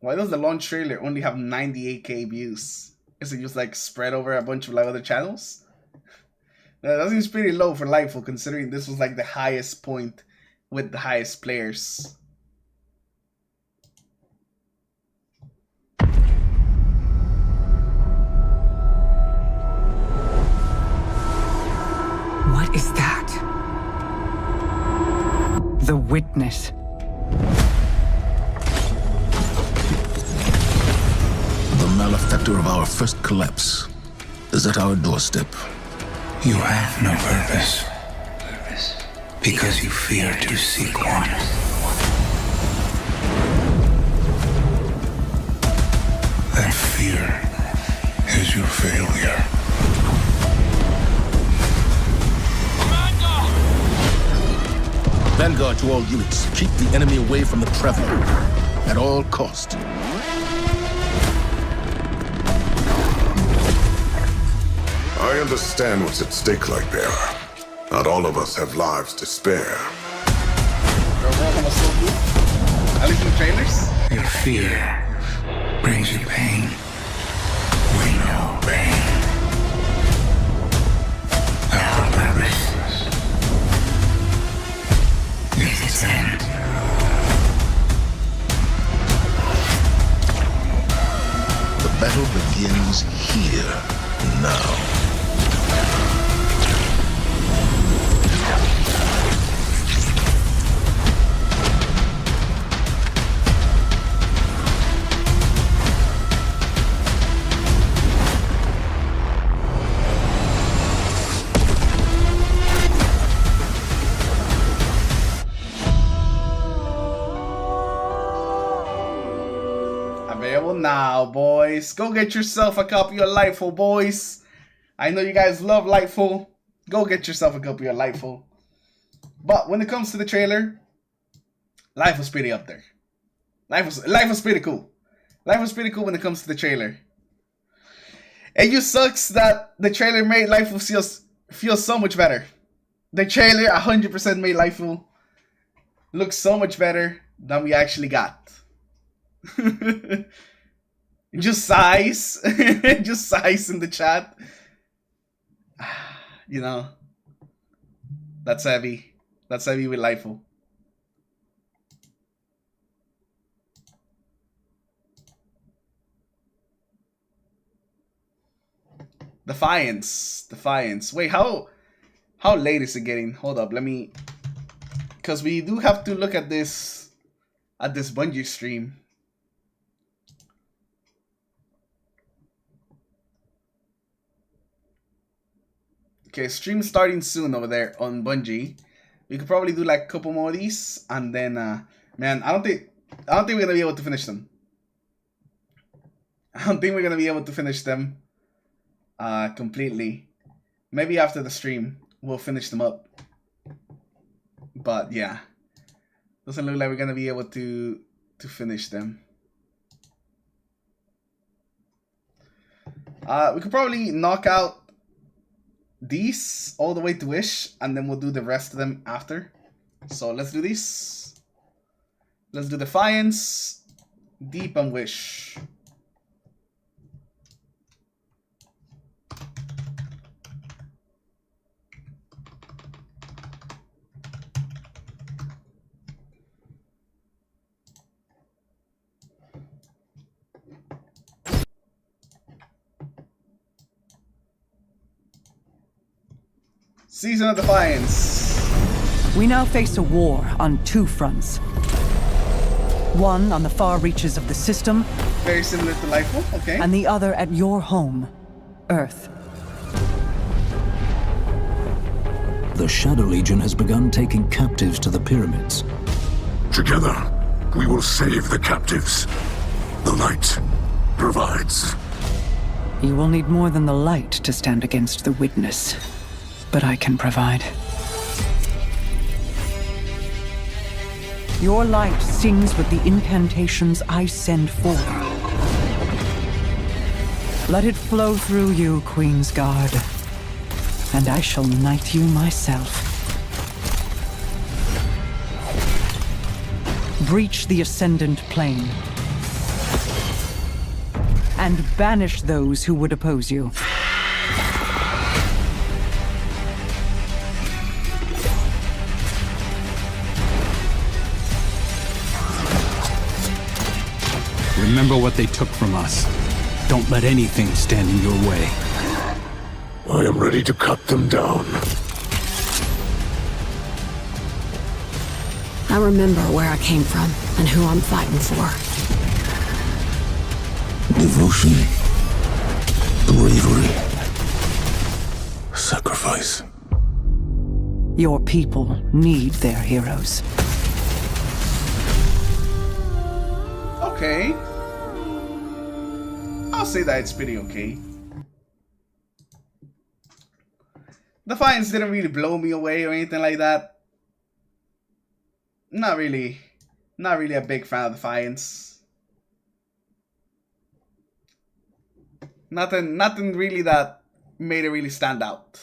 Why does the launch trailer only have 98k views? Is it just like spread over a bunch of like other channels? That seems pretty low for Lightfall, considering this was like the highest point with the highest players. What is that? The Witness. The malefactor of our first collapse is at our doorstep. You have no purpose. Because you fear to seek one. That fear is your failure. Vanguard to all units. Keep the enemy away from the Traveler at all cost. I understand what's at stake, Lightbearer. Not all of us have lives to spare. At least in the trailers. Your fear brings you pain. We know pain. Our purpose is its end. The battle begins here, now. Available now, boys. Go get yourself a copy of Lightfall, boys. I know you guys love Lightfall. Go get yourself a copy of Lightfall. But when it comes to the trailer, Life was pretty up there. Life was pretty cool. Life was pretty cool when it comes to the trailer. It just sucks that the trailer made Lightfall feel so much better. The trailer 100% made Lightfall look so much better than we actually got. Just sighs. Just sighs in the chat. You know, that's heavy. That's heavy with Lightfall. Defiance. Wait, how late is it getting? Hold up, let me, because we do have to look at this Bungie stream. Okay, stream starting soon over there on Bungie. We could probably do like a couple more of these, and then man, I don't think we're gonna be able to finish them. I don't think we're gonna be able to finish them completely. Maybe after the stream we'll finish them up. But yeah, doesn't look like we're gonna be able to finish them. We could probably knock out these all the way to Wish, and then we'll do the rest of them after. So let's do this. Let's do Defiance, Deep, and Wish. Season of Defiance. We now face a war on two fronts. One on the far reaches of the system. Very similar to Lightfall, okay. And the other at your home, Earth. The Shadow Legion has begun taking captives to the pyramids. Together, we will save the captives. The light provides. You will need more than the light to stand against the Witness. But I can provide. Your light sings with the incantations I send forth. Let it flow through you, Queen's Guard, and I shall knight you myself. Breach the Ascendant Plane. and banish those who would oppose you. Remember what they took from us. Don't let anything stand in your way. I am ready to cut them down. I remember where I came from and who I'm fighting for. Devotion, bravery, sacrifice. Your people need their heroes. Okay. I'll say that it's pretty okay. Defiance didn't really blow me away or anything like that. Not really a big fan of Defiance. Nothing really that made it really stand out.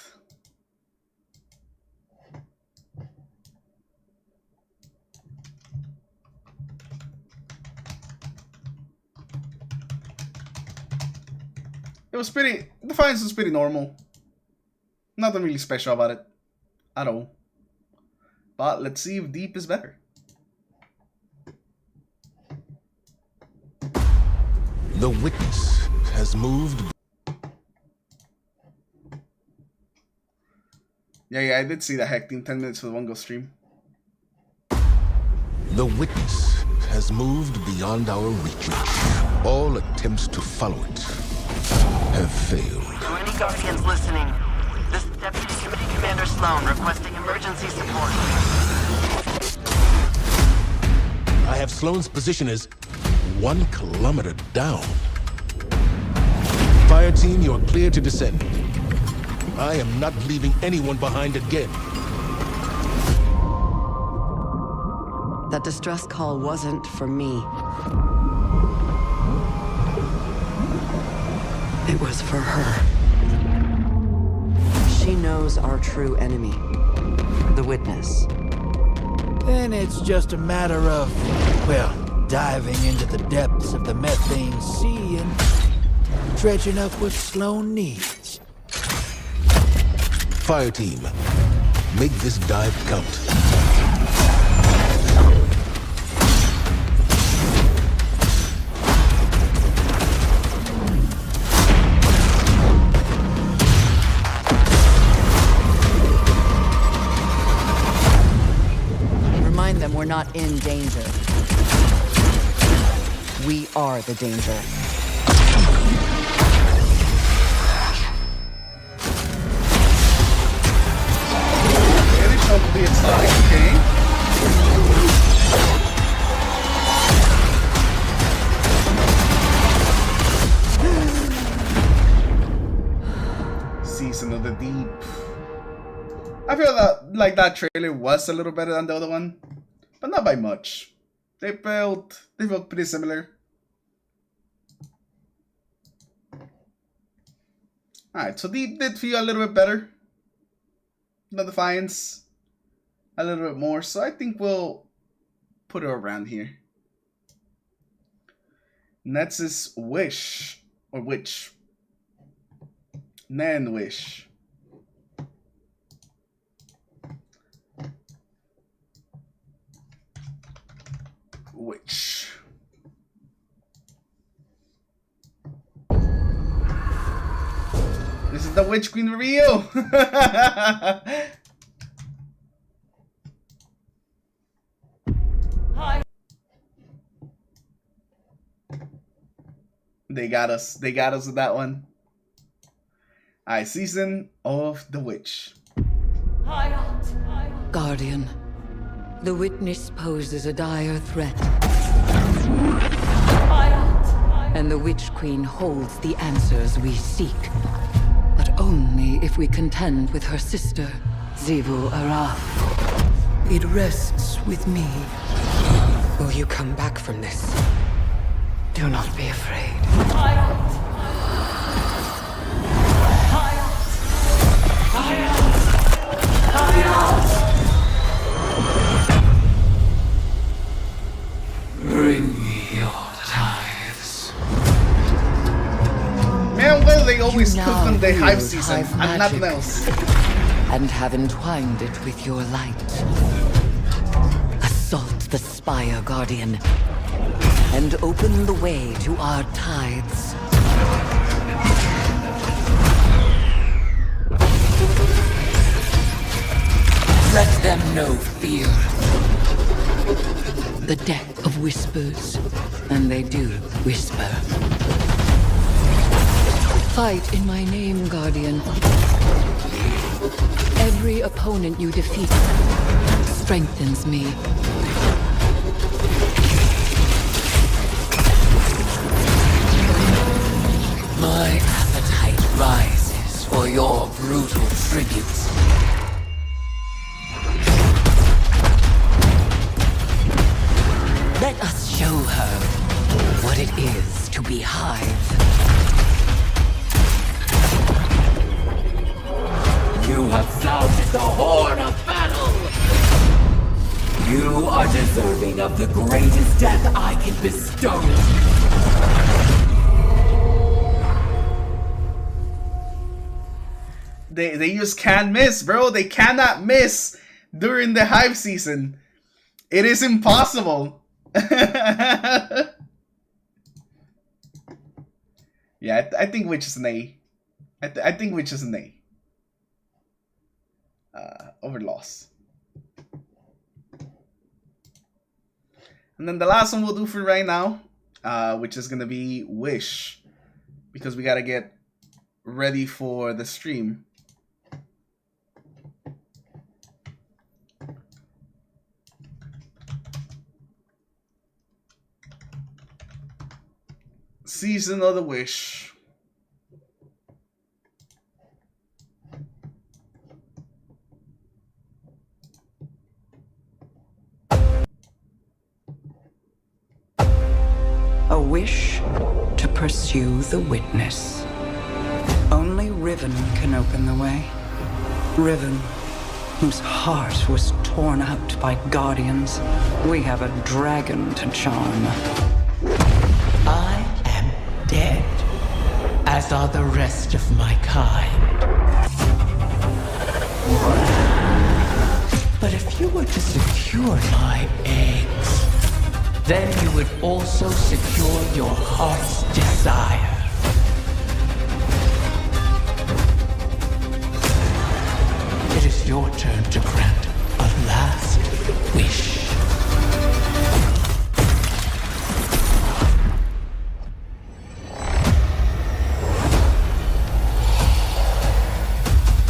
Defiance was pretty normal. Nothing really special about it. At all. But let's see if Deep is better. The witness has moved. Yeah, I did see that hectic 10 minutes for the one go stream. The witness has moved beyond our reach. All attempts to follow it have failed. To any Guardians listening, this is Deputy Committee Commander Sloan requesting emergency support. I have Sloan's position as 1 kilometer down. Fire team, you are clear to descend. I am not leaving anyone behind again. That distress call wasn't for me. It was for her. She knows our true enemy, the Witness. Then it's just a matter of, well, diving into the depths of the methane sea and dredging up what Sloan needs. Fire team, make this dive count. We're not in danger. We are the danger. Very shortly it's like, okay. Season of the Deep. I feel that like that trailer was a little better than the other one. But not by much. They felt pretty similar. Alright, so Deep did feel a little bit better than Defiance. A little bit more. So I think we'll put her around here. Next is Wish. Or Witch. Nan Wish. Witch. This is the Witch Queen reveal. Hi. They got us. They got us with that one. Alright, Season of the Witch. Guardian, the Witness poses a dire threat. And the Witch Queen holds the answers we seek. But only if we contend with her sister, Xivu Araf. It rests with me. Will you come back from this? Do not be afraid. Bring me your tithes. the hive wield season hive and nothing magic else. and have entwined it with your light. Assault the Spire Guardian and open the way to our tides. Let them know fear. The deck of whispers, and they do whisper. Fight in my name, Guardian. Every opponent you defeat strengthens me. My appetite rises for your brutal tributes. Let us show her what it is to be Hive. You have sounded the horn of battle! You are deserving of the greatest death I can bestow. They just can't miss, bro. They cannot miss during the Hive season. It is impossible. Yeah, I think Witch is an A. I think Witch is an A. Over Loss. And then the last one we'll do for right now, which is gonna be Wish, because we gotta get ready for the stream. Season of the Wish. A wish to pursue the witness. Only Riven can open the way. Riven, whose heart was torn out by guardians. We have a dragon to charm. I am dead, as are the rest of my kind. But if you were to secure my eggs, then you would also secure your heart's desire. It is your turn to grant a last wish.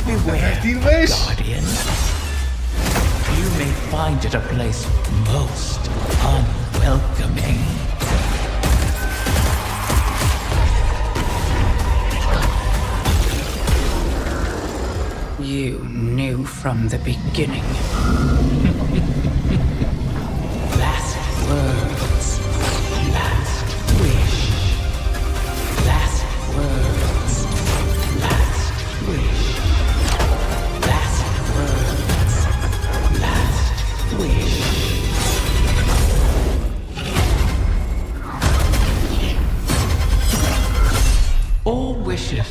Beware, Guardian. You may find it a place most unwelcoming. You knew from the beginning. Last words. Last wish. Last words. Last wish. Last words. Last wish. All wishes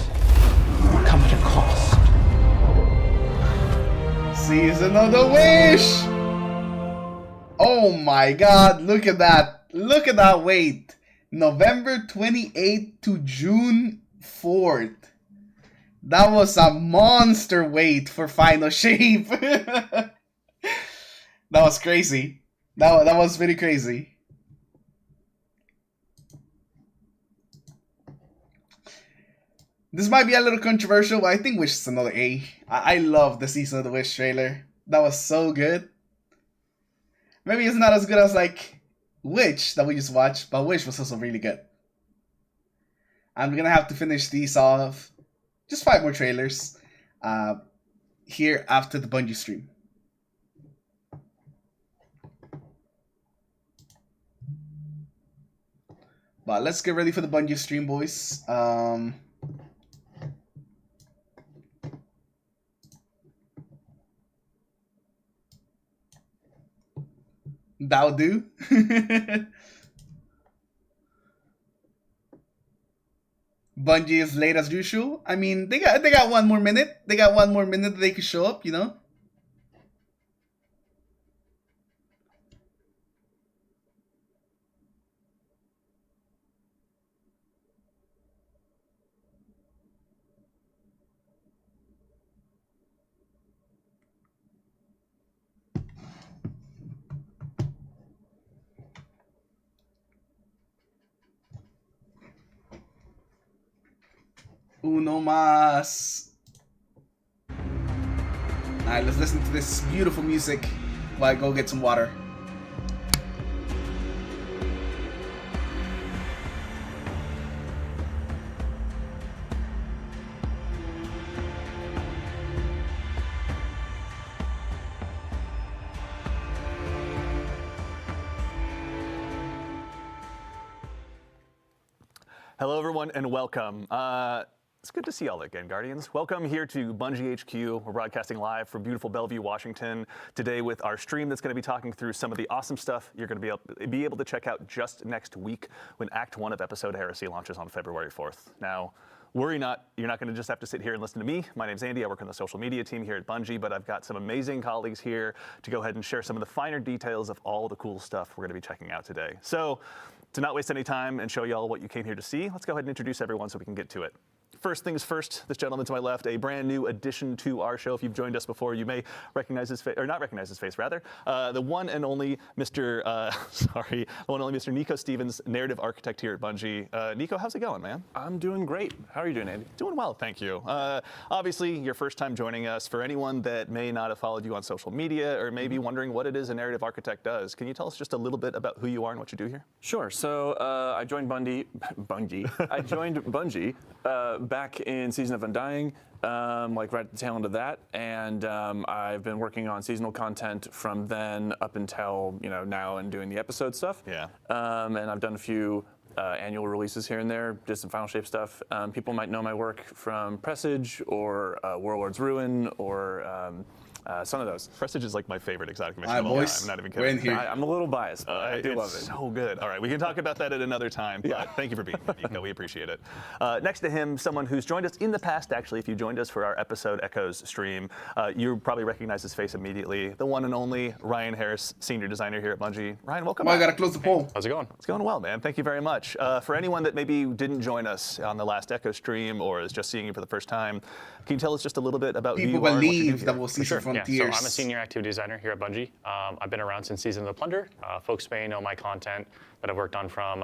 come at a cost. Season of the Wish! Oh my god, look at that. Look at that wait. November 28th to June 4th. That was a monster wait for Final Shape. That was crazy. That was really crazy. This might be a little controversial, but I think Wish is another A. I love the Season of the Wish trailer. That was so good. Maybe it's not as good as like Witch that we just watched, but Wish was also really good. I'm gonna have to finish these off. Just 5 more trailers here after the Bungie stream. But let's get ready for the Bungie stream, boys. That'll do. Bungie is late as usual. I mean, they got one more minute. They got one more minute that they could show up, you know? Uno más. Alright, let's listen to this beautiful music while I go get some water. Hello, everyone, and welcome. It's good to see y'all again, Guardians. Welcome here to Bungie HQ. We're broadcasting live from beautiful Bellevue, Washington, today with our stream that's going to be talking through some of the awesome stuff you're going to be able to check out just next week when Act 1 of Episode Heresy launches on February 4th. Now, worry not, you're not going to just have to sit here and listen to me. My name's Andy, I work on the social media team here at Bungie, but I've got some amazing colleagues here to go ahead and share some of the finer details of all the cool stuff we're going to be checking out today. So, to not waste any time and show y'all what you came here to see, let's go ahead and introduce everyone so we can get to it. First things first, this gentleman to my left, a brand new addition to our show. If you've joined us before, you may recognize his face, or not recognize his face, rather. The one and only Mr. Nico Stevens, narrative architect here at Bungie. Nico, how's it going, man? I'm doing great. How are you doing, Andy? Doing well, thank you. Obviously, your first time joining us. For anyone that may not have followed you on social media or maybe wondering what it is a narrative architect does, can you tell us just a little bit about who you are and what you do here? Sure. So I joined Bungie. I joined Bungie back in Season of Undying, like right at the tail end of that, and I've been working on seasonal content from then up until now and doing the episode stuff. Yeah. And I've done a few annual releases here and there, did some Final Shape stuff. People might know my work from Presage or Warlord's Ruin or some of those. Presage is like my favorite exotic mission of all time. I'm not even kidding. We're in here. I'm a little biased, but I do love it. It's so good. All right, we can talk about that at another time, but thank you for being here, Nico. We appreciate it. Next to him, someone who's joined us in the past, actually. If you joined us for our Episode Echoes stream, you probably recognize his face immediately. The one and only Ryan Harris, senior designer here at Bungie. Ryan, welcome back. I gotta close the poll. How's it going? It's going well, man. Thank you very much. For anyone that maybe didn't join us on the last Echo stream or is just seeing you for the first time, can you tell us just a little bit about who you are and what you do here? That we'll see some frontiers. So I'm a senior activity designer here at Bungie. I've been around since Season of the Plunder. Folks may know my content that I've worked on from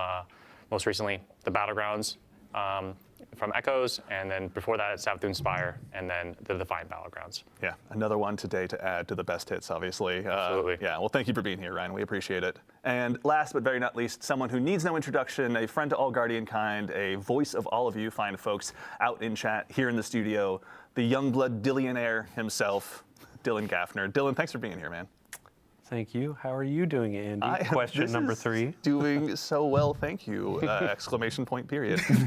most recently the Battlegrounds, from Echoes, and then before that it's Savathûn Spire, and then the Defiant Battlegrounds. Yeah, another one today to add to the best hits, obviously. Absolutely. Yeah, well, thank you for being here, Ryan. We appreciate it. And last but very not least, someone who needs no introduction, a friend to all Guardian kind, a voice of all of you fine folks out in chat, here in the studio, the Youngblood Dillionaire himself, Dylan Gaffner. Dylan, thanks for being here, man. Thank you. How are you doing, Andy? Question number 3. Doing so well, thank you! Exclamation point! Period. To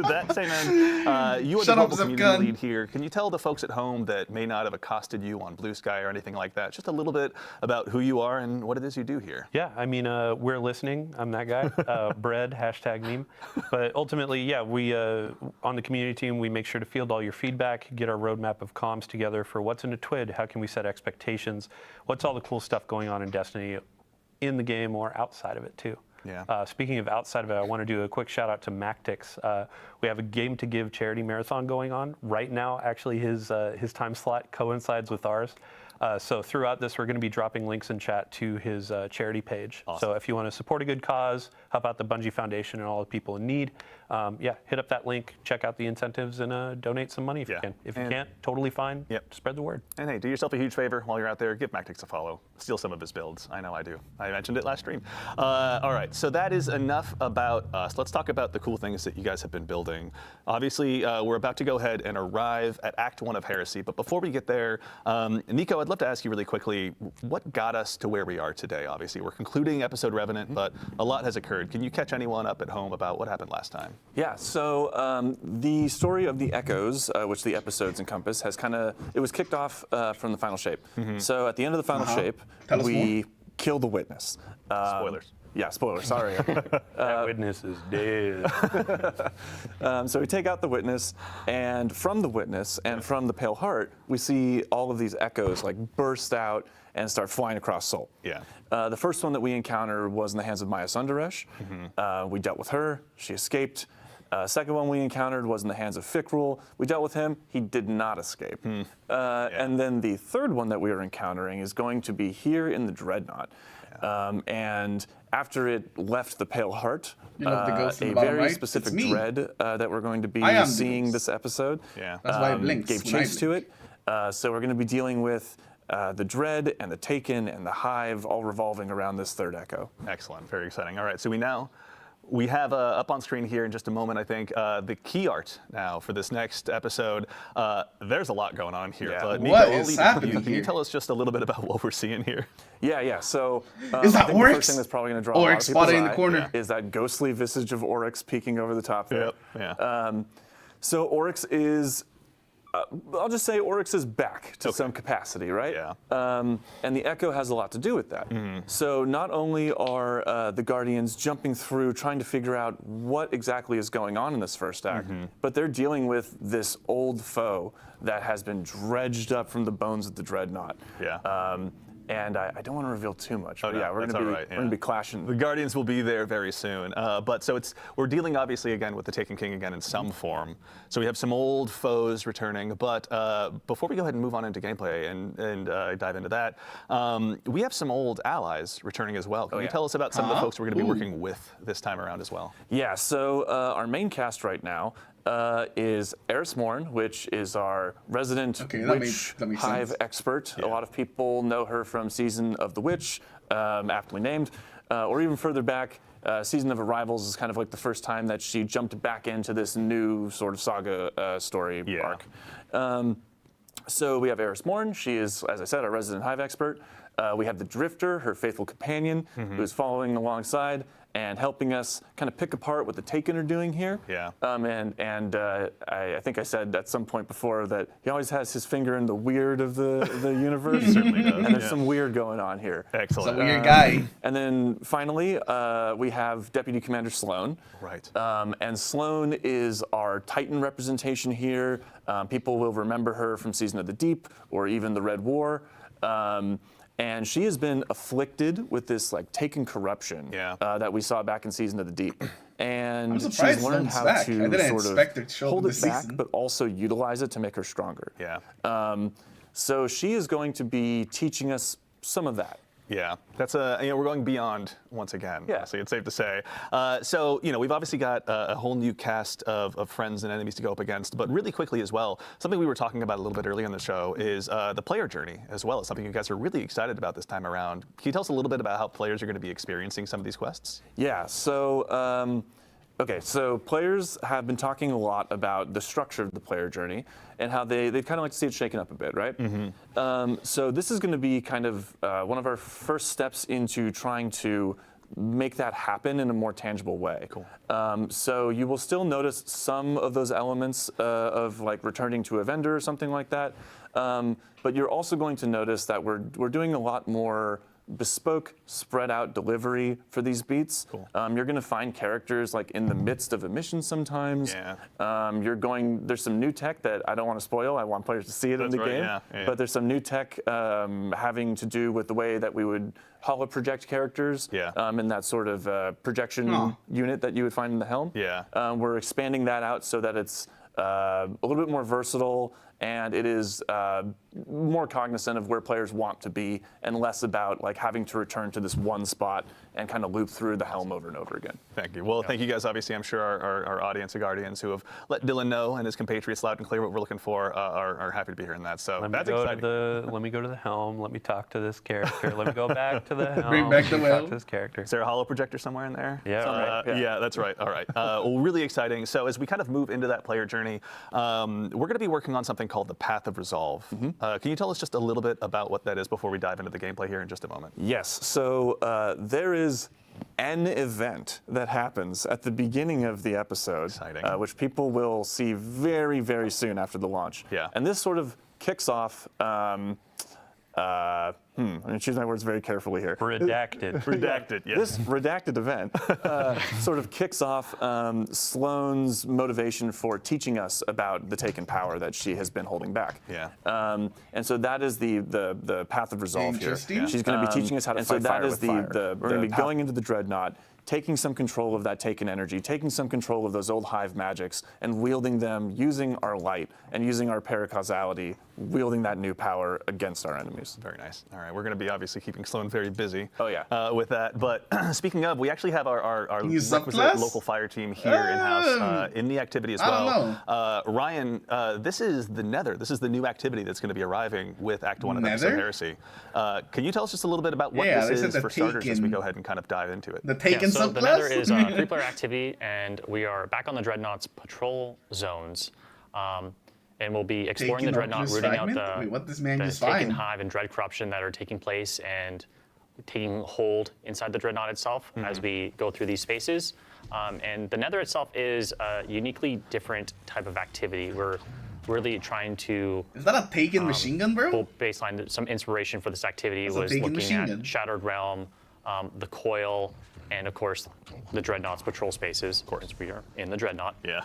that same end, you are the global community lead here. Can you tell the folks at home that may not have accosted you on Blue Sky or anything like that, just a little bit about who you are and what it is you do here? Yeah, I mean, we're listening. I'm that guy. Bread, #meme. But ultimately, yeah, we on the community team, we make sure to field all your feedback, get our roadmap of comms together for what's in a TWID, how can we set expectations, what's all the cool stuff going on in Destiny in the game or outside of it too. Yeah. Speaking of outside of it, I want to do a quick shout out to Mactix. We have a Game to Give charity marathon going on right now. Actually, his time slot coincides with ours. So throughout this, we're going to be dropping links in chat to his charity page. Awesome. So if you want to support a good cause, help out the Bungie Foundation and all the people in need, hit up that link, check out the incentives, and donate some money if you can. If you can't, totally fine. Yep. Spread the word. And hey, do yourself a huge favor while you're out there. Give Mactix a follow. Steal some of his builds. I know I do. I mentioned it last stream. All right, so that is enough about us. Let's talk about the cool things that you guys have been building. Obviously, we're about to go ahead and arrive at Act 1 of Heresy. But before we get there, Nico, I'd love to ask you really quickly, what got us to where we are today? Obviously, we're concluding episode Revenant, but a lot has occurred. Can you catch anyone up at home about what happened last time? Yeah, so the story of the Echoes, which the episodes encompass, it was kicked off from the Final Shape. So at the end of the Final Shape, we kill the Witness. Spoilers. Yeah, spoiler, sorry. That witness is dead. So we take out the witness, and from the witness and from the Pale Heart, we see all of these echoes like burst out and start flying across Sol. Yeah. The first one that we encountered was in the hands of Maya Sundaresh. We dealt with her. She escaped. Second one we encountered was in the hands of Fikrul. We dealt with him. He did not escape. And then the third one that we are encountering is going to be here in the Dreadnought. And after it left the Pale Heart, You know, the ghost in a the bottom very right? specific It's me. dread that we're going to be I am the seeing ghost. this episode Yeah. That's why it blinks gave when I chase to it. So we're going to be dealing with the Dread and the Taken and the Hive all revolving around this third echo. Excellent, very exciting. All right, so we have up on screen here in just a moment, I think, the key art now for this next episode. There's a lot going on here. But Nico, What I'll is leave it to happening you. Can you here? tell us just a little bit about what we're seeing here? Yeah. So Is that I think the Oryx? first thing that's probably going to draw a lot Oryx of people's spotted in the eye corner. is that ghostly visage of Oryx peeking over the top there. So Oryx is. I'll just say Oryx is back to some capacity, right? Yeah. And the Echo has a lot to do with that. So not only are the Guardians jumping through trying to figure out what exactly is going on in this first act, but they're dealing with this old foe that has been dredged up from the bones of the Dreadnought. Yeah. And I don't want to reveal too much, but yeah, we're going to be clashing. The Guardians will be there very soon. But so we're dealing obviously again with the Taken King again in some form. So we have some old foes returning. But before we go ahead and move on into gameplay and dive into that, we have some old allies returning as well. Can you tell us about some of the folks we're going to be working with this time around as well? Yeah. So our main cast right now is Eris Morn, which is our resident witch hive expert. A lot of people know her from Season of the Witch, aptly named, or even further back. Season of Arrivals is kind of like the first time that she jumped back into this new sort of saga story arc. So we have Eris Morn. She is, as I said, our resident hive expert. We have the Drifter, her faithful companion, who's following alongside and helping us kind of pick apart what the Taken are doing here. Yeah. I think I said at some point before that he always has his finger in the weird of the universe. He certainly does. And there's some weird going on here. Excellent. He's a weird guy. And then finally, we have Deputy Commander Sloan. Right. And Sloan is our Titan representation here. People will remember her from Season of the Deep or even the Red War. And she has been afflicted with this like Taken corruption that we saw back in Season of the Deep. And she's learned how to sort of hold it back, but also utilize it to make her stronger. Yeah. So she is going to be teaching us some of that. Yeah, that's we're going beyond once again. Yeah, so it's safe to say. So we've obviously got a whole new cast of friends and enemies to go up against. But really quickly as well, something we were talking about a little bit earlier in the show is the player journey as well. It's something you guys are really excited about this time around. Can you tell us a little bit about how players are going to be experiencing some of these quests? Yeah. So. Okay, so players have been talking a lot about the structure of the player journey and how they'd kind of like to see it shaken up a bit, right? So this is going to be kind of one of our first steps into trying to make that happen in a more tangible way. Cool. So you will still notice some of those elements of like returning to a vendor or something like that, but you're also going to notice that we're doing a lot more bespoke, spread out delivery for these beats. Cool. You're going to find characters like in the midst of a mission sometimes. Yeah. There's some new tech that I don't want to spoil. I want players to see it in the game. Yeah. But there's some new tech having to do with the way that we would holo project characters in that sort of projection unit that you would find in the helm. Yeah. We're expanding that out so that it's a little bit more versatile, and it is more cognizant of where players want to be and less about like having to return to this one spot and kind of loop through the helm over and over again. Thank you. Well, thank you guys. Obviously, I'm sure our audience of Guardians who have let Dylan know and his compatriots loud and clear what we're looking for are happy to be hearing that. So that's exciting. Let me go to the helm. Let me talk to this character. Let me go back to the helm. Bring back the talk to this character. Is there a holo projector somewhere in there? Yeah. Yeah, that's right. All right. Well, really exciting. So as we kind of move into that player journey, we're going to be working on something called the Path of Resolve. Can you tell us just a little bit about what that is before we dive into the gameplay here in just a moment? Yes. So there is an event that happens at the beginning of the episode, which people will see very, very soon after the launch. Yeah. And this sort of kicks off I'm choosing my words very carefully here. Redacted. Redacted, yes. This redacted event sort of kicks off Sloane's motivation for teaching us about the taken power that she has been holding back. Yeah. And so that is the path of resolve here. Interesting. She's going to be teaching us how to fight fire with fire. We're going to be going into the Dreadnought, taking some control of that taken energy, taking some control of those old hive magics, and wielding them using our light and using our paracausality, wielding that new power against our enemies. Very nice. All right, we're going to be obviously keeping Sloan very busy. Oh yeah. With that. But speaking of, we actually have our requisite subclass? local fire team here in-house in the activity as well. I don't know. Ryan, this is the Nether. This is the new activity that's going to be arriving with Act 1 of Episode Nether? Heresy. Can you tell us just a little bit about what Yeah, they this said is the for starters as we Taken- go ahead and kind of dive into it? The Taken So subclass? the Nether is a 3-player activity, and we are back on the Dreadnought's patrol zones. And we'll be exploring Taken the Dreadnought, Opulence rooting out fragment? Wait, what this man the just Taken find? Hive and Dread Corruption that are taking place and taking hold inside the Dreadnought itself as we go through these spaces. And the Nether itself is a uniquely different type of activity. We're really trying to... Is that a Taken machine gun, bro? Pull baseline, some inspiration for this activity That's a was Taken looking machine at gun. Shattered Realm, the Coil, and of course the Dreadnought's patrol spaces. Of course, we are in the Dreadnought. Yeah.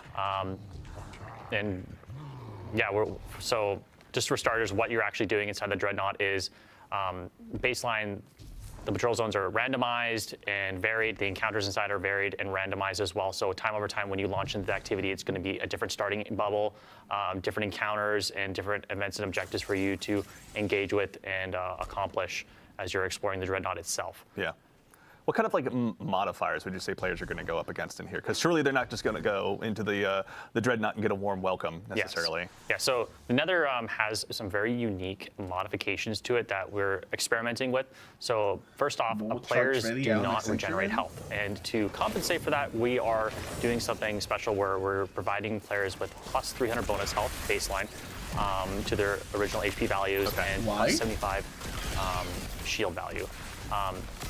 And yeah, so just for starters, what you're actually doing inside the Dreadnought is baseline. The patrol zones are randomized and varied. The encounters inside are varied and randomized as well. So time over time, when you launch into the activity, it's going to be a different starting bubble, different encounters, and different events and objectives for you to engage with and accomplish as you're exploring the Dreadnought itself. Yeah. What kind of like modifiers would you say players are going to go up against in here? Because surely they're not just going to go into the Dreadnought and get a warm welcome necessarily. Yes. Yeah, so the Nether has some very unique modifications to it that we're experimenting with. So first off, players do not regenerate health. And to compensate for that, we are doing something special where we're providing players with plus 300 bonus health baseline to their original HP values and plus 75 shield value.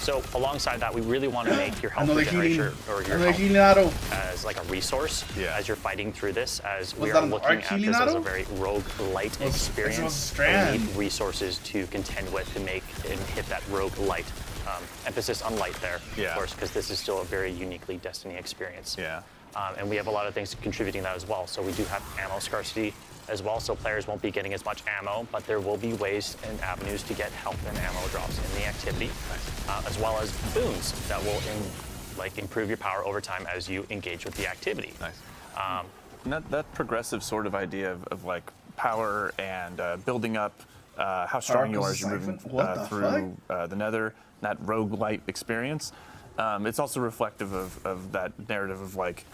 So alongside that, we really want to make your health regeneration or your health as like a resource as you're fighting through this, as we are looking at this as a very rogue-lite experience. We need resources to contend with to make and hit that rogue-lite. Emphasis on light there, of course, because this is still a very uniquely Destiny experience. Yeah. And we have a lot of things contributing to that as well. So we do have ammo scarcity as well, so players won't be getting as much ammo, but there will be ways and avenues to get health and ammo drops in the activity, as well as boons that will improve your power over time as you engage with the activity. Nice. And that progressive sort of idea of like power and building up how strong you are as you're moving through the Nether, that roguelite experience. It's also reflective of that narrative of like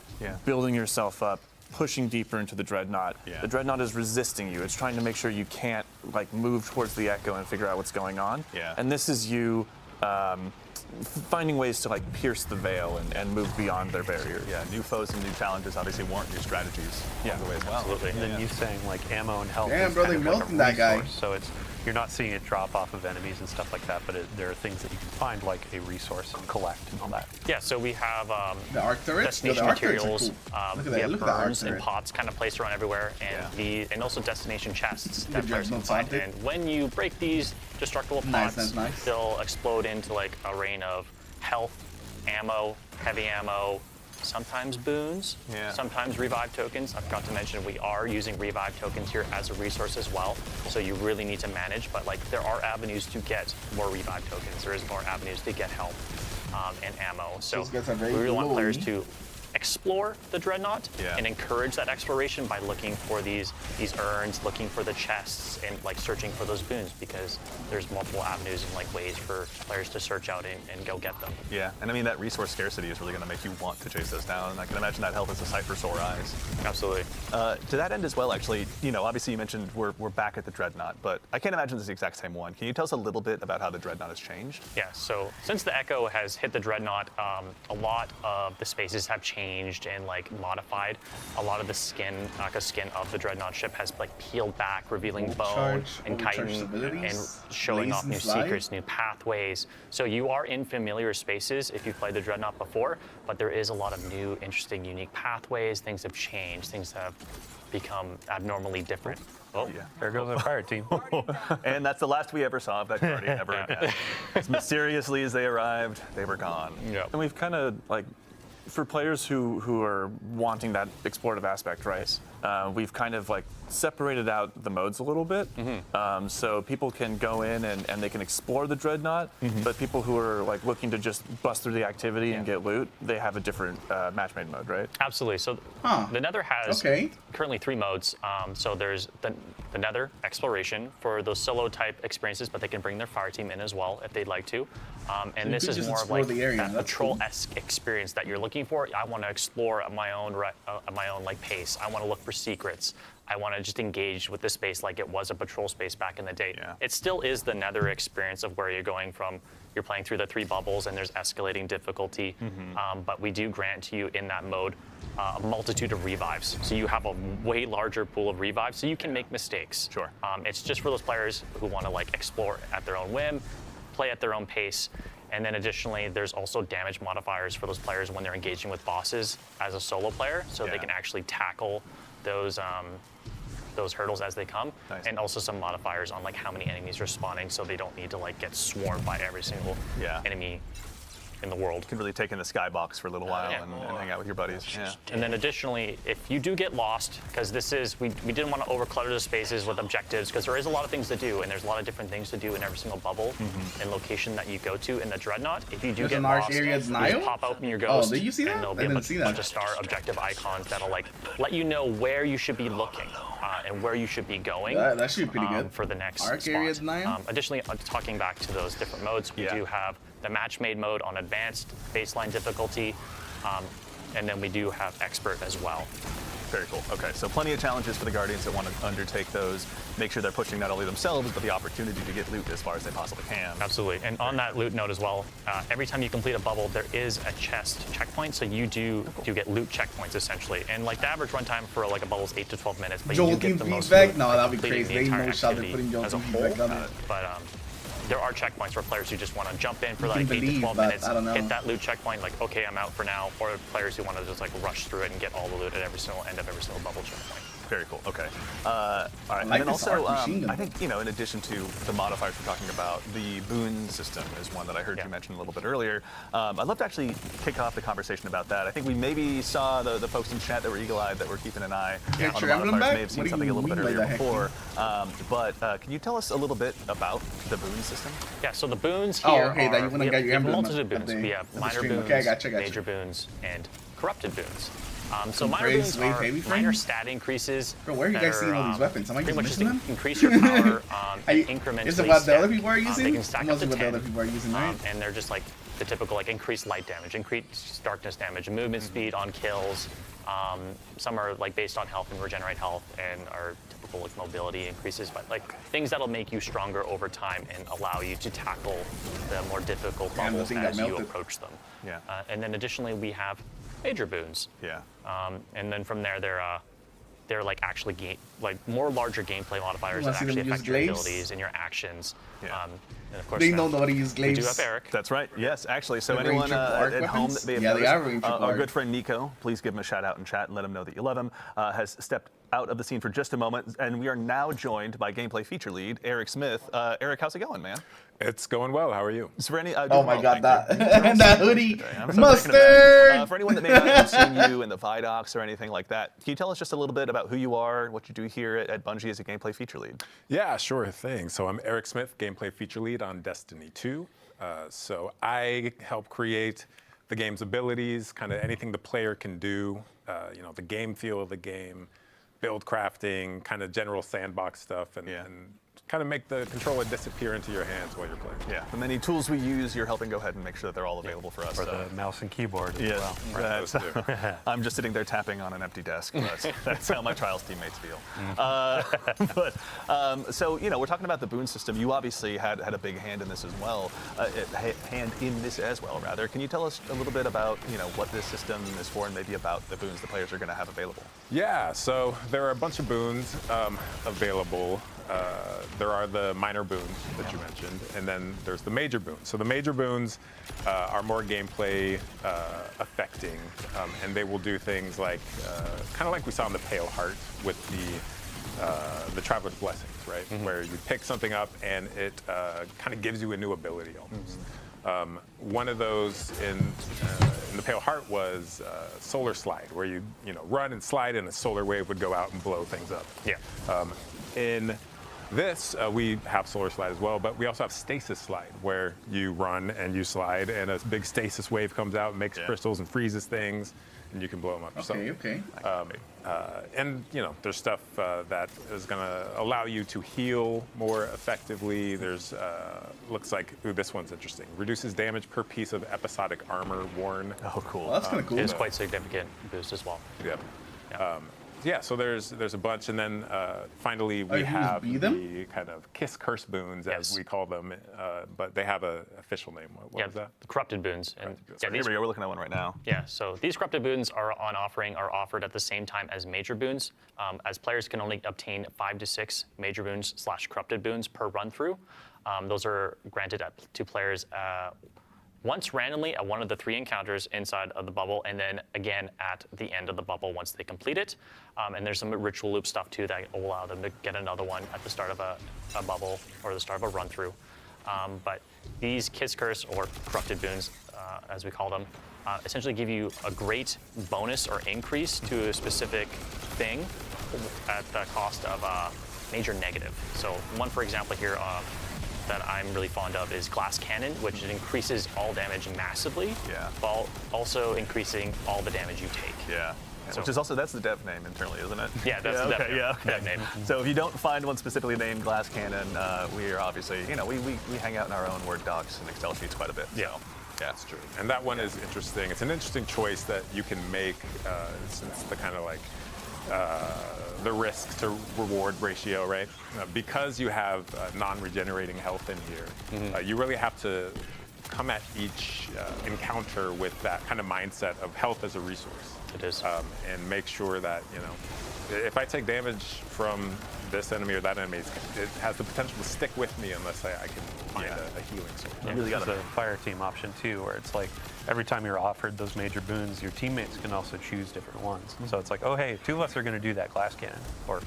building yourself up, pushing deeper into the Dreadnought. Yeah. The Dreadnought is resisting you. It's trying to make sure you can't like move towards the Echo and figure out what's going on. Yeah. And this is you finding ways to like pierce the veil and move beyond their barrier. Yeah, new foes and new challenges obviously warrant new strategies along the way as well. Absolutely. And then you saying like ammo and health. Damn, is bro, kind they of like a milking that guy. resource. So you're not seeing it drop off of enemies and stuff like that, but there are things that you can find like a resource and collect and all that. Yeah, so we have the arc turrets? destination The arc turrets are materials. cool. Look at We that, have look at that arc burns and turret. pots kind of placed around everywhere, and and also destination chests that Good players job, can find. Monsanto. And when you break these destructible pots, they'll explode into like a rain of health, ammo, heavy ammo, sometimes boons, sometimes revive tokens. I forgot to mention we are using revive tokens here as a resource as well, so you really need to manage, but like there are avenues to get more revive tokens. There is more avenues to get health and ammo. So we really want players to explore the Dreadnought and encourage that exploration by looking for these urns, looking for the chests, and like searching for those boons, because there's multiple avenues and like ways for players to search out and go get them. Yeah, and I mean that resource scarcity is really going to make you want to chase those down, and I can imagine that health is a sight for sore eyes. Absolutely. To that end as well, actually, obviously you mentioned we're back at the Dreadnought, but I can't imagine it's the exact same one. Can you tell us a little bit about how the Dreadnought has changed? Yeah, so since the Echo has hit the Dreadnought, a lot of the spaces have changed and like modified. A lot of the skin of the Dreadnought ship has like peeled back, revealing bone and chitin and showing off new secrets, new pathways. So you are in familiar spaces if you've played the Dreadnought before, but there is a lot of new, interesting, unique pathways. Things have changed. Things have become abnormally different. Oh, yeah. There goes our fire team. And that's the last we ever saw of that guardian ever again. As mysteriously as they arrived, they were gone. And we've kind of like, for players who are wanting that explorative aspect, right? We've kind of like separated out the modes a little bit, so people can go in and they can explore the Dreadnought. But people who are like looking to just bust through the activity and get loot, they have a different match-made mode, right? Absolutely. So the Nether has currently 3 modes. So there's the Nether Exploration for those solo type experiences, but they can bring their fire team in as well if they'd like to. And this is more of like that patrol-esque experience that you're looking for. I want to explore at my own like pace. I want to look for secrets. I want to just engage with the space like it was a patrol space back in the day. It still is the Nether experience of where you're going from. You're playing through the 3 bubbles and there's escalating difficulty, but we do grant to you in that mode a multitude of revives. So you have a way larger pool of revives, so you can make mistakes. Sure. It's just for those players who want to like explore at their own whim, play at their own pace. And then additionally, there's also damage modifiers for those players when they're engaging with bosses as a solo player, so they can actually tackle those hurdles as they come, and also some modifiers on like how many enemies are spawning, so they don't need to like get swarmed by every single enemy in the world. You can really take in the skybox for a little while and hang out with your buddies. And then additionally, if you do get lost, because this is, we didn't want to overclutter the spaces with objectives, because there is a lot of things to do, and there's a lot of different things to do in every single bubble and location that you go to in the Dreadnought. If you do get lost, you just pop open your ghost, and there'll be a bunch of star objective icons that'll like let you know where you should be looking and where you should be going. That should be pretty good for the next spot. Additionally, talking back to those different modes, we do have the match-made mode on advanced baseline difficulty, and then we do have expert as well. Very cool. Okay, so plenty of challenges for the Guardians that want to undertake those. Make sure they're pushing not only themselves, but the opportunity to get loot as far as they possibly can. Absolutely. And on that loot note as well, every time you complete a bubble, there is a chest checkpoint, so you do get loot checkpoints essentially. And like the average runtime for like a bubble is 8 to 12 minutes, but you do get the most loot. No, that'd be crazy. They no shot at putting Joel feedback on it. But there are checkpoints for players who just want to jump in for like 8 to 12 minutes, hit that loot checkpoint, like, okay, I'm out for now, or players who want to just like rush through it and get all the loot at every single end of every single bubble checkpoint. Very cool. Okay. All right. And then also, I think, in addition to the modifiers we're talking about, the boon system is one that I heard you mention a little bit earlier. I'd love to actually kick off the conversation about that. I think we maybe saw the folks in chat that were eagle-eyed that were keeping an eye on the modifiers. May have seen something a little bit earlier before. But can you tell us a little bit about the boon system? Yeah, so the boons here we have a multitude of boons. We have minor boons, major boons, and corrupted boons. So minor boons are minor stat increases. Bro, where are you guys seeing all these weapons? Am I pretty much just just missing them? Increase your power incrementally. Is it what the other people are using? They can stack up to 10. What the other people are using, right? And they're just like the typical like increased light damage, increased darkness damage, movement speed on kills. Some are like based on health and regenerate health, and are typical like mobility increases, but like things that'll make you stronger over time and allow you to tackle the more difficult bubbles as you approach them. Yeah. And then additionally, we have major boons. Yeah. And then from there, they're like actually more larger gameplay modifiers that actually affect your abilities and your actions. Yeah. And of course, they know nobody uses glaives. We do have Eric. That's right. yes, actually. So anyone at home that may have noticed, our good friend Nico, please give him a shout out in chat and let him know that you love him, has stepped out of the scene for just a moment, and we are now joined by gameplay feature lead Eric Smith. Eric, how's it going, man? It's going well. How are you? Is there any, oh my God, that hoodie, mustard! For anyone that may not have seen you in the Vidocs or anything like that, can you tell us just a little bit about who you are, what you do here at Bungie as a gameplay feature lead? Yeah, sure thing. So I'm Eric Smith, gameplay feature lead on Destiny 2. So I help create the game's abilities, kind of anything the player can do, the game feel of the game, build crafting, kind of general sandbox stuff, and kind of make the controller disappear into your hands while you're playing. Yeah, the many tools we use, you're helping go ahead and make sure that they're all available for us. For the mouse and keyboard as well. Right. I'm just sitting there tapping on an empty desk, but that's how my Trials teammates feel. So, we're talking about the boon system. You obviously had a big hand in this as well, rather. Can you tell us a little bit about, what this system is for and maybe about the boons the players are going to have available? Yeah, so there are a bunch of boons available. there are the minor boons that you mentioned, and then there's the major boons. So the major boons are more gameplay affecting, and they will do things like, kind of like we saw in the Pale Heart with the Traveler's Blessings, right? Where you pick something up and it kind of gives you a new ability almost. One of those in the Pale Heart was Solar Slide, where you run and slide and a solar wave would go out and blow things up. Yeah. In this, we have Solar Slide as well, but we also have Stasis Slide, where you run and you slide and a big stasis wave comes out and makes crystals and freezes things, and you can blow them up. Okay. And there's stuff that is going to allow you to heal more effectively. There's looks like this one's interesting. Reduces damage per piece of episodic armor worn. Oh, cool. Well, that's kind of cool. It's quite significant boost as well. Yep. Yeah, so there's a bunch, and then finally we have the kind of Kiss Curse boons, as we call them, but they have an official name. What was that? The Corrupted boons. And here we go, we're looking at one right now. Yeah, so these Corrupted boons are offered at the same time as major boons, as players can only obtain 5 to 6 major boons / corrupted boons per run through. Those are granted to players once randomly at one of the 3 encounters inside of the bubble, and then again at the end of the bubble once they complete it. And there's some ritual loop stuff too that will allow them to get another one at the start of a bubble or the start of a run through. But these Kiss Curse or Corrupted boons, as we call them, essentially give you a great bonus or increase to a specific thing at the cost of a major negative. So one, for example, here that I'm really fond of is Glass Cannon, which increases all damage massively, while also increasing all the damage you take. Yeah. So, which is also, that's the dev name internally, isn't it? Yeah, that's the dev name. So if you don't find one specifically named Glass Cannon, we are obviously, we hang out in our own Word docs and Excel sheets quite a bit. Yeah. Yeah, that's true. And that one is interesting. It's an interesting choice that you can make since the kind of like the risk to reward ratio, right? Because you have non-regenerating health in here, you really have to come at each encounter with that kind of mindset of health as a resource. It is. And make sure that, if I take damage from this enemy or that enemy, it has the potential to stick with me unless I can find a healing source. Yeah, really got a fire team option too, where it's like every time you're offered those major boons, your teammates can also choose different ones. So it's like, oh hey, 2 of us are going to do that Glass Cannon, or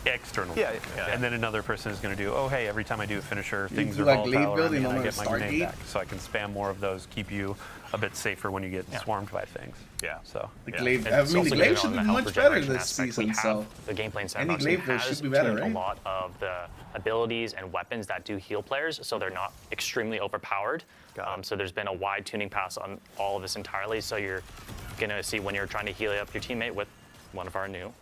external. Yeah. And then another person is going to do, oh hey, every time I do a finisher, things are like volatile around me, and I get my Stargate? grenade back. So I can spam more of those, keep you a bit safer when you get swarmed by things. Yeah. So the glaive, the glaive should be much better this season. So the gameplay in any Sandbox glaive has should be better, tuned right? a lot of the abilities and weapons that do heal players, so they're not extremely overpowered. So there's been a wide tuning pass on all of this entirely. So you're gonna see when you're trying to heal up your teammate with one of our new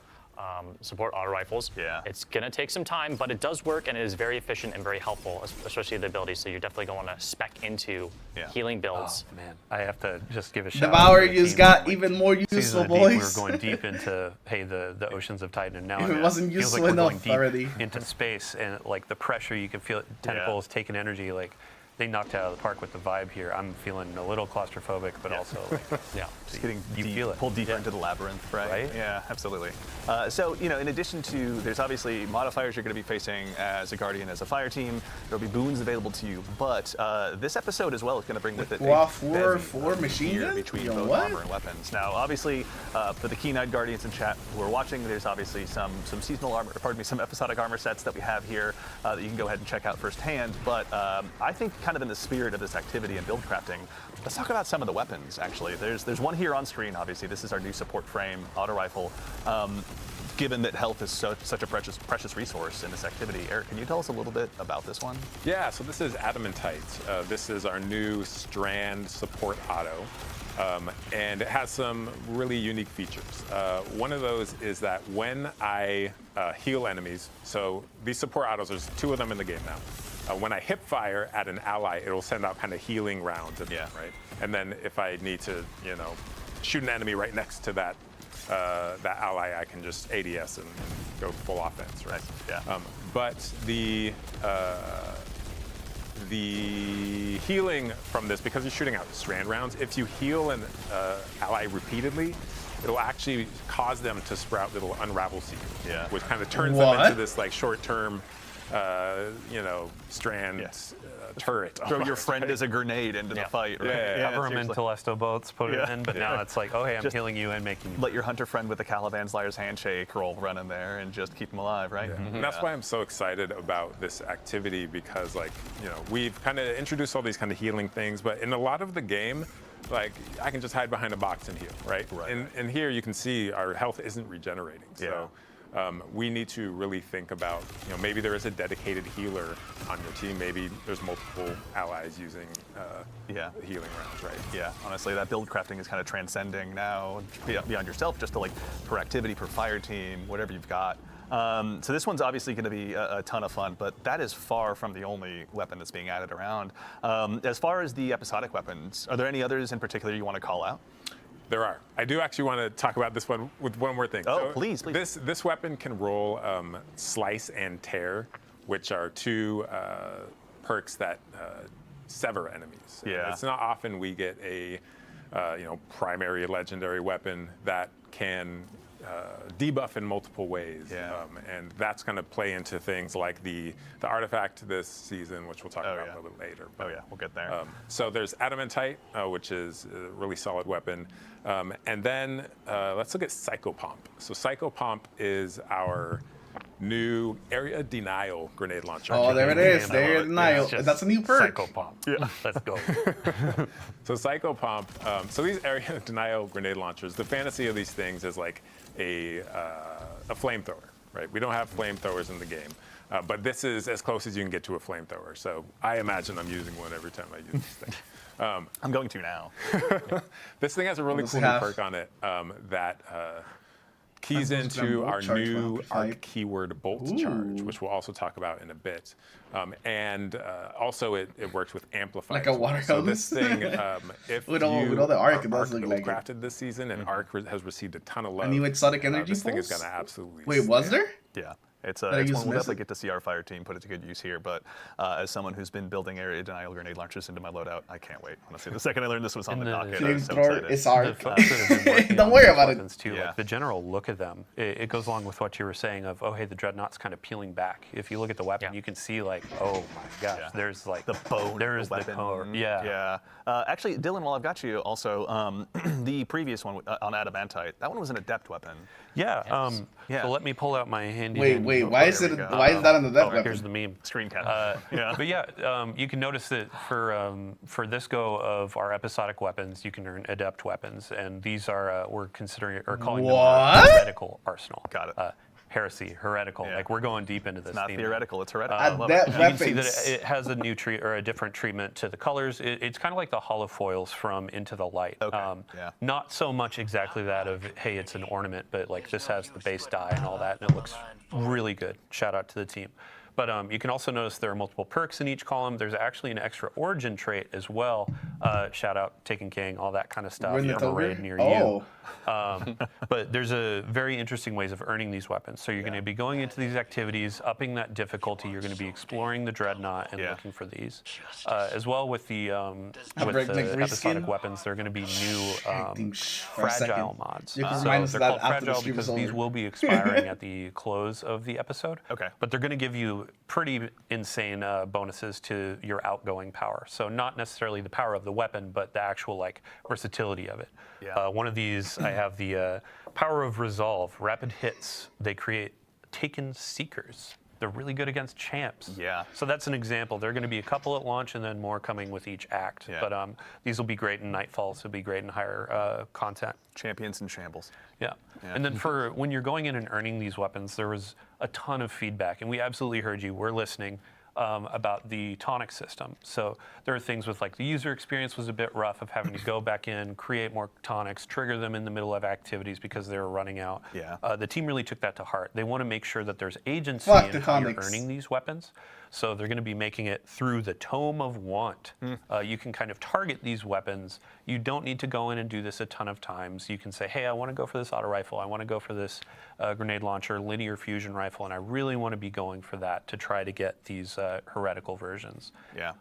support auto rifles. It's gonna take some time, but it does work and it is very efficient and very helpful, especially the abilities. So you're definitely going to want to spec into healing builds. Oh, man, I have to just give a shout out. Devour just got even more useful, boys. We were going deep into the oceans of Titan, and now If it wasn't feels useful like we're going enough deep already. into space, and like the pressure you can feel, tentacles taking energy, like. They knocked it out of the park with the vibe here. I'm feeling a little claustrophobic, but also, like, just getting feel it. pulled deeper into the labyrinth, right? Yeah, absolutely. So, in addition to, there's obviously modifiers you're going to be facing as a Guardian, as a fire team. There'll be boons available to you, but this episode as well is going to bring with it four machine gun between both armor and weapons. Now, obviously, for the Keen-Eyed Guardians in chat who are watching, there's obviously some seasonal armor, some episodic armor sets that we have here that you can go ahead and check out firsthand. But I think, kind of in the spirit of this activity and build crafting, let's talk about some of the weapons, actually. There's one here on screen, obviously. This is our new support frame auto rifle. Given that health is such a precious resource in this activity, Eric, can you tell us a little bit about this one? Yeah, so this is Adamantite. This is our new Strand support auto. And it has some really unique features. One of those is that when I heal enemies, so these support autos, there's 2 of them in the game now. When I hip fire at an ally, it'll send out kind of healing rounds at them, right? And then if I need to, shoot an enemy right next to that ally, I can just ADS and go full offense, right? But the healing from this, because you're shooting out strand rounds, if you heal an ally repeatedly, it'll actually cause them to sprout little unravel seekers, Yeah. which kind of turns them into this like short-term, strand turret. Throw your almost, friend right? as a grenade into the fight, right? Cover them in Telesto boats, put it in, but now it's like, oh, hey, I'm Just healing you and making you. Let your hunter friend with the Caliban Slayer's handshake roll run in there and just keep him alive, right? And that's why I'm so excited about this activity, because we've kind of introduced all these kind of healing things, but in a lot of the game, like I can just hide behind a box and heal, right? And here you can see our health isn't regenerating. So we need to really think about, maybe there is a dedicated healer on your team. Maybe there's multiple allies using healing rounds, right? Yeah, honestly, that build crafting is kind of transcending now beyond yourself, just to like per activity, per fire team, whatever you've got. So this one's obviously going to be a ton of fun, but that is far from the only weapon that's being added around. As far as the episodic weapons, are there any others in particular you want to call out? There are. I do actually want to talk about this one with one more thing. Oh, please. This weapon can roll Slice and Tear, which are two perks that sever enemies. Yeah. It's not often we get a primary legendary weapon that can debuff in multiple ways. And that's going to play into things like the artifact this season, which we'll talk about a little bit later. But, we'll get there. So there's Adamantite, which is a really solid weapon. And then let's look at Psychopomp. So Psychopomp is our new area denial grenade launcher. Oh, there it is. Area denial. That's a new perk. Psychopomp. Yeah. Let's go. So Psychopomp. So these area denial grenade launchers, the fantasy of these things is like a flamethrower, right? We don't have flamethrowers in the game, but this is as close as you can get to a flamethrower. So I imagine I'm using one every time I use this thing. I'm going to now. This thing has a really cool new perk on it that keys into our new arc keyword bolt charge, which we'll also talk about in a bit. And also it works with amplifiers. Like a water So hose? this thing, if with all the arc, it does look build like it. crafted this season, and arc has received a ton of love. A new exotic energy This thing is pulse? going to absolutely. Wait, was there? Yeah. It's I one used we'll to miss definitely it. get to see our fire team put it to good use here, but as someone who's been building area denial grenade launchers into my loadout, I can't wait. Honestly, the second I learned this was on the docket, I was so excited. It's arc. The folks that have been working Don't on worry these about it. weapons too, like the general look of them, it goes along with what you were saying of, oh, hey, the Dreadnought's kind of peeling back. If you look at the weapon, you can see like, oh my gosh, there's like the bone. There's the weapon. bone. Yeah. Actually, Dylan, while I've got you, also the previous one on Adamantite, that one was an adept weapon. Yeah. So let me pull out my handy. Wait, why is it? Why is that on the death weapon? Here's the meme. Screen cap. But you can notice that for this go of our episodic weapons, you can earn adept weapons, and these are we're considering or calling them our heretical arsenal. Got it. Heresy, heretical. Like we're going deep into this. It's not theme. theoretical, it's heretical. I love it. You can see that it has a new or a different treatment to the colors. It's kind of like the holofoils from Into the Light. Okay. Not so much exactly that of, hey, it's an ornament, but like this has the base die and all that, and it looks really good. Shout out to the team. But you can also notice there are multiple perks in each column. There's actually an extra origin trait as well. Shout out Taken King, all that kind of stuff from a raid near you. But there's a very interesting ways of earning these weapons. So you're going to be going into these activities, upping that difficulty. You're going to be exploring the Dreadnought and looking for these. As well with the episodic weapons, there are going to be new fragile mods. You can So remind us they're of that called after the fragile stream is because these over. will be expiring at the close of the episode. Okay. But they're going to give you pretty insane bonuses to your outgoing power. So not necessarily the power of the weapon, but the actual like versatility of it. Yeah. One of these, I have the power of resolve. Rapid hits. They create Taken Seekers. They're really good against champs. Yeah. So that's an example. There are going to be a couple at launch and then more coming with each act. Yeah. But these will be great in Nightfall. So it'll be great in higher content. Champions in shambles. Yeah. And then for when you're going in and earning these weapons, there was a ton of feedback, and we absolutely heard you. We're listening about the tonic system. So there are things with like the user experience was a bit rough of having to go back in, create more tonics, trigger them in the middle of activities because they were running out. Yeah. The team really took that to heart. They want to make sure that there's agency in how you're earning these weapons. So they're going to be making it through the Tome of Want. You can kind of target these weapons. You don't need to go in and do this a ton of times. You can say, hey, I want to go for this auto rifle. I want to go for this grenade launcher, linear fusion rifle, and I really want to be going for that to try to get these heretical versions. Yeah.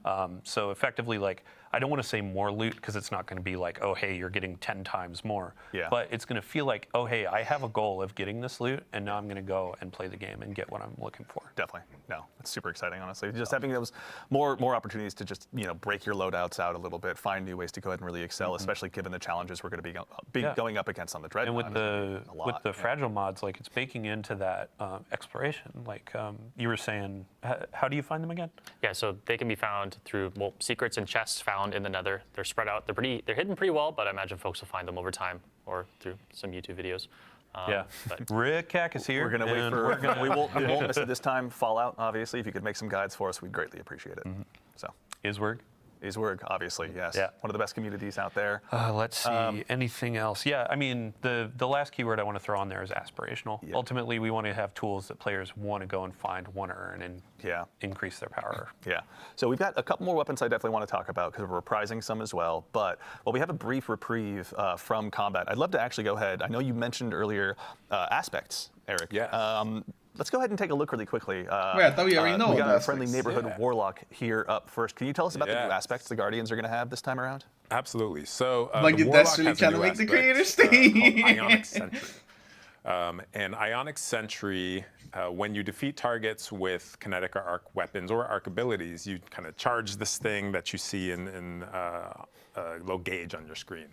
So effectively, like, I don't want to say more loot because it's not going to be like, oh, hey, you're getting 10 times more. Yeah. But it's going to feel like, oh, hey, I have a goal of getting this loot, and now I'm going to go and play the game and get what I'm looking for. Definitely. No, it's super exciting, honestly. Just having those more opportunities to just, break your loadouts out a little bit, find new ways to go ahead and really excel, especially given the challenges we're going to be going up against on the Dreadnought. And with the fragile mods, like, it's baking into that exploration. Like you were saying, how do you find them again? Yeah, so they can be found through secrets and chests found in the Nether. They're spread out. They're hidden pretty well, but I imagine folks will find them over time or through some YouTube videos. But Rick Cack is here. We're going to wait for. We won't miss it this time. Fallout, obviously. If you could make some guides for us, we'd greatly appreciate it. So. Iswerg, obviously, yes. Yeah. One of the best communities out there. Let's see, anything else? Yeah, I mean, the last keyword I want to throw on there is aspirational. Yeah. Ultimately, we want to have tools that players want to go and find, want to earn, and increase their power. Yeah. So we've got a couple more weapons I definitely want to talk about because we're reprising some as well. But while we have a brief reprieve from combat, I'd love to actually go ahead. I know you mentioned earlier aspects, Eric. Yeah. Let's go ahead and take a look really quickly. Wait, I thought we already know We what got the our friendly aspects. neighborhood warlock here up first. Can you tell us about the new aspects the Guardians are going to have this time around? Absolutely. So, like the that's Warlock really has a trying to new make the aspect, creators called think. Ionic Sentry. And Ionic Sentry, when you defeat targets with kinetic or arc weapons or arc abilities, you kind of charge this thing that you see in low gauge on your screen,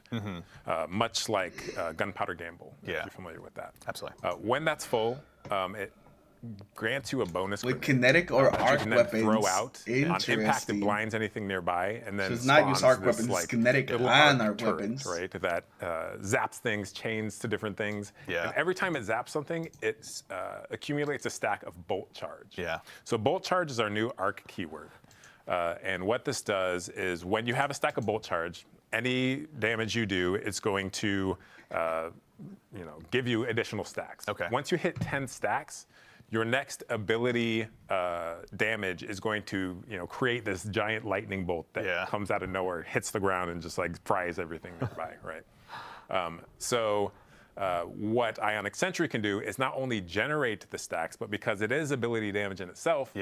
much like Gunpowder Gamble, if you're familiar with that. Absolutely. When that's full, it grants you a bonus with grenade, kinetic or that arc you can then weapons. throw out. On impact, it Interesting. blinds anything nearby, and then So it's not use spawns arc this, weapons, it's like, kinetic little and arc turret, weapons. right? That zaps things, chains to different things. Yeah. And every time it zaps something, it accumulates a stack of bolt charge. Yeah. So bolt charge is our new arc keyword. And what this does is when you have a stack of bolt charge, any damage you do, it's going to give you additional stacks. Okay. Once you hit 10 stacks, your next ability damage is going to, create this giant lightning bolt that comes out of nowhere, hits the ground, and just like fries everything nearby, right? What Ionic Sentry can do is not only generate the stacks, but because it is ability damage in itself,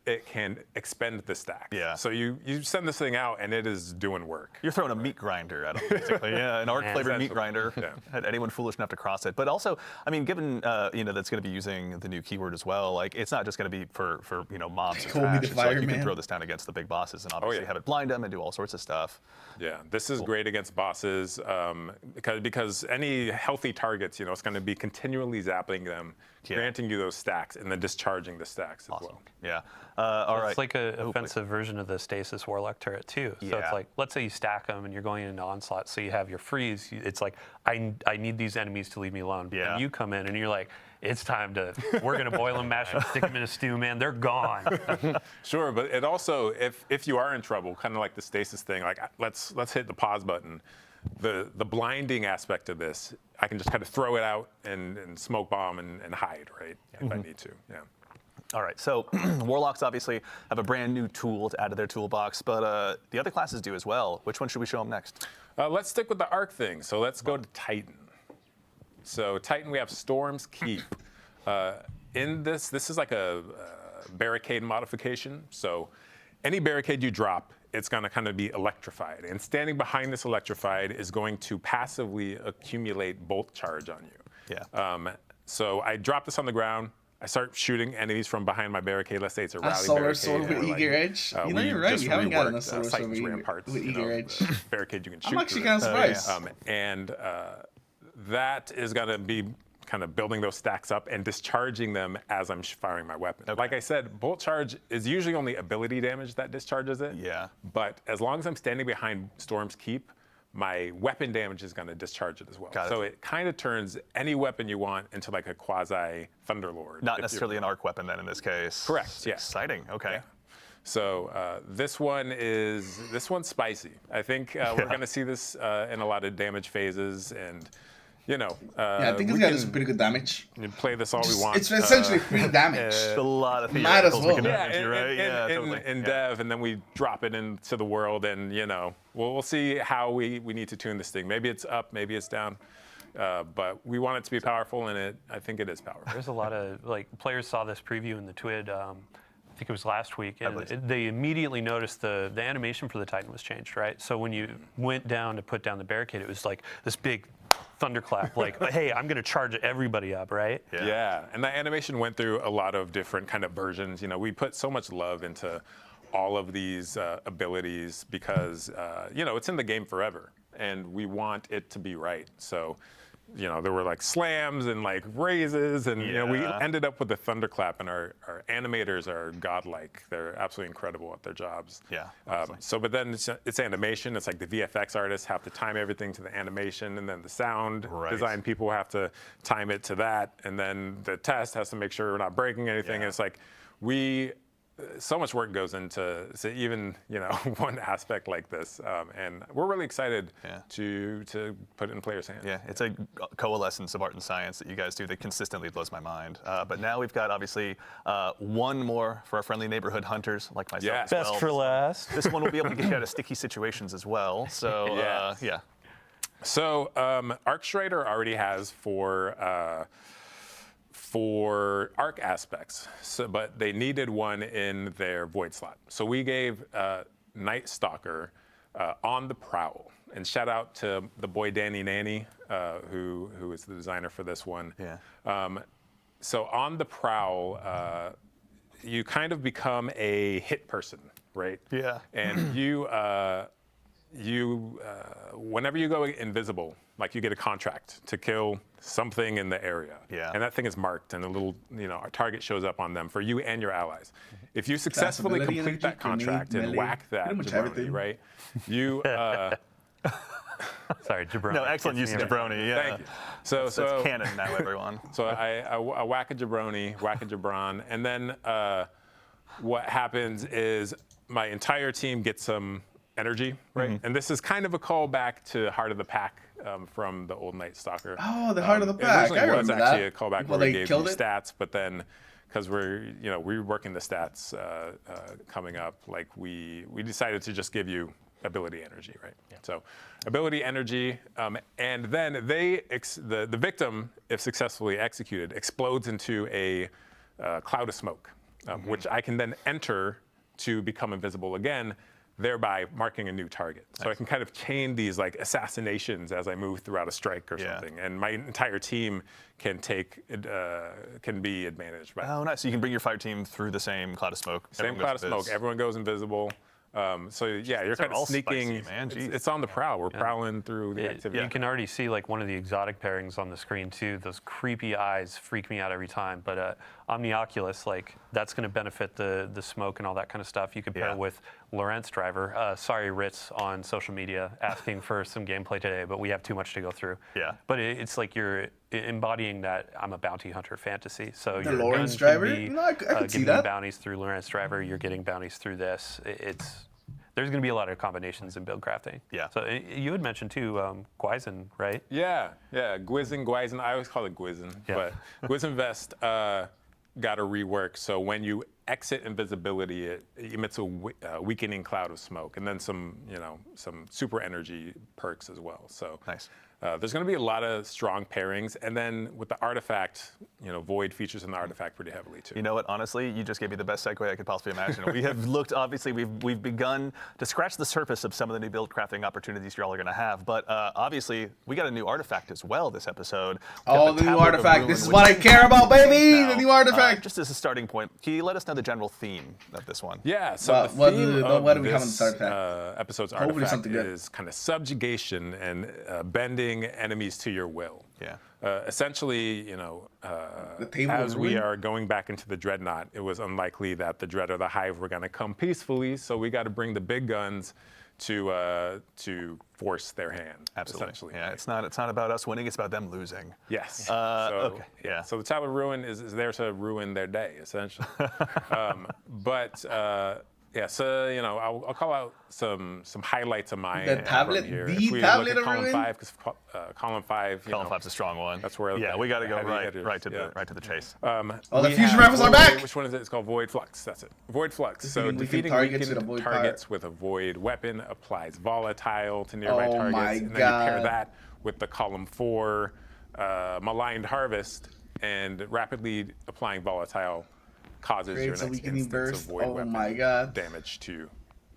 it can expend the stacks. Yeah. So you send this thing out, and it is doing work. You're throwing a meat grinder at them, basically. An arc-flavored meat grinder at anyone foolish enough to cross it. But also, I mean, given that's going to be using the new keyword as well, like it's not just going to be for mobs or trash. It's like you can throw this down against the big bosses and obviously have it blind them and do all sorts of stuff. Yeah, this is great against bosses because any healthy targets, it's going to be continually zapping them, granting you those stacks, and then discharging the stacks as well. Yeah. All right. It's like an offensive version of the Stasis Warlock turret too. So it's like, let's say you stack them and you're going into onslaught, so you have your freeze. It's like, I need these enemies to leave me alone. Yeah. And you come in and you're like, it's time we're gonna boil them, mash them, stick them in a stew, man. They're gone. Sure, but it also, if you are in trouble, kind of like the stasis thing, like let's hit the pause button. The blinding aspect of this, I can just kind of throw it out and smoke bomb and hide, right? If I need to, yeah. All right, so Warlocks obviously have a brand new tool to add to their toolbox, but the other classes do as well. Which one should we show them next? Let's stick with the arc thing. So let's go to Titan. So Titan, we have Storm's Keep. In this is like a barricade modification. So any barricade you drop, it's going to kind of be electrified. And standing behind this electrified is going to passively accumulate bolt charge on you. Yeah. So I drop this on the ground. I start shooting enemies from behind my barricade. Let's say it's a rally solar barricade. sword with Eager Edge. You're right. You haven't gotten a solar sword with Eager Edge. Barricade you can shoot. I'm actually kind of surprised. That is going to be kind of building those stacks up and discharging them as I'm firing my weapon. Okay. Like I said, bolt charge is usually only ability damage that discharges it. Yeah. But as long as I'm standing behind Storm's Keep, my weapon damage is going to discharge it as well. So it kind of turns any weapon you want into like a quasi Thunderlord. Not necessarily an arc weapon then in this case. Correct. Yeah. Exciting. Okay. Yeah. So this one's spicy. I think we're going to see this in a lot of damage phases, and I think it's got some pretty good damage. You play this all we want. It's essentially free damage. A lot of might as well. In dev, and then we drop it into the world, and we'll see how we need to tune this thing. Maybe it's up, maybe it's down. But we want it to be powerful, and I think it is powerful. There's a lot of players saw this preview in the TWID. I think it was last week, and they immediately noticed the animation for the Titan was changed, right? So when you went down to put down the barricade, it was like this big thunderclap, like, hey, I'm going to charge everybody up, right? Yeah, and that animation went through a lot of different kind of versions. You know, we put so much love into all of these abilities because, you know, it's in the game forever, and we want it to be right. So, you know, there were like slams and like raises, and you know, we ended up with the thunderclap, and our animators are godlike. They're absolutely incredible at their jobs. Yeah. So, but then it's animation. It's like the VFX artists have to time everything to the animation, and then the sound design people have to time it to that, and then the test has to make sure we're not breaking anything. And it's like so much work goes into even, you know, one aspect like this, and we're really excited to put it in players' hands. Yeah, it's a coalescence of art and science that you guys do that consistently blows my mind. But now we've got obviously one more for our friendly neighborhood hunters like myself. Yes. Best for last. This one will be able to get you out of sticky situations as well. So yeah. So Arcstrider already has for arc aspects, but they needed one in their void slot. So we gave Night Stalker on the prowl. And shout out to the boy Danny Nanny, who is the designer for this one. Yeah. So on the prowl, you kind of become a hit person, right? Yeah. And you whenever you go invisible, like you get a contract to kill something in the area. Yeah. And that thing is marked, and a little, you know, a target shows up on them for you and your allies. If you successfully complete that contract and whack that jabroni, right? You sorry, jabroni. No, excellent use of jabroni. Yeah. Thank you. So it's canon now, everyone. So I whack a jabroni, whack a jabron, and then what happens is my entire team gets some energy, right? And this is kind of a callback to Heart of the Pack from the old Night Stalker. Oh, the Heart of the Pack. It originally was actually a callback where we gave you stats, but then because we're reworking the stats coming up, like we decided to just give you ability energy, right? Yeah. So ability energy, and then the victim, if successfully executed, explodes into a cloud of smoke, which I can then enter to become invisible again, thereby marking a new target. So I can kind of chain these like assassinations as I move throughout a strike or something, and my entire team can be advantaged by. Oh, nice! So you can bring your fire team through the same cloud of smoke. Same cloud of smoke. Everyone goes invisible. So yeah, you're kind of sneaking. Spicy, man. It's on the prowl. We're prowling through the activity. You can already see like one of the exotic pairings on the screen too. Those creepy eyes freak me out every time. But Omnioculus, like that's going to benefit the smoke and all that kind of stuff. You could pair with Lorentz Driver. Sorry, Ritz on social media asking for some gameplay today, but we have too much to go through. Yeah. But it's like you're embodying that I'm a bounty hunter fantasy. So the your Lorentz gun Driver? can be, I could see giving that. bounties through Lorentz Driver. You're getting bounties through this. There's going to be a lot of combinations in build crafting. Yeah. So you had mentioned too, Gwyzin, right? Yeah. Gwyzin. I always call it Gwyzin, but Gwyzin Vest got a rework. So when you exit invisibility, it emits a weakening cloud of smoke, and then some super energy perks as well. So nice. There's going to be a lot of strong pairings, and then with the artifact, Void features in the artifact pretty heavily too. You know what? Honestly, you just gave me the best segue I could possibly imagine. We have looked, obviously, we've begun to scratch the surface of some of the new build crafting opportunities y'all are going to have, but obviously, we got a new artifact as well this episode. Oh, the new artifact! This is what I care about, baby! Now, the new artifact. Just as a starting point, can you let us know the general theme of this one? Yeah. So what do we have in this this artifact? Episode's artifact is kind of subjugation and bending enemies to your will. Yeah. Essentially, as we are going back into the Dreadnought, it was unlikely that the Dread or the Hive were going to come peacefully, so we got to bring the big guns to force their hand. Absolutely. Essentially. Yeah. It's not about us winning; it's about them losing. Yes. Okay. Yeah. So the Tablet of Ruin is there to ruin their day, essentially. Yeah, so I'll call out some highlights of mine. The tablet, here. the if we tablet look at of column ruin. 5, because column 5. Column 5's a strong one. That's where. Yeah, we got to go right to the chase. The fusion rifles are back. Which one is it? It's called Void Flux. That's it. Void Flux. So defeating weakened targets with a void weapon applies volatile to nearby targets, and then you pair that with the column 4 Maligned Harvest, and rapidly applying volatile causes your Creates a next weakening instance burst. of void Oh weapon my god. damage to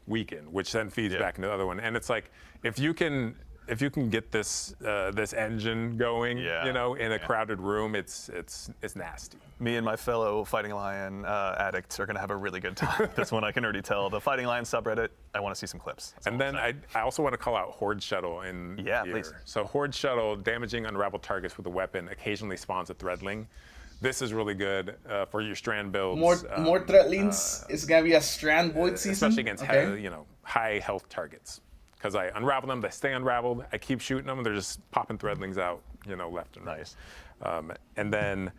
weaken, which then feeds back into the other one. And it's like if you can get this this engine going, you know, in a crowded room, it's nasty. Me and my fellow Fighting Lion addicts are going to have a really good time. This one I can already tell. The Fighting Lion subreddit, I want to see some clips. And then I also want to call out Horde Shuttle in here. Please. So Horde Shuttle, damaging unraveled targets with a weapon, occasionally spawns a threadling. This is really good for your strand builds. More threadlings. It's gonna be a strand void season, especially against high health targets. Because I unravel them, they stay unraveled. I keep shooting them, and they're just popping threadlings out, left and right. And then,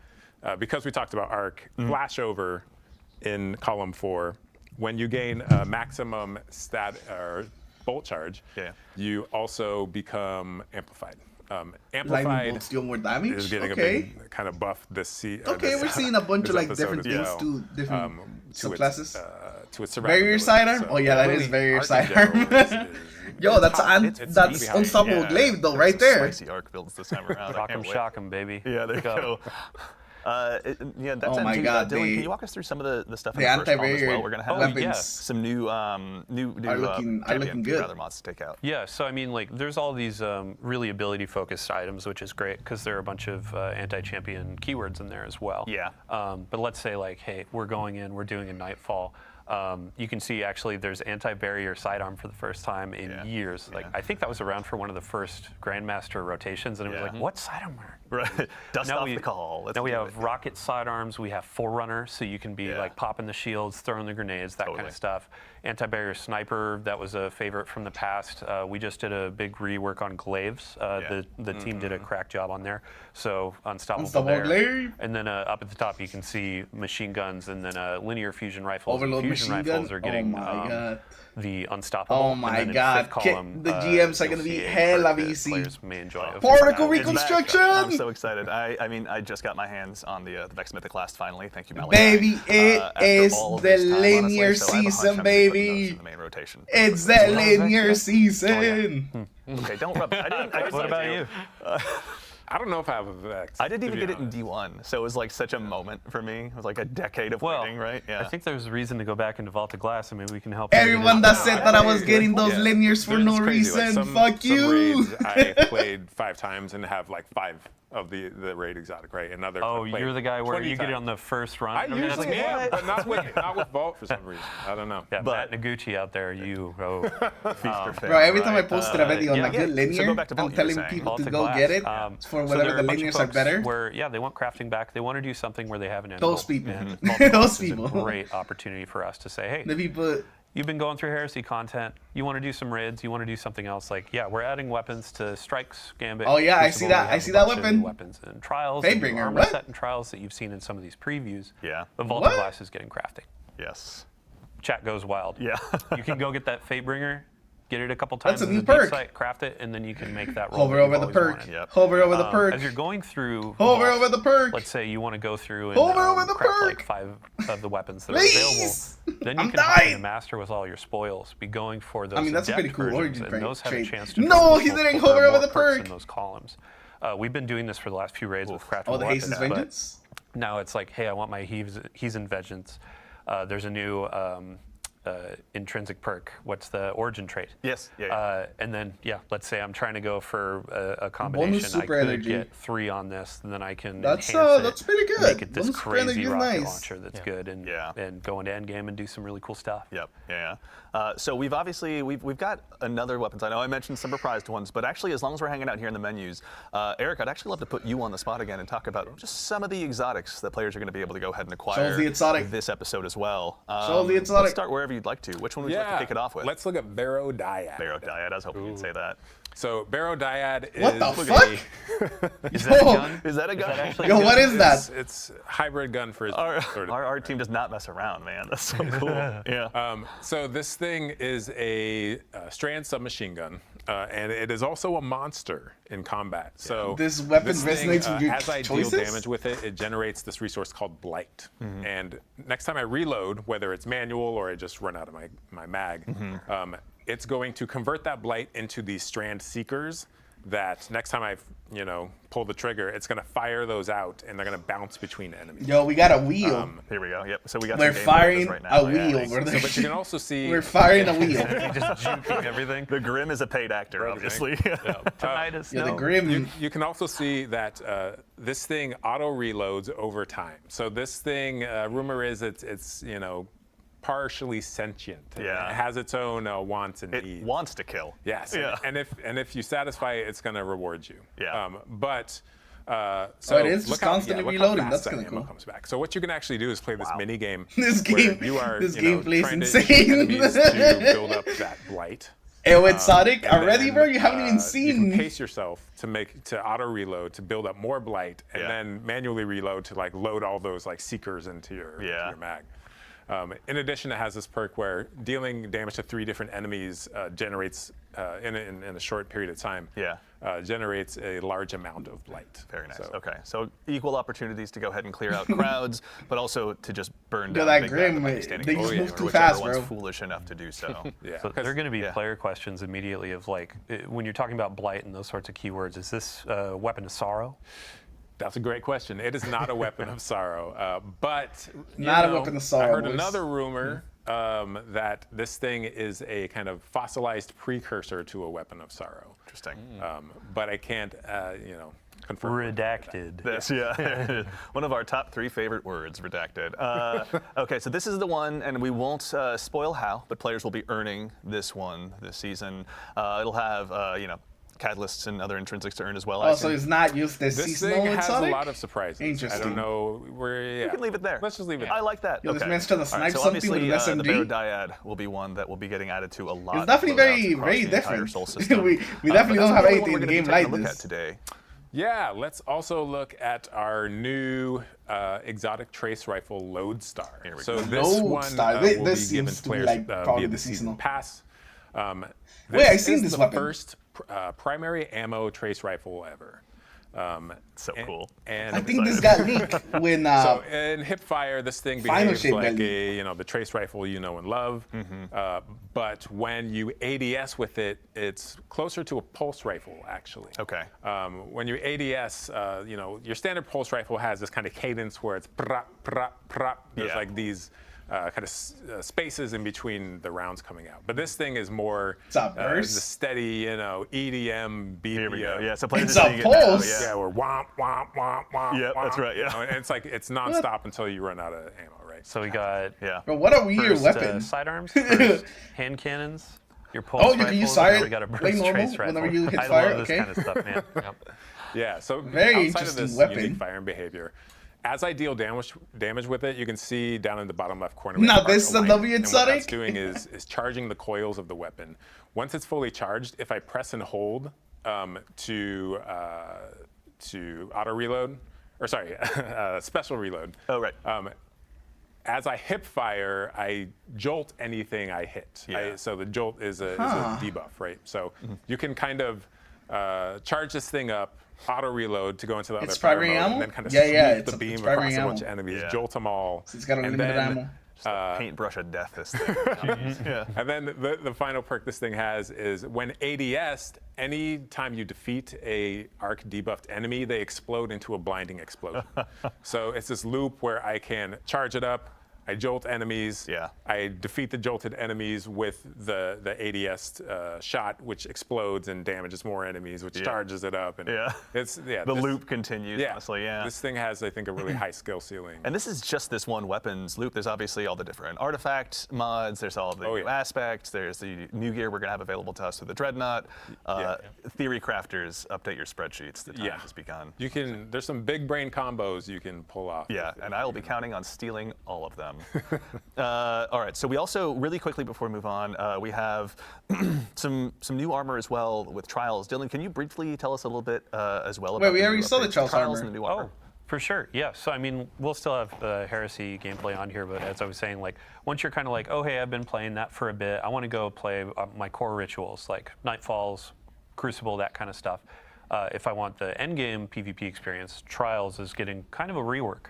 because we talked about arc, flashover in column 4, when you gain a maximum stat or bolt charge, you also become amplified. Amplified bolts deal more damage? is getting a big kind of buff this season. We're seeing a bunch of like different things to different subclasses. To its barrier sidearm? So, that is barrier sidearm. Yo, that's unstoppable glaive though, right there. Spicy arc builds this time around. Shock 'em, baby. Yeah, there you go. That's oh my god, Dylan, can you walk us through some of the stuff in the the first column as anti-barrier well? We're going to have some new are looking good. Other mods to take out. Yeah, so I mean, like, there's all these really ability-focused items, which is great because there are a bunch of anti-champion keywords in there as well. Yeah. But let's say, like, hey, we're doing a Nightfall. You can see actually there's anti-barrier sidearm for the first time in years. Like I think that was around for one of the first Grandmaster rotations, and it was like, what sidearm? Right. Dust off the call. Now we have rocket sidearms. We have Forerunner, so you can be like popping the shields, throwing the grenades, that kind of stuff. Anti-barrier sniper, that was a favorite from the past. We just did a big rework on glaives. The team did a crack job on there. So unstoppable there. Glaive. And then up at the top you can see machine guns, and then linear fusion rifles. Overload fusion rifles are getting the unstoppable. Oh my god. The GMs are going to be hella VC. Players may enjoy. Particle reconstruction! I'm so excited. I mean, I just got my hands on the Vex Mythic last finally. Thank you, Melanie. Baby, it is the linear season, baby. The main rotation. It's the linear season. Okay, don't rub it. What about you? I don't know if I have a Vex. I didn't even get it in D1, so it was like such a moment for me. It was like a decade of waiting, right? Yeah. I think there's a reason to go back into Vault of Glass. I mean, we can help. Everyone that said that I was getting those linears for no reason, fuck you. Some raids I played 5 times and have like 5 of the raid exotic, right? And others. Oh, you're the guy where you get it on the first run. I usually am, but not with Vault for some reason. I don't know. Yeah, Matt Noguchi out there, bro, every time I posted a video on a good linear, I'm telling people to go get it for whatever the linears are better. Where they want crafting back. They want to do something where they have an end Those goal. people. And Those people. It's a great opportunity for us to say, hey, the people. You've been going through Heresy content. You want to do some raids. You want to do something else. Like, we're adding weapons to Strikes, Gambit. Oh yeah, I see that. I see that weapon. Weapons and trials. Fatebringer, armor set and trials that you've seen in some of these previews. Yeah. The Vault of Glass is getting crafting. Yes. Chat goes wild. Yeah. You can go get that Fatebringer. Get it a couple times. That's a new perk. Site, craft it, and then you can make that roll. Hover over the perk. Hover over the perk. As you're going through. Hover over the perk. Let's say you want to go through and hover over the craft perk. like 5 of the weapons that are available. Then you can hop into Master with all your spoils. Be going for those. I mean, that's a pretty cool origin, and those have a chance to. No, he didn't hover over the perk. In those columns. We've been doing this for the last few raids with craftable the weapons. Hasten's Vengeance. Now it's like, hey, I want my Heathen Vengeance. There's a new. Intrinsic perk. What's the origin trait? Yes. And then, let's say I'm trying to go for a combination. I could get 3 on this, and then I can that's pretty good. Make it this bonus crazy rocket nice. launcher that's good, and go into endgame and do some really cool stuff. Yep. Yeah. So we've got another weapons. I know I mentioned some reprised ones, but actually, as long as we're hanging out here in the menus, Eric, I'd actually love to put you on the spot again and talk about just some of the exotics that players are going to be able to go ahead and acquire. Show the exotic. This episode as well. Show the exotic. Let's start wherever you'd like to. Which one would you like to kick it off with? Let's look at Barrow Dyad. Barrow Dyad. I was hoping you'd say that. So Barrow Dyad is. What the fuck? Is that a gun? Is that a gun? Yo, what is that? It's a hybrid gun for his. Our team does not mess around, man. That's so cool. Yeah. So this thing is a strand submachine gun, and it is also a monster in combat. So this weapon resonates with your as I choices? deal damage with it, it generates this resource called Blight. And next time I reload, whether it's manual or I just run out of my mag, it's going to convert that Blight into these Strand Seekers that next time I, pull the trigger, it's going to fire those out, and they're going to bounce between enemies. Yo, we got a wheel. Here we go. Yep. So we got. We're some firing right now. a wheel. So, but you can also see We're firing a wheel. Just juking everything. The Grim is a paid actor, obviously. Tinnitus. Yeah, the Grim. You can also see that this thing auto reloads over time. So this thing, rumor is it's partially sentient. Yeah. It has its own wants and needs. It wants to kill. Yes. Yeah. And if you satisfy it, it's going to reward you. Yeah. So it is just constantly reloading. That's kind of cool. Comes back. So what you can actually do is play this mini game. This game. You are This game plays trying insane. to shoot enemies to build up that blight. Hey, with Sonic And already, then, bro? You haven't even You seen. can pace yourself to auto reload to build up more blight, and then manually reload to load all those seekers into your mag. In addition, it has this perk where dealing damage to 3 different enemies generates in a short period of time. Generates a large amount of blight. Very nice. Okay, so equal opportunities to go ahead and clear out crowds, but also to just burn down that big Grim, bad standing they just below move you, too or fast, whichever bro. one's foolish enough to do so. So there are going to be player questions immediately of when you're talking about blight and those sorts of keywords, is this a weapon of sorrow? That's a great question. It is not a weapon of sorrow, but Not a weapon of sorrow, I heard boys. another rumor that this thing is a kind of fossilized precursor to a weapon of sorrow. Interesting. But I can't, confirm. Redacted. That's, one of our top 3 favorite words, redacted. Okay, so this is the one, and we won't spoil how, but players will be earning this one this season. It'll have, catalysts and other intrinsics to earn as well. Oh, so it's not just the This seasonal thing in has Sonic? a lot of surprises. Interesting. I don't know where. You can leave it there. Let's just leave it. I like that. Yo, this okay. man's trying to All right, snipe so something with obviously, an the SMG. Barodyad will be one that will be getting added to a lot. It's definitely of very, loadouts very across the entire different. Soul system. we definitely don't have that's anything in what the we're game gonna be like taking a look this. at today. Yeah, let's also look at our new exotic trace rifle Lodestar. Here we so go. this one Lodestar. will This be given seems to to be players probably via the the season seasonal. pass. Wait, I've seen is this the weapon. first primary ammo trace rifle ever. So cool. And I think this got leaked when. So in hipfire, this thing Final behaves shape like got the trace rifle you know and love. But when you ADS with it, it's closer to a pulse rifle actually. Okay. When you ADS, your standard pulse rifle has this kind of cadence where it's prop, prop, prop. There's like these kind of spaces in between the rounds coming out. But this thing is more the steady, EDM beat. Here we go. Yeah, so players It's are a seeing it now. pulse. Yeah, we're womp, womp, womp, womp. Yep, that's womp. right, yeah. And it's nonstop until you run out of ammo, right? So we got But what a weird first, weapon. Sidearms, first hand cannons, your pulse Oh, you can use rifles, and now side we got a like burst normal trace rifle. whenever you hit I fire, love this okay. kind of stuff, man. Yep. Yeah, so Very outside of interesting this weapon. unique firing behavior, as I deal damage with it, you can see down in the bottom left corner. Now we have this is a light, W in and what Sonic? that's doing is charging the coils of the weapon. Once it's fully charged, if I press and hold to auto reload, or sorry, special reload. Oh right. As I hip fire, I jolt anything I hit. So the jolt is a debuff, right? So you can kind of charge this thing up, auto reload to go into the other fire primary mode, ammo? and then kind of Yeah, sweep the it's beam primary across a bunch ammo. of enemies, Yeah. jolt them all. So it's got a and limited then, ammo. Paintbrush of death, this thing. Yeah. And then the final perk this thing has is when ADS'd, any time you defeat a arc debuffed enemy, they explode into a blinding explosion. So it's this loop where I can charge it up, I jolt enemies. Yeah. I defeat the jolted enemies with the ADS shot, which explodes and damages more enemies, which charges it up. And the loop continues. Honestly, This thing has, I think, a really high skill ceiling. And this is just this one weapons loop. There's obviously all the different artifact mods. There's all the new aspects. There's the new gear we're gonna have available to us through the Dreadnought. Theory crafters, update your spreadsheets. The time has begun. You can. There's some big brain combos you can pull off. Yeah, and I will be counting on stealing all of them. All right, so we also, really quickly before we move on, we have some new armor as well with Trials. Dylan, can you briefly tell us a little bit as well about we the already new saw the updates, Trials armor. and the new armor? Oh, for sure. Yeah. So I mean, we'll still have Heresy gameplay on here, but as I was saying, like once you're kind of like, oh hey, I've been playing that for a bit, I want to go play my core rituals like Nightfalls, Crucible, that kind of stuff. if I want the endgame PvP experience, Trials is getting kind of a rework.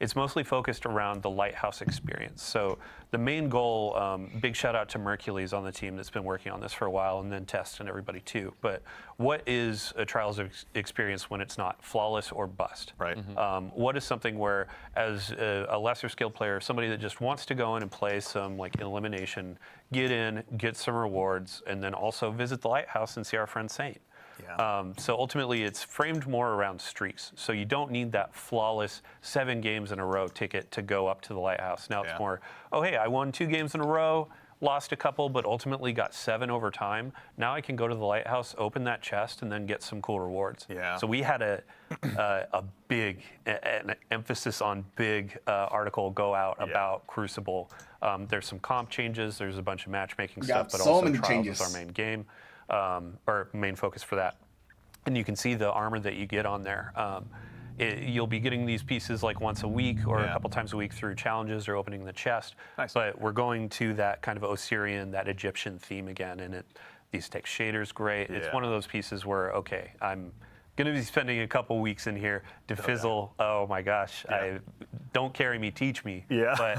It's mostly focused around the Lighthouse experience. So the main goal, big shout out to Mercules on the team that's been working on this for a while, and then Test and everybody too. But what is a Trials experience when it's not flawless or bust? Right. What is something where, as a lesser skilled player, somebody that just wants to go in and play some like elimination, get in, get some rewards, and then also visit the Lighthouse and see our friend Saint? So ultimately, it's framed more around streaks. So you don't need that flawless 7 games in a row ticket to go up to the Lighthouse. Now it's more, oh, hey, I won 2 games in a row, lost a couple, but ultimately got 7 over time. Now I can go to the Lighthouse, open that chest, and then get some cool rewards. So we had a big, an emphasis on big article go out about Crucible. There's some comp changes. There's a bunch of matchmaking stuff, but so also many Trials changes. is our main game. Or main focus for that. And you can see the armor that you get on there. You'll be getting these pieces like once a week or a couple times a week through challenges or opening the chest. But we're going to that kind of Osirian, that Egyptian theme again. And these take shaders great. It's one of those pieces where, okay, I'm going to be spending a couple weeks in here to fizzle. Oh my gosh, don't carry me, teach me. But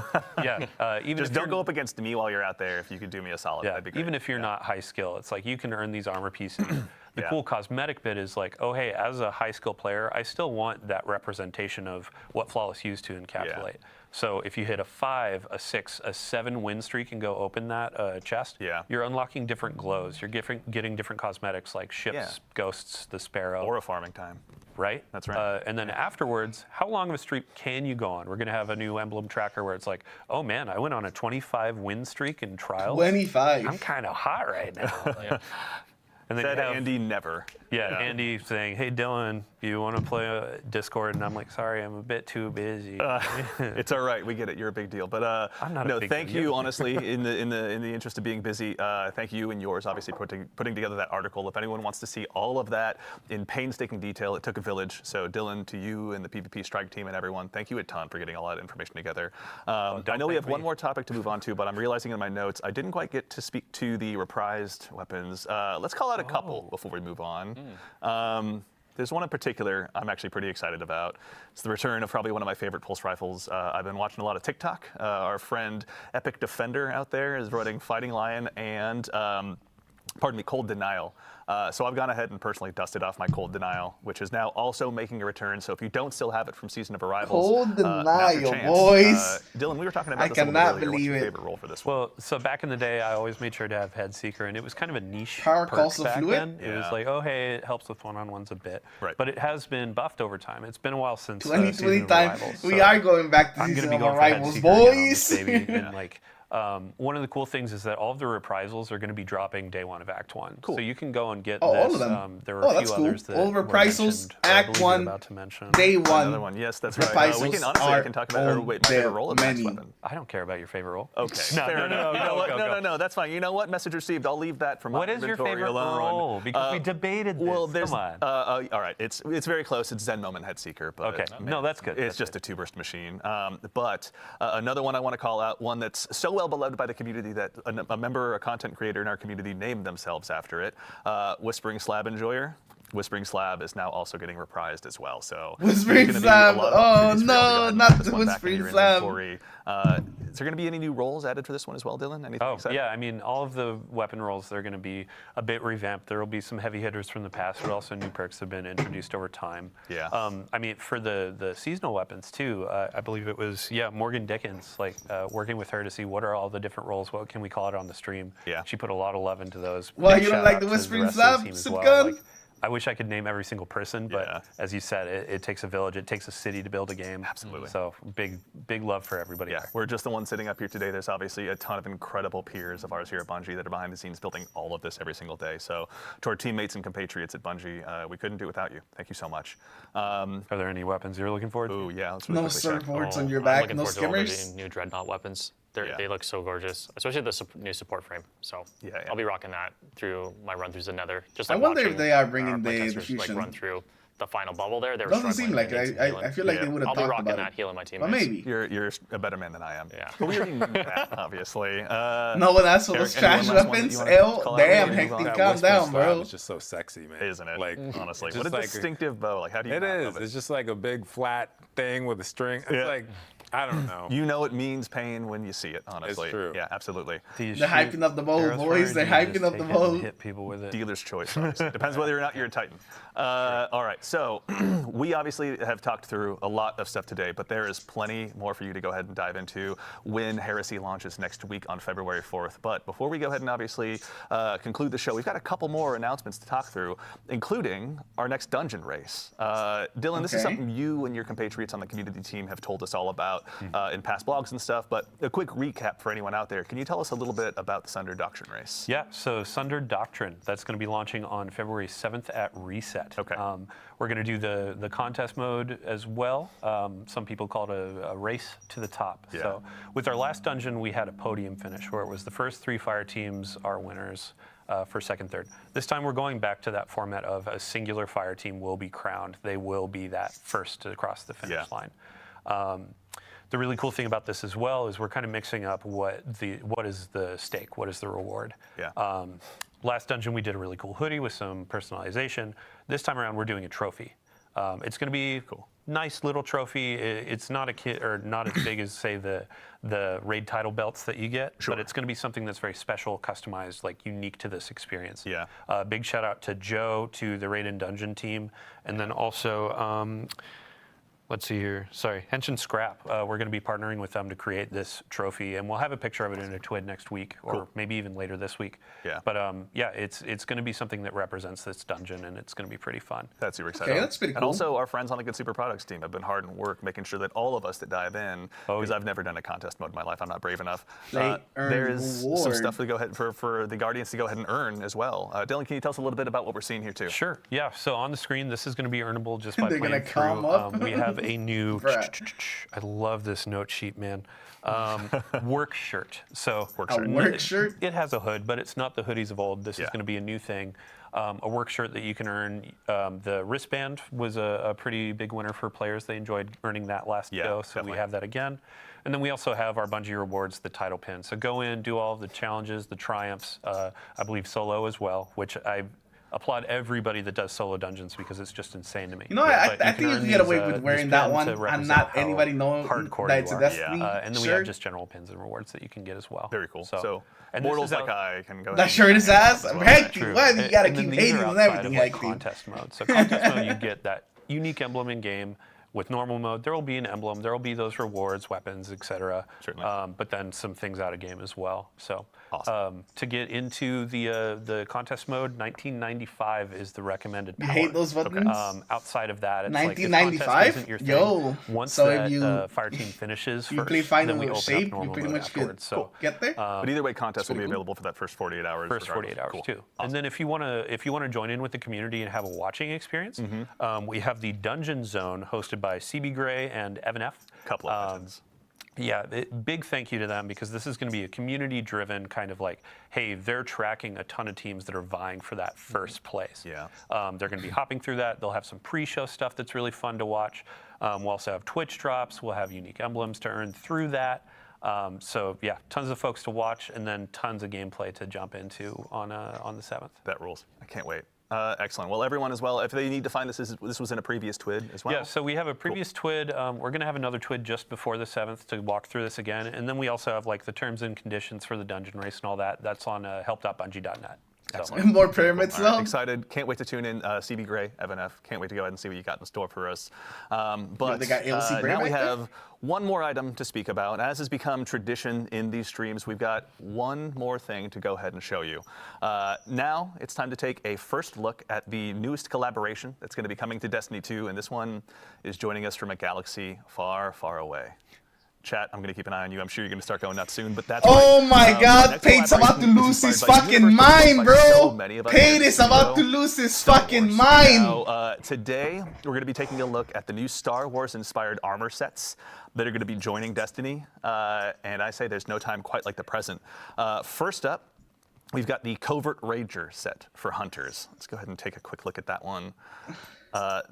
even just if don't go up against me while you're out there. If you could do me a solid, that'd be great. Even if you're not high skill, it's like you can earn these armor pieces. The cool cosmetic bit is like, oh hey, as a high skill player, I still want that representation of what Flawless used to encapsulate. So if you hit a 5, a 6, a 7 win streak and go open that chest, you're unlocking different glows. You're getting different cosmetics like ships, ghosts, the sparrow. Or a farming time. Right? That's right. And then afterwards, how long of a streak can you go on? We're going to have a new emblem tracker where it's like, oh man, I went on a 25 win streak in Trials. 25. I'm kind of hot right now. And then Said Andy never. Andy saying, hey, Dylan, you want to play Discord? And I'm like, sorry, I'm a bit too busy. It's all right. We get it. You're a big deal. But I'm not no, a big thank deal. you, honestly, in the interest of being busy. Thank you and yours, obviously, putting together that article. If anyone wants to see all of that in painstaking detail, it took a village. So Dylan, to you and the PvP Strike team and everyone, thank you a ton for getting all that information together. I know we have one more topic to move on to, but I'm realizing in my notes, I didn't quite get to speak to the reprised weapons. Let's call out a couple before we move on. There's one in particular I'm actually pretty excited about. It's the return of probably one of my favorite pulse rifles. I've been watching a lot of TikTok. Our friend Epic Defender out there is running Fighting Lion and, Cold Denial. So I've gone ahead and personally dusted off my Cold Denial, which is now also making a return. So if you don't still have it from Season of Arrivals, Cold now's your Denial, chance. boys. Dylan, we were talking about I this a little cannot bit earlier. What's your believe it. favorite role for this one? Well, so back in the day, I always made sure to have Head Seeker, and it was kind of a niche Power perk Coastal back Fluid? then. It was like, oh, hey, it helps with one-on-ones a bit. But it has been buffed over time. It's been a while since 2020 Season of time. Arrivals, We so are going back to I'm Season gonna of be going for Head Arrivals, Seeker again on boys. this baby. And like, one of the cool things is that all of the reprisals are going to be dropping day 1 of Act 1. Cool. So you can go and get this. All of them. There were a that's few cool. others that All were reprisals, mentioned, I Act believe you're 1, about to mention. day 1. Another one. Yes, that's right. Reprisals We can honestly, I can talk about my favorite role of Max many. Weapon. I don't care about your favorite role. Okay. No, Fair no, enough. no, You know what? go. No, that's fine. You know what? Message received. I'll leave that for my What is your inventory favorite alone. role? Because we debated this. Well, there's, Come on. all right. It's very close. It's Zen Moment Head Seeker. But Okay. No, that's good. It's just a 2-burst machine. But another one I want to call out, one that's so well beloved by the community that a member, a content creator in our community named themselves after it. Whispering Slab Enjoyer. Whispering Slab is now also getting reprised as well. So Whispering Slab. Oh no, not the Whispering Slab. Is there going to be any new roles added for this one as well, Dylan? Anything exciting? Yeah, I mean, all of the weapon roles, they're going to be a bit revamped. There will be some heavy hitters from the past, but also new perks have been introduced over time. Yeah. I mean, for the seasonal weapons too, I believe it was, Morgan Dickens, like working with her to see what are all the different roles, what can we call it on the stream. Yeah. She put a lot of love into those. Well, Big you don't shout like out the to Whispering rest of the Slab, team as Sip well. Gun? Like, I wish I could name every single person, but as you said, it takes a village, it takes a city to build a game. Absolutely. So big love for everybody. Yeah, we're just the ones sitting up here today. There's obviously a ton of incredible peers of ours here at Bungie that are behind the scenes building all of this every single day. So to our teammates and compatriots at Bungie, we couldn't do it without you. Thank you so much. Are there any weapons you're looking forward to? Oh yeah, let's No quickly check. surfboards on your I'm back, looking no forward to all the skimmers. new Dreadnought weapons. They look so gorgeous, especially the new support frame. So I'll be rocking that through my run-throughs of Nether. Just like I wonder if watching they are bringing our the playtesters, fusion. run through the final bubble there. They were Doesn't struggling seem like to it. get some I feel like they Yeah. would have I'll be talked rocking about that it. healing my teammates. But maybe. You're a better man than I am. Yeah. But we already knew that, obviously. No one asked for Eric, those trash anyone last one that you weapons. wanna L, call out? damn, Anything hectic, on- calm down, bro. It's just so sexy, man. Isn't it? Like, Honestly, it's what a just like distinctive bow. Like, how do you? It not is. love it? It's just like a big flat thing with a string. It's like, I don't know. You know it means pain when you see it, honestly. It's true. Yeah, absolutely. They're hyping up the bow, boys. They're hyping up the bow. Hit people with it. Dealer's choice. Obviously. Depends whether or not you're a Titan. All right, so we obviously have talked through a lot of stuff today, but there is plenty more for you to go ahead and dive into when Heresy launches next week on February 4th. But before we go ahead and obviously conclude the show, we've got a couple more announcements to talk through, including our next dungeon race. Dylan, this is something you and your compatriots on the community team have told us all about in past blogs and stuff, but a quick recap for anyone out there. Can you tell us a little bit about the Sunder Doctrine race? Yeah, so Sunder Doctrine, that's going to be launching on February 7th at Reset. Okay. We're going to do the contest mode as well. Some people call it a race to the top. Yeah. So with our last dungeon, we had a podium finish where it was the first 3 fire teams are winners for second, third. This time we're going back to that format of a singular fire team will be crowned. They will be that first to cross the finish line. The really cool thing about this as well is we're kind of mixing up what is the stake, what is the reward. Yeah. Last dungeon we did a really cool hoodie with some personalization. This time around we're doing a trophy. It's going to be nice little trophy. It's not not as big as say the raid title belts that you get, but it's going to be something that's very special, customized, like unique to this experience. Yeah. Big shout out to Joe, to the Raid and Dungeon team, and then also. Let's see here. Sorry, Henshin Scrap. We're going to be partnering with them to create this trophy, and we'll have a picture of it in a TWID next week, or maybe even later this week. Yeah. But yeah, it's going to be something that represents this dungeon, and it's going to be pretty fun. That's super exciting. Okay, that's pretty cool. And also, our friends on the Good Super Products team have been hard at work making sure that all of us that dive in, because I've never done a contest mode in my life, I'm not brave enough. There's some stuff to go ahead for the Guardians to go ahead and earn as well. Dylan, can you tell us a little bit about what we're seeing here too? Sure. Yeah. So on the screen, this is going to be earnable just by They're playing gonna come through. up. We have a new. Bruh. I love this note sheet, man. Work shirt. So work shirt? It has a hood, but it's not the hoodies of old. This is going to be a new thing. A work shirt that you can earn. The wristband was a pretty big winner for players. They enjoyed earning that last go, so we have that again. And then we also have our Bungie rewards, the title pin. So go in, do all of the challenges, the triumphs. I believe solo as well, which I applaud everybody that does solo dungeons because it's just insane to me. You know, I think you can get away with wearing that one and not anybody knowing that it's a Destiny and then we have just general pins and rewards that you can get as well. Very cool. So and mortals like I can go. That shirt is ass. Heck, you gotta and keep these hating are on outside everything of, like, like contest mode. So contest mode, you get that unique emblem in game. With normal mode, there will be an emblem, there will be those rewards, weapons, etc. But then some things out of game as well. So to get into the contest mode, 1995 is the recommended power. You hate those buttons? Outside of that, it's 1995? like if contest isn't your thing, Yo, once so that if you fire team finishes you first, play final then we open shape, up normal you pretty mode much get afterwards. So get there. But either way, contests will be available for that first 48 hours. First 48 hours too. And then if you want to join in with the community and have a watching experience, we have the Dungeon Zone hosted by CB Gray and Evan F. Couple of legends. Yeah, big thank you to them because this is going to be a community-driven kind of like, hey, they're tracking a ton of teams that are vying for that first place. Yeah. They're going to be hopping through that. They'll have some pre-show stuff that's really fun to watch. We'll also have Twitch drops. We'll have unique emblems to earn through that. So yeah, tons of folks to watch, and then tons of gameplay to jump into on the 7th. That rules. I can't wait. Excellent. Well, everyone as well, if they need to find this was in a previous TWID as well? Yeah, so we have a previous TWID. We're going to have another TWID just before the 7th to walk through this again. And then we also have like the terms and conditions for the dungeon race and all that. That's on help.bungie.net. Excellent. More pyramids, though. Excited. Can't wait to tune in. CB Gray, Evan F. Can't wait to go ahead and see what you got in store for us. But they got AOC Gray now we right there? have one more item to speak about. As has become tradition in these streams, we've got one more thing to go ahead and show you. Now it's time to take a first look at the newest collaboration that's going to be coming to Destiny 2, and this one is joining us from a galaxy far, far away. Chat, I'm going to keep an eye on you. I'm sure you're going to start going nuts soon, but that's Oh right. my God, Pate's about to lose his fucking mind, bro. Pate is about to lose his fucking mind. Now, today, we're going to be taking a look at the new Star Wars-inspired armor sets that are going to be joining Destiny, and I say there's no time quite like the present. First up, we've got the Covert Ranger set for Hunters. Let's go ahead and take a quick look at that one.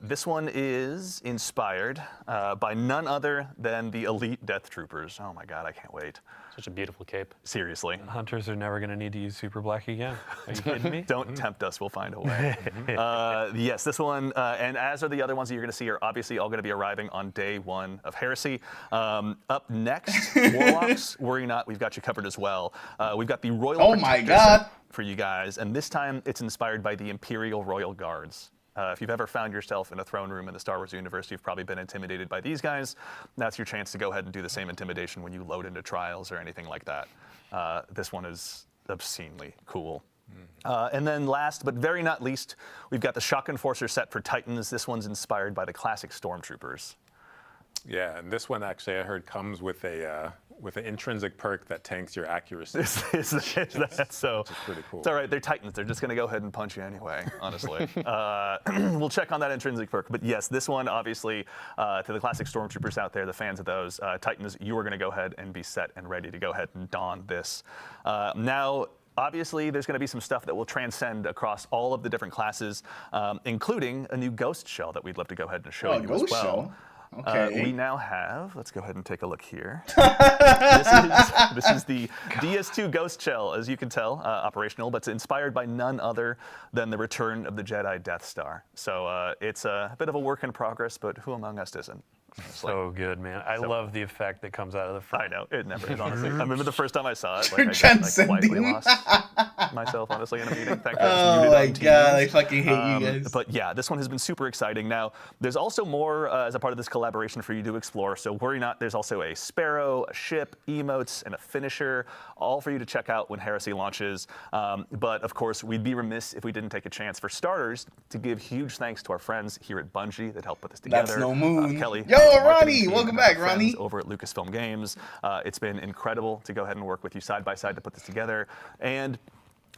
This one is inspired by none other than the elite Death Troopers. Oh my God, I can't wait. Such a beautiful cape. Seriously. Hunters are never going to need to use Super Black again. Are you kidding me? Don't tempt us, we'll find a way. Yes, this one, and as are the other ones that you're going to see, are obviously all going to be arriving on day one of Heresy. Up next, Warlocks, worry not, we've got you covered as well. We've got the Royal Protector set for you guys, and this time it's inspired by the Imperial Royal Guards. If you've ever found yourself in a throne room in the Star Wars universe, you've probably been intimidated by these guys. That's your chance to go ahead and do the same intimidation when you load into trials or anything like that. This one is obscenely cool. And then last, but very not least, we've got the Shock Enforcer set for Titans. This one's inspired by the classic Stormtroopers. Yeah, and this one actually I heard comes with an intrinsic perk that tanks your accuracy. That's so. Which is pretty cool. It's all right. They're Titans. They're just going to go ahead and punch you anyway. Honestly, we'll check on that intrinsic perk. But yes, this one obviously to the classic Stormtroopers out there, the fans of those Titans, you are going to go ahead and be set and ready to go ahead and don this. Now. Obviously, there's going to be some stuff that will transcend across all of the different classes, including a new Ghost Shell that we'd love to go ahead and show you as well. Shell? Okay. We now have, let's go ahead and take a look here. This is the DS2 Ghost Shell, as you can tell, operational, but it's inspired by none other than the return of the Jedi Death Star. So it's a bit of a work in progress, but who among us isn't? So good, man. I love the effect that comes out of the front. I know, it never is, honestly. I remember the first time I saw it, like, I quietly lost myself, honestly, in a meeting. Thank you. Oh my God, I fucking hate you guys. But yeah, this one has been super exciting. Now, there's also more as a part of this collaboration for you to explore, so worry not, there's also a Sparrow, a ship, emotes, and a finisher, all for you to check out when Heresy launches. But of course, we'd be remiss if we didn't take a chance, for starters, to give huge thanks to our friends here at Bungie that helped put this together. That's no moon. Kelly. Yo, Ronnie, welcome back, Ronnie. Over at Lucasfilm Games. It's been incredible to go ahead and work with you side by side to put this together. And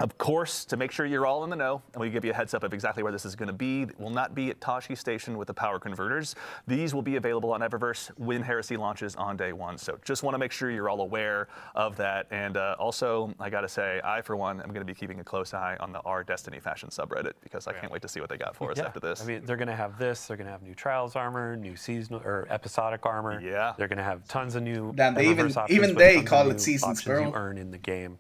of course, to make sure you're all in the know, and we give you a heads up of exactly where this is going to be, it will not be at Tashi Station with the power converters. These will be available on Eververse when Heresy launches on day one. So just want to make sure you're all aware of that. And also, I got to say, I, for one, am going to be keeping a close eye on the R Destiny fashion subreddit, because I can't wait to see what they got for us after this. I mean, they're going to have this. They're going to have new Trials armor, new seasonal or episodic armor. Yeah. They're going to have tons of new. Damn, they Eververse options, even but they tons call of it new seasons, options bro. you earn in the game.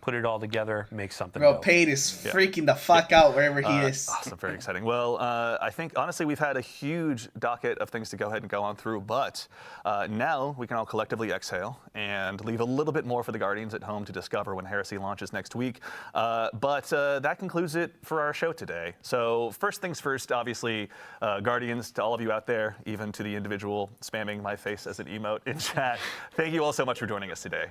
Put it all together, make something. Bro, dope. Pate is freaking the fuck out wherever he is. Awesome, very exciting. Well, I think, honestly, we've had a huge docket of things to go ahead and go on through, but now we can all collectively exhale and leave a little bit more for the Guardians at home to discover when Heresy launches next week. But that concludes it for our show today. So first things first, obviously, Guardians, to all of you out there, even to the individual spamming my face as an emote in chat, thank you all so much for joining us today.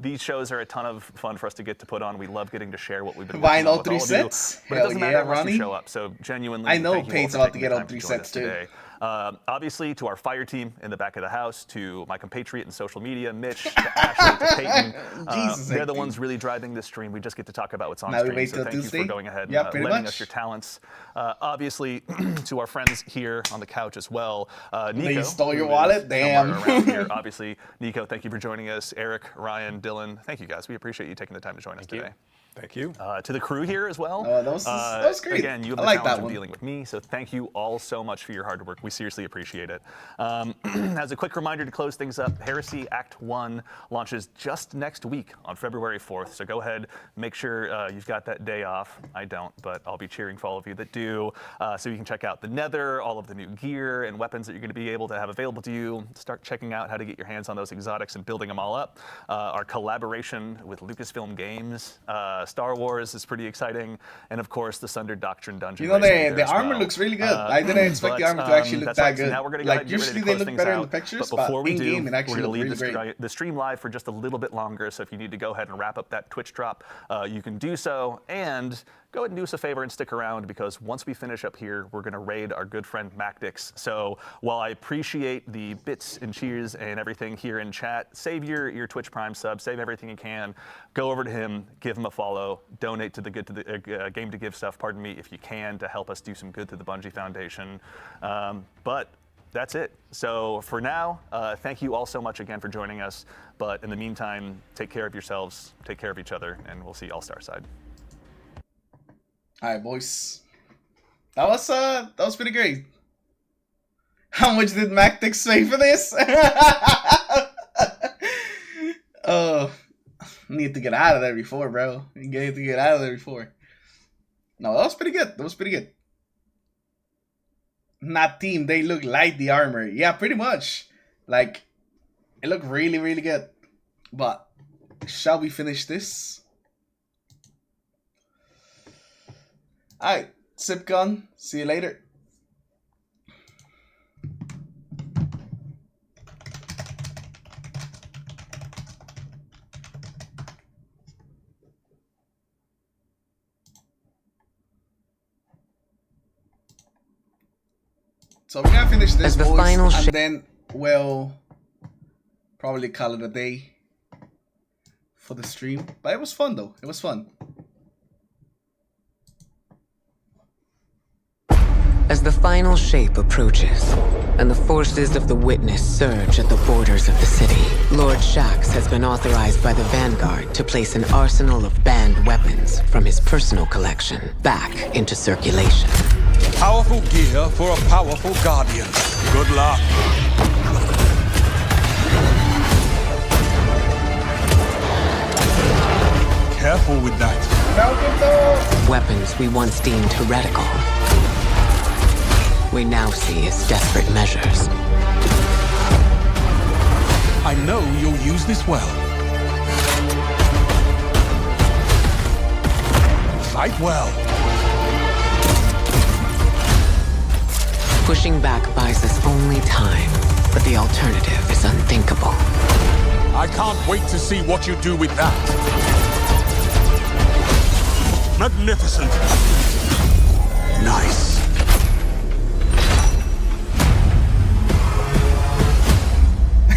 These shows are a ton of fun for us to get to put on. We love getting to share what we've been buying all all 3 sets. But it doesn't matter unless you show up. So genuinely, I know thank you all Pate's for about to taking get the all time 3 to join sets us too. today. Obviously, to our fire team in the back of the house, to my compatriot in social media, Mitch, to Ashley, to Peyton. They're the ones really driving this stream. We just get to talk about what's on Now we stream. wait So till thank you Tuesday? for going ahead and Yeah, pretty lending much. us your talents. Obviously, to our friends here on the couch as well. Nico, They stole your who wallet? is somewhere Damn. around here. Obviously, Nico, thank you for joining us. Eric, Ryan, Dylan, thank you guys. We appreciate you taking the time to join us today. Thank you. To the crew here as well. That was great. Again, you have I the like that challenge of one. dealing with me, so thank you all so much for your hard work. We seriously appreciate it. As a quick reminder to close things up, Heresy Act 1 launches just next week on February 4th, so go ahead, make sure you've got that day off. I don't, but I'll be cheering for all of you that do, so you can check out the Nether, all of the new gear and weapons that you're going to be able to have available to you. Start checking out how to get your hands on those exotics and building them all up. Our collaboration with Lucasfilm Games, Star Wars is pretty exciting, and of course the Sundered Doctrine dungeon. You know, the armor looks really good. I didn't expect the armor to actually look that good. So now we're gonna go like ahead and get ready usually to they close look things better in out. the pictures, But before we in do, game it actually we're looks gonna really leave great. the stream live for just a little bit longer. So if you need to go ahead and wrap up that Twitch drop, you can do so. And go ahead and do us a favor and stick around, because once we finish up here, we're going to raid our good friend Macdix. So while I appreciate the bits and cheers and everything here in chat, save your Twitch Prime sub, save everything you can. Go over to him, give him a follow, donate to the Game to Give stuff, pardon me, if you can, to help us do some good to the Bungie Foundation. But that's it. So for now, thank you all so much again for joining us. But in the meantime, take care of yourselves, take care of each other, and we'll see you all Starside. All right, boys. That was pretty great. How much did Mactix pay for this? Oh, need to get out of there before, bro. You need to get out of there before. No, that was pretty good. That was pretty good. Not team, they look like the Armory. Yeah, pretty much. Like, it looked really, really good. But, shall we finish this? Alright, Sipcon, see you later. So we're gonna finish this, boys, and then we'll probably call it a day for the stream. But it was fun, though. It was fun. As the final shape approaches, and the forces of the Witness surge at the borders of the city, Lord Shaxx has been authorized by the Vanguard to place an arsenal of banned weapons from his personal collection back into circulation. Powerful gear for a powerful guardian. Good luck. Careful with that. Weapons we once deemed heretical, we now see as desperate measures. I know you'll use this well. Fight well. Pushing back buys us only time, but the alternative is unthinkable. I can't wait to see what you do with that. Magnificent. Nice.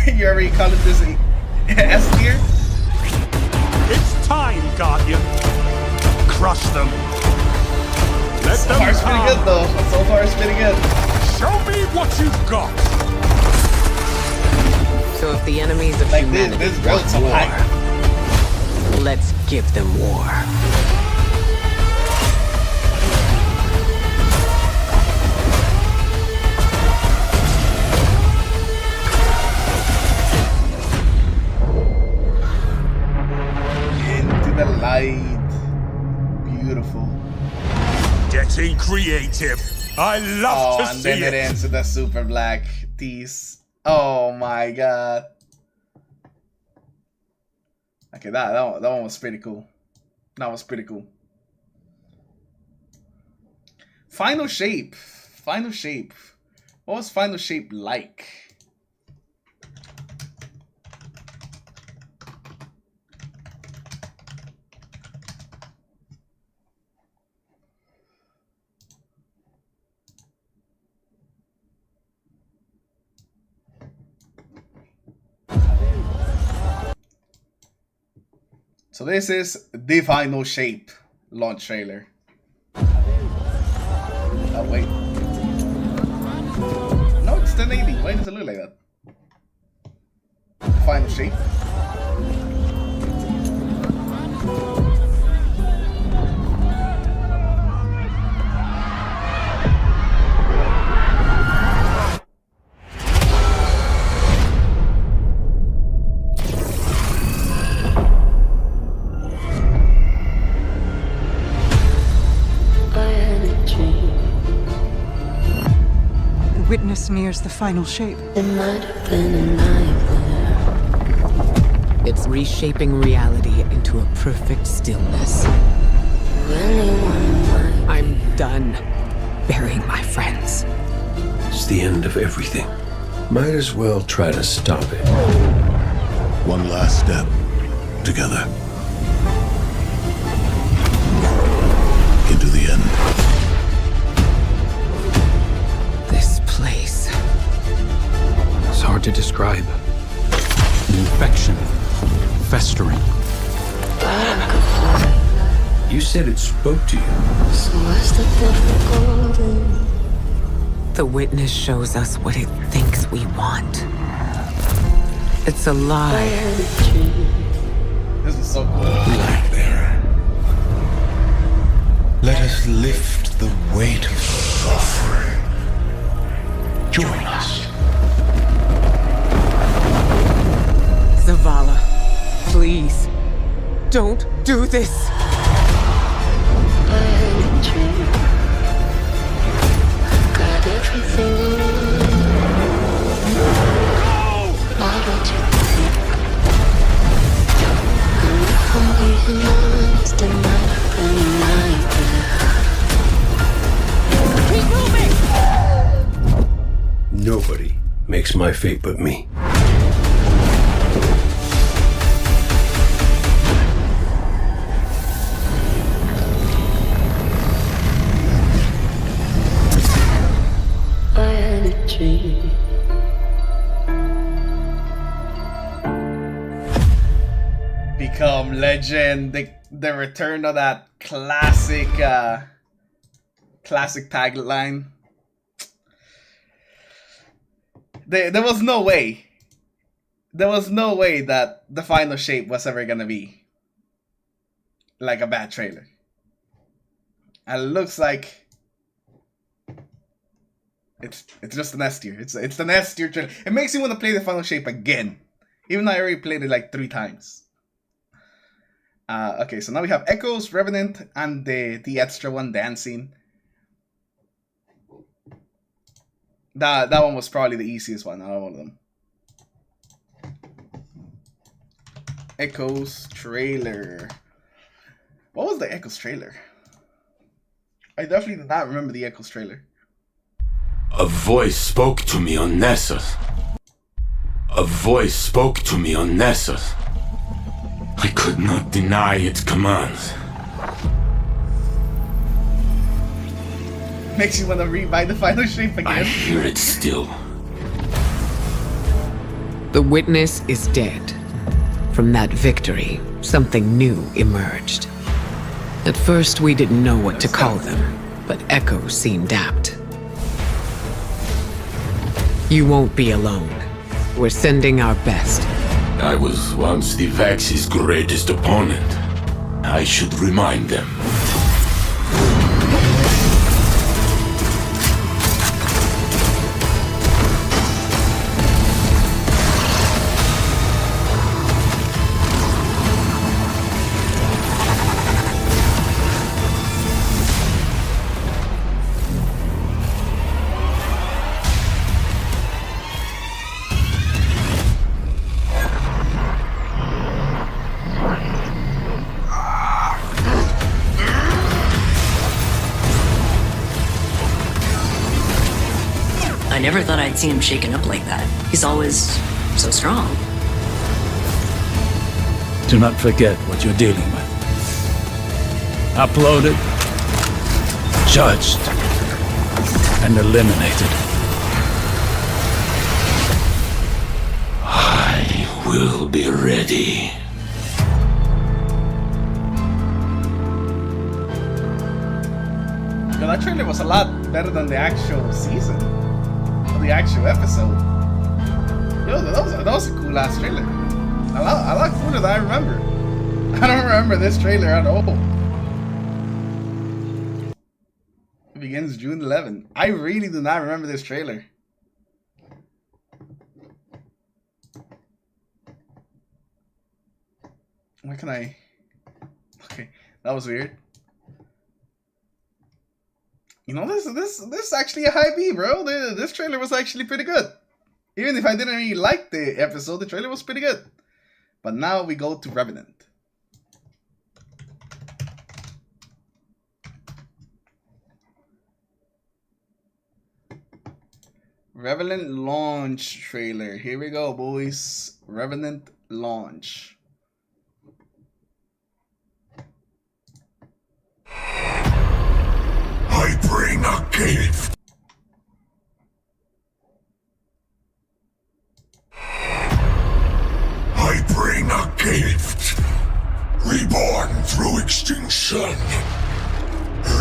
You already called it this S tier? It's time, Guardian. Crush them. Let So them far it's pretty come. good, though. So far it's pretty good. Show me what you've got. So if the enemies of humanity this want build's so war, high. let's give them war. Into the light. Beautiful. Getting creative. I love to and see then it ends with the super black tease. Oh my god. Okay, that one was pretty cool. That was pretty cool. Final shape. Final shape. What was final shape like? So this is the final shape launch trailer. Oh wait. No, it's 1080. Why does it look like that? Final shape. Witness nears the final shape. It might have been a nightmare. It's reshaping reality into a perfect stillness. I'm done burying my friends. It's the end of everything. Might as well try to stop it. One last step. Together. Into the end. This place. It's hard to describe. An infection. Festering. You said it spoke to you. So what's the difficulty? The Witness shows us what it thinks we want. It's a lie. This is so cool. Nightmare. Let us lift the weight of suffering. Join us. Zavala, please, don't do this. Got everything. Bottle to the thick. I'm hungry monster, not a nightmare. Keep moving! Nobody makes my fate but me. I had a dream. Become legend. The return of that classic tagline. There was no way. There was no way that the final shape was ever gonna be like a bad trailer. And it looks like it's just an S tier. It's an S tier trailer. It makes me want to play the final shape again, even though I already played it like 3 times. Okay, so now we have Echoes, Revenant, and the extra one, Dancing. That one was probably the easiest one out of all of them. Echoes trailer. What was the Echoes trailer? I definitely did not remember the Echoes trailer. A voice spoke to me on Nessus. A voice spoke to me on Nessus. I could not deny its commands. Makes you want to rebuy the final shape again. I hear it still. The witness is dead. From that victory, something new emerged. At first, we didn't know what to call them, but Echo seemed apt. You won't be alone. We're sending our best. I was once the Vax's greatest opponent. I should remind them. I never thought I'd see him shaken up like that. He's always so strong. Do not forget what you're dealing with. Uploaded, judged, and eliminated. I will be ready. Yeah, that trailer was a lot better than the actual season. The actual episode. Yo, that was a cool ass trailer. I like footer that I remember. I don't remember this trailer at all. It begins June 11. I really do not remember this trailer. Why can I? Okay, that was weird. You know, this is actually a high B, bro. This trailer was actually pretty good. Even if I didn't really like the episode, the trailer was pretty good. But now we go to Revenant. Revenant launch trailer. Here we go, boys. Revenant launch. I bring a gift. I bring a gift. Reborn through extinction.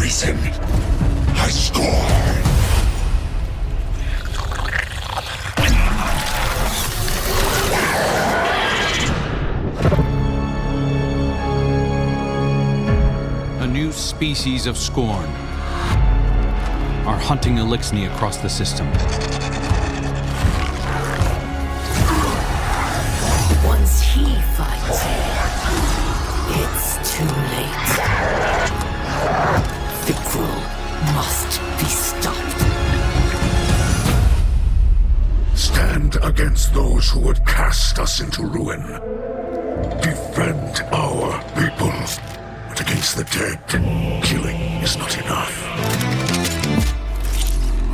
Risen. I scorn. A new species of scorn. are hunting Elixni across the system. Once he finds you, it's too late. Fikrul must be stopped. Stand against those who would cast us into ruin. Defend our people. But against the dead, killing is not enough.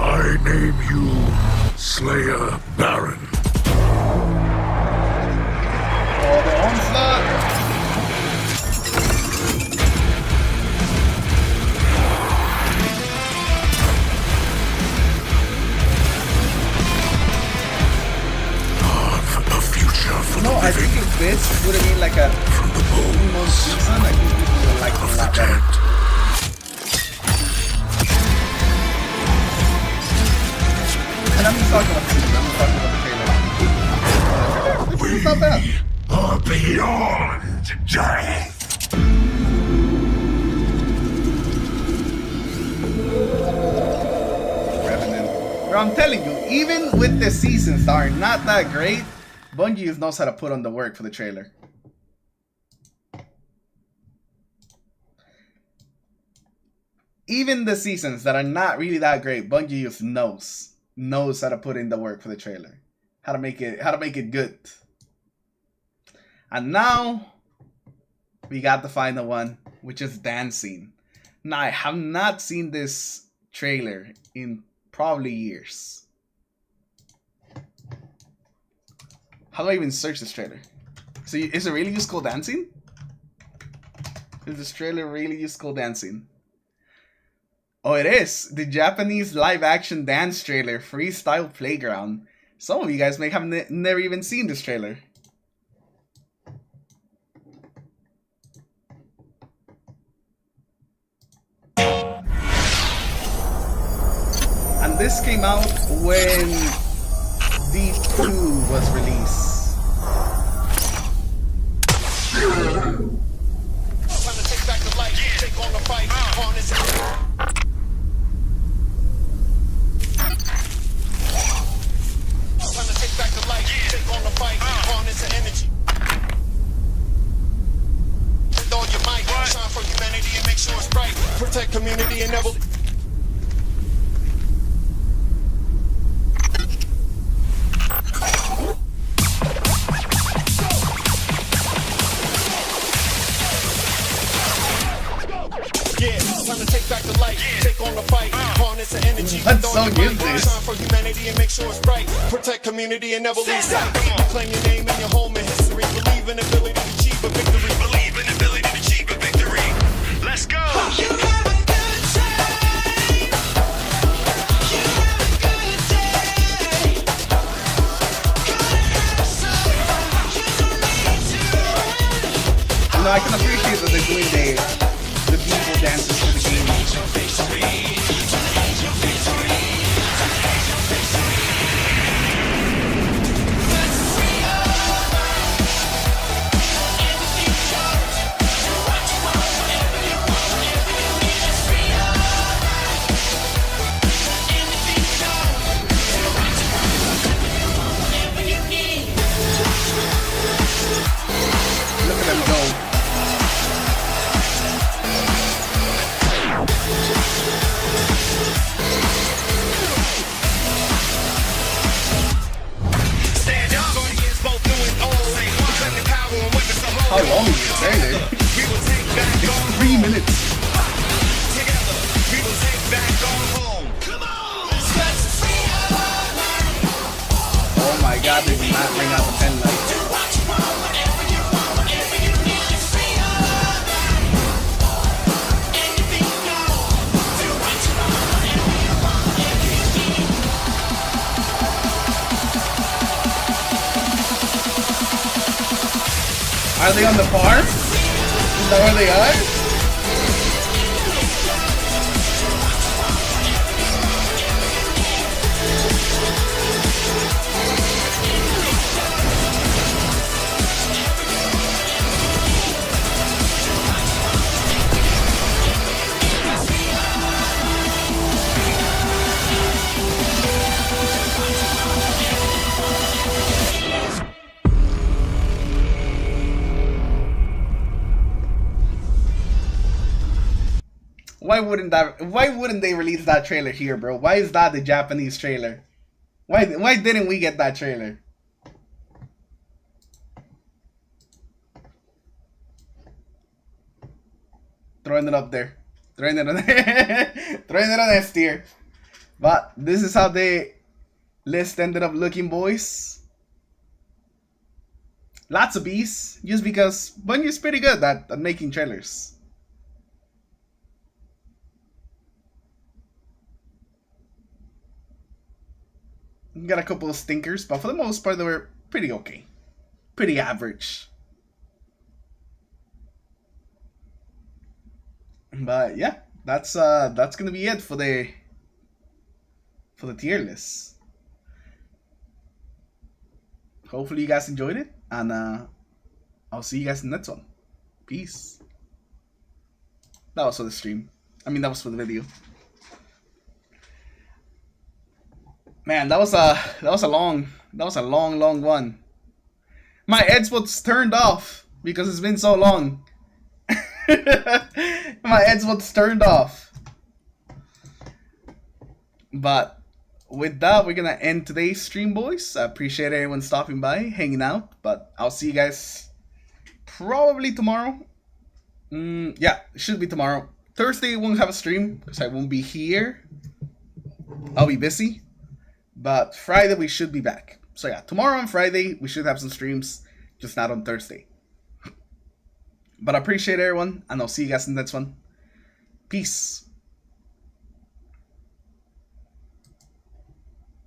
I name you Slayer Baron. Oh, the onslaught! No, I think if this would have been like a full-moon season, I think people would like it a lot better. And I'm just talking about the season, I'm just talking about the trailer. This is not bad. Are beyond death. Revenant. Bro, I'm telling you, even with the seasons that are not that great, Bungie knows how to put on the work for the trailer. Even the seasons that are not really that great, Bungie just knows how to put in the work for the trailer, how to make it good. And now we got the final one, which is dancing. Now I have not seen this trailer in probably years. How do I even search this trailer? So is it really just called dancing? Is this trailer really just called dancing? Oh, it is. The Japanese live-action dance trailer, Freestyle Playground. Some of you guys may have never even seen this trailer. And this came out when D2 was released. Protect community and never. Time to take back the light, take on the fight, harness the energy. What song is this? Shine for humanity and make sure it's bright. Protect community and never lose sight. Claim your name and your home and history. Believe in ability to achieve a victory. Believe in ability to achieve a victory. Let's go. You have a good day. You have a good day. Gonna have some fun. You don't need to run. You know, I can appreciate that they're doing the people dances for the game. Look at them go. How long is the trailer? It's 3 minutes. Oh my god, they did not bring out the pen light. Are they on the farm? Is that where they are? why wouldn't they release that trailer here, bro? Why is that the Japanese trailer? Why didn't we get that trailer? Throwing it up there. Throwing it on throwing it on S tier. But this is how the list ended up looking, boys. Lots of Bs, just because Bungie is pretty good at making trailers. Got a couple of stinkers, but for the most part they were pretty okay. Pretty average. But yeah, that's gonna be it for the tier list. Hopefully you guys enjoyed it, and I'll see you guys in the next one. Peace. That was for the stream. I mean, that was for the video. Man, that was a long one. My Xbox turned off because it's been so long. My Xbox turned off. But with that, we're gonna end today's stream, boys. I appreciate everyone stopping by, hanging out. But I'll see you guys probably tomorrow. Yeah, it should be tomorrow. Thursday won't have a stream because I won't be here. I'll be busy. But Friday we should be back. So yeah, tomorrow and Friday we should have some streams, just not on Thursday. But I appreciate everyone, and I'll see you guys in the next one. Peace.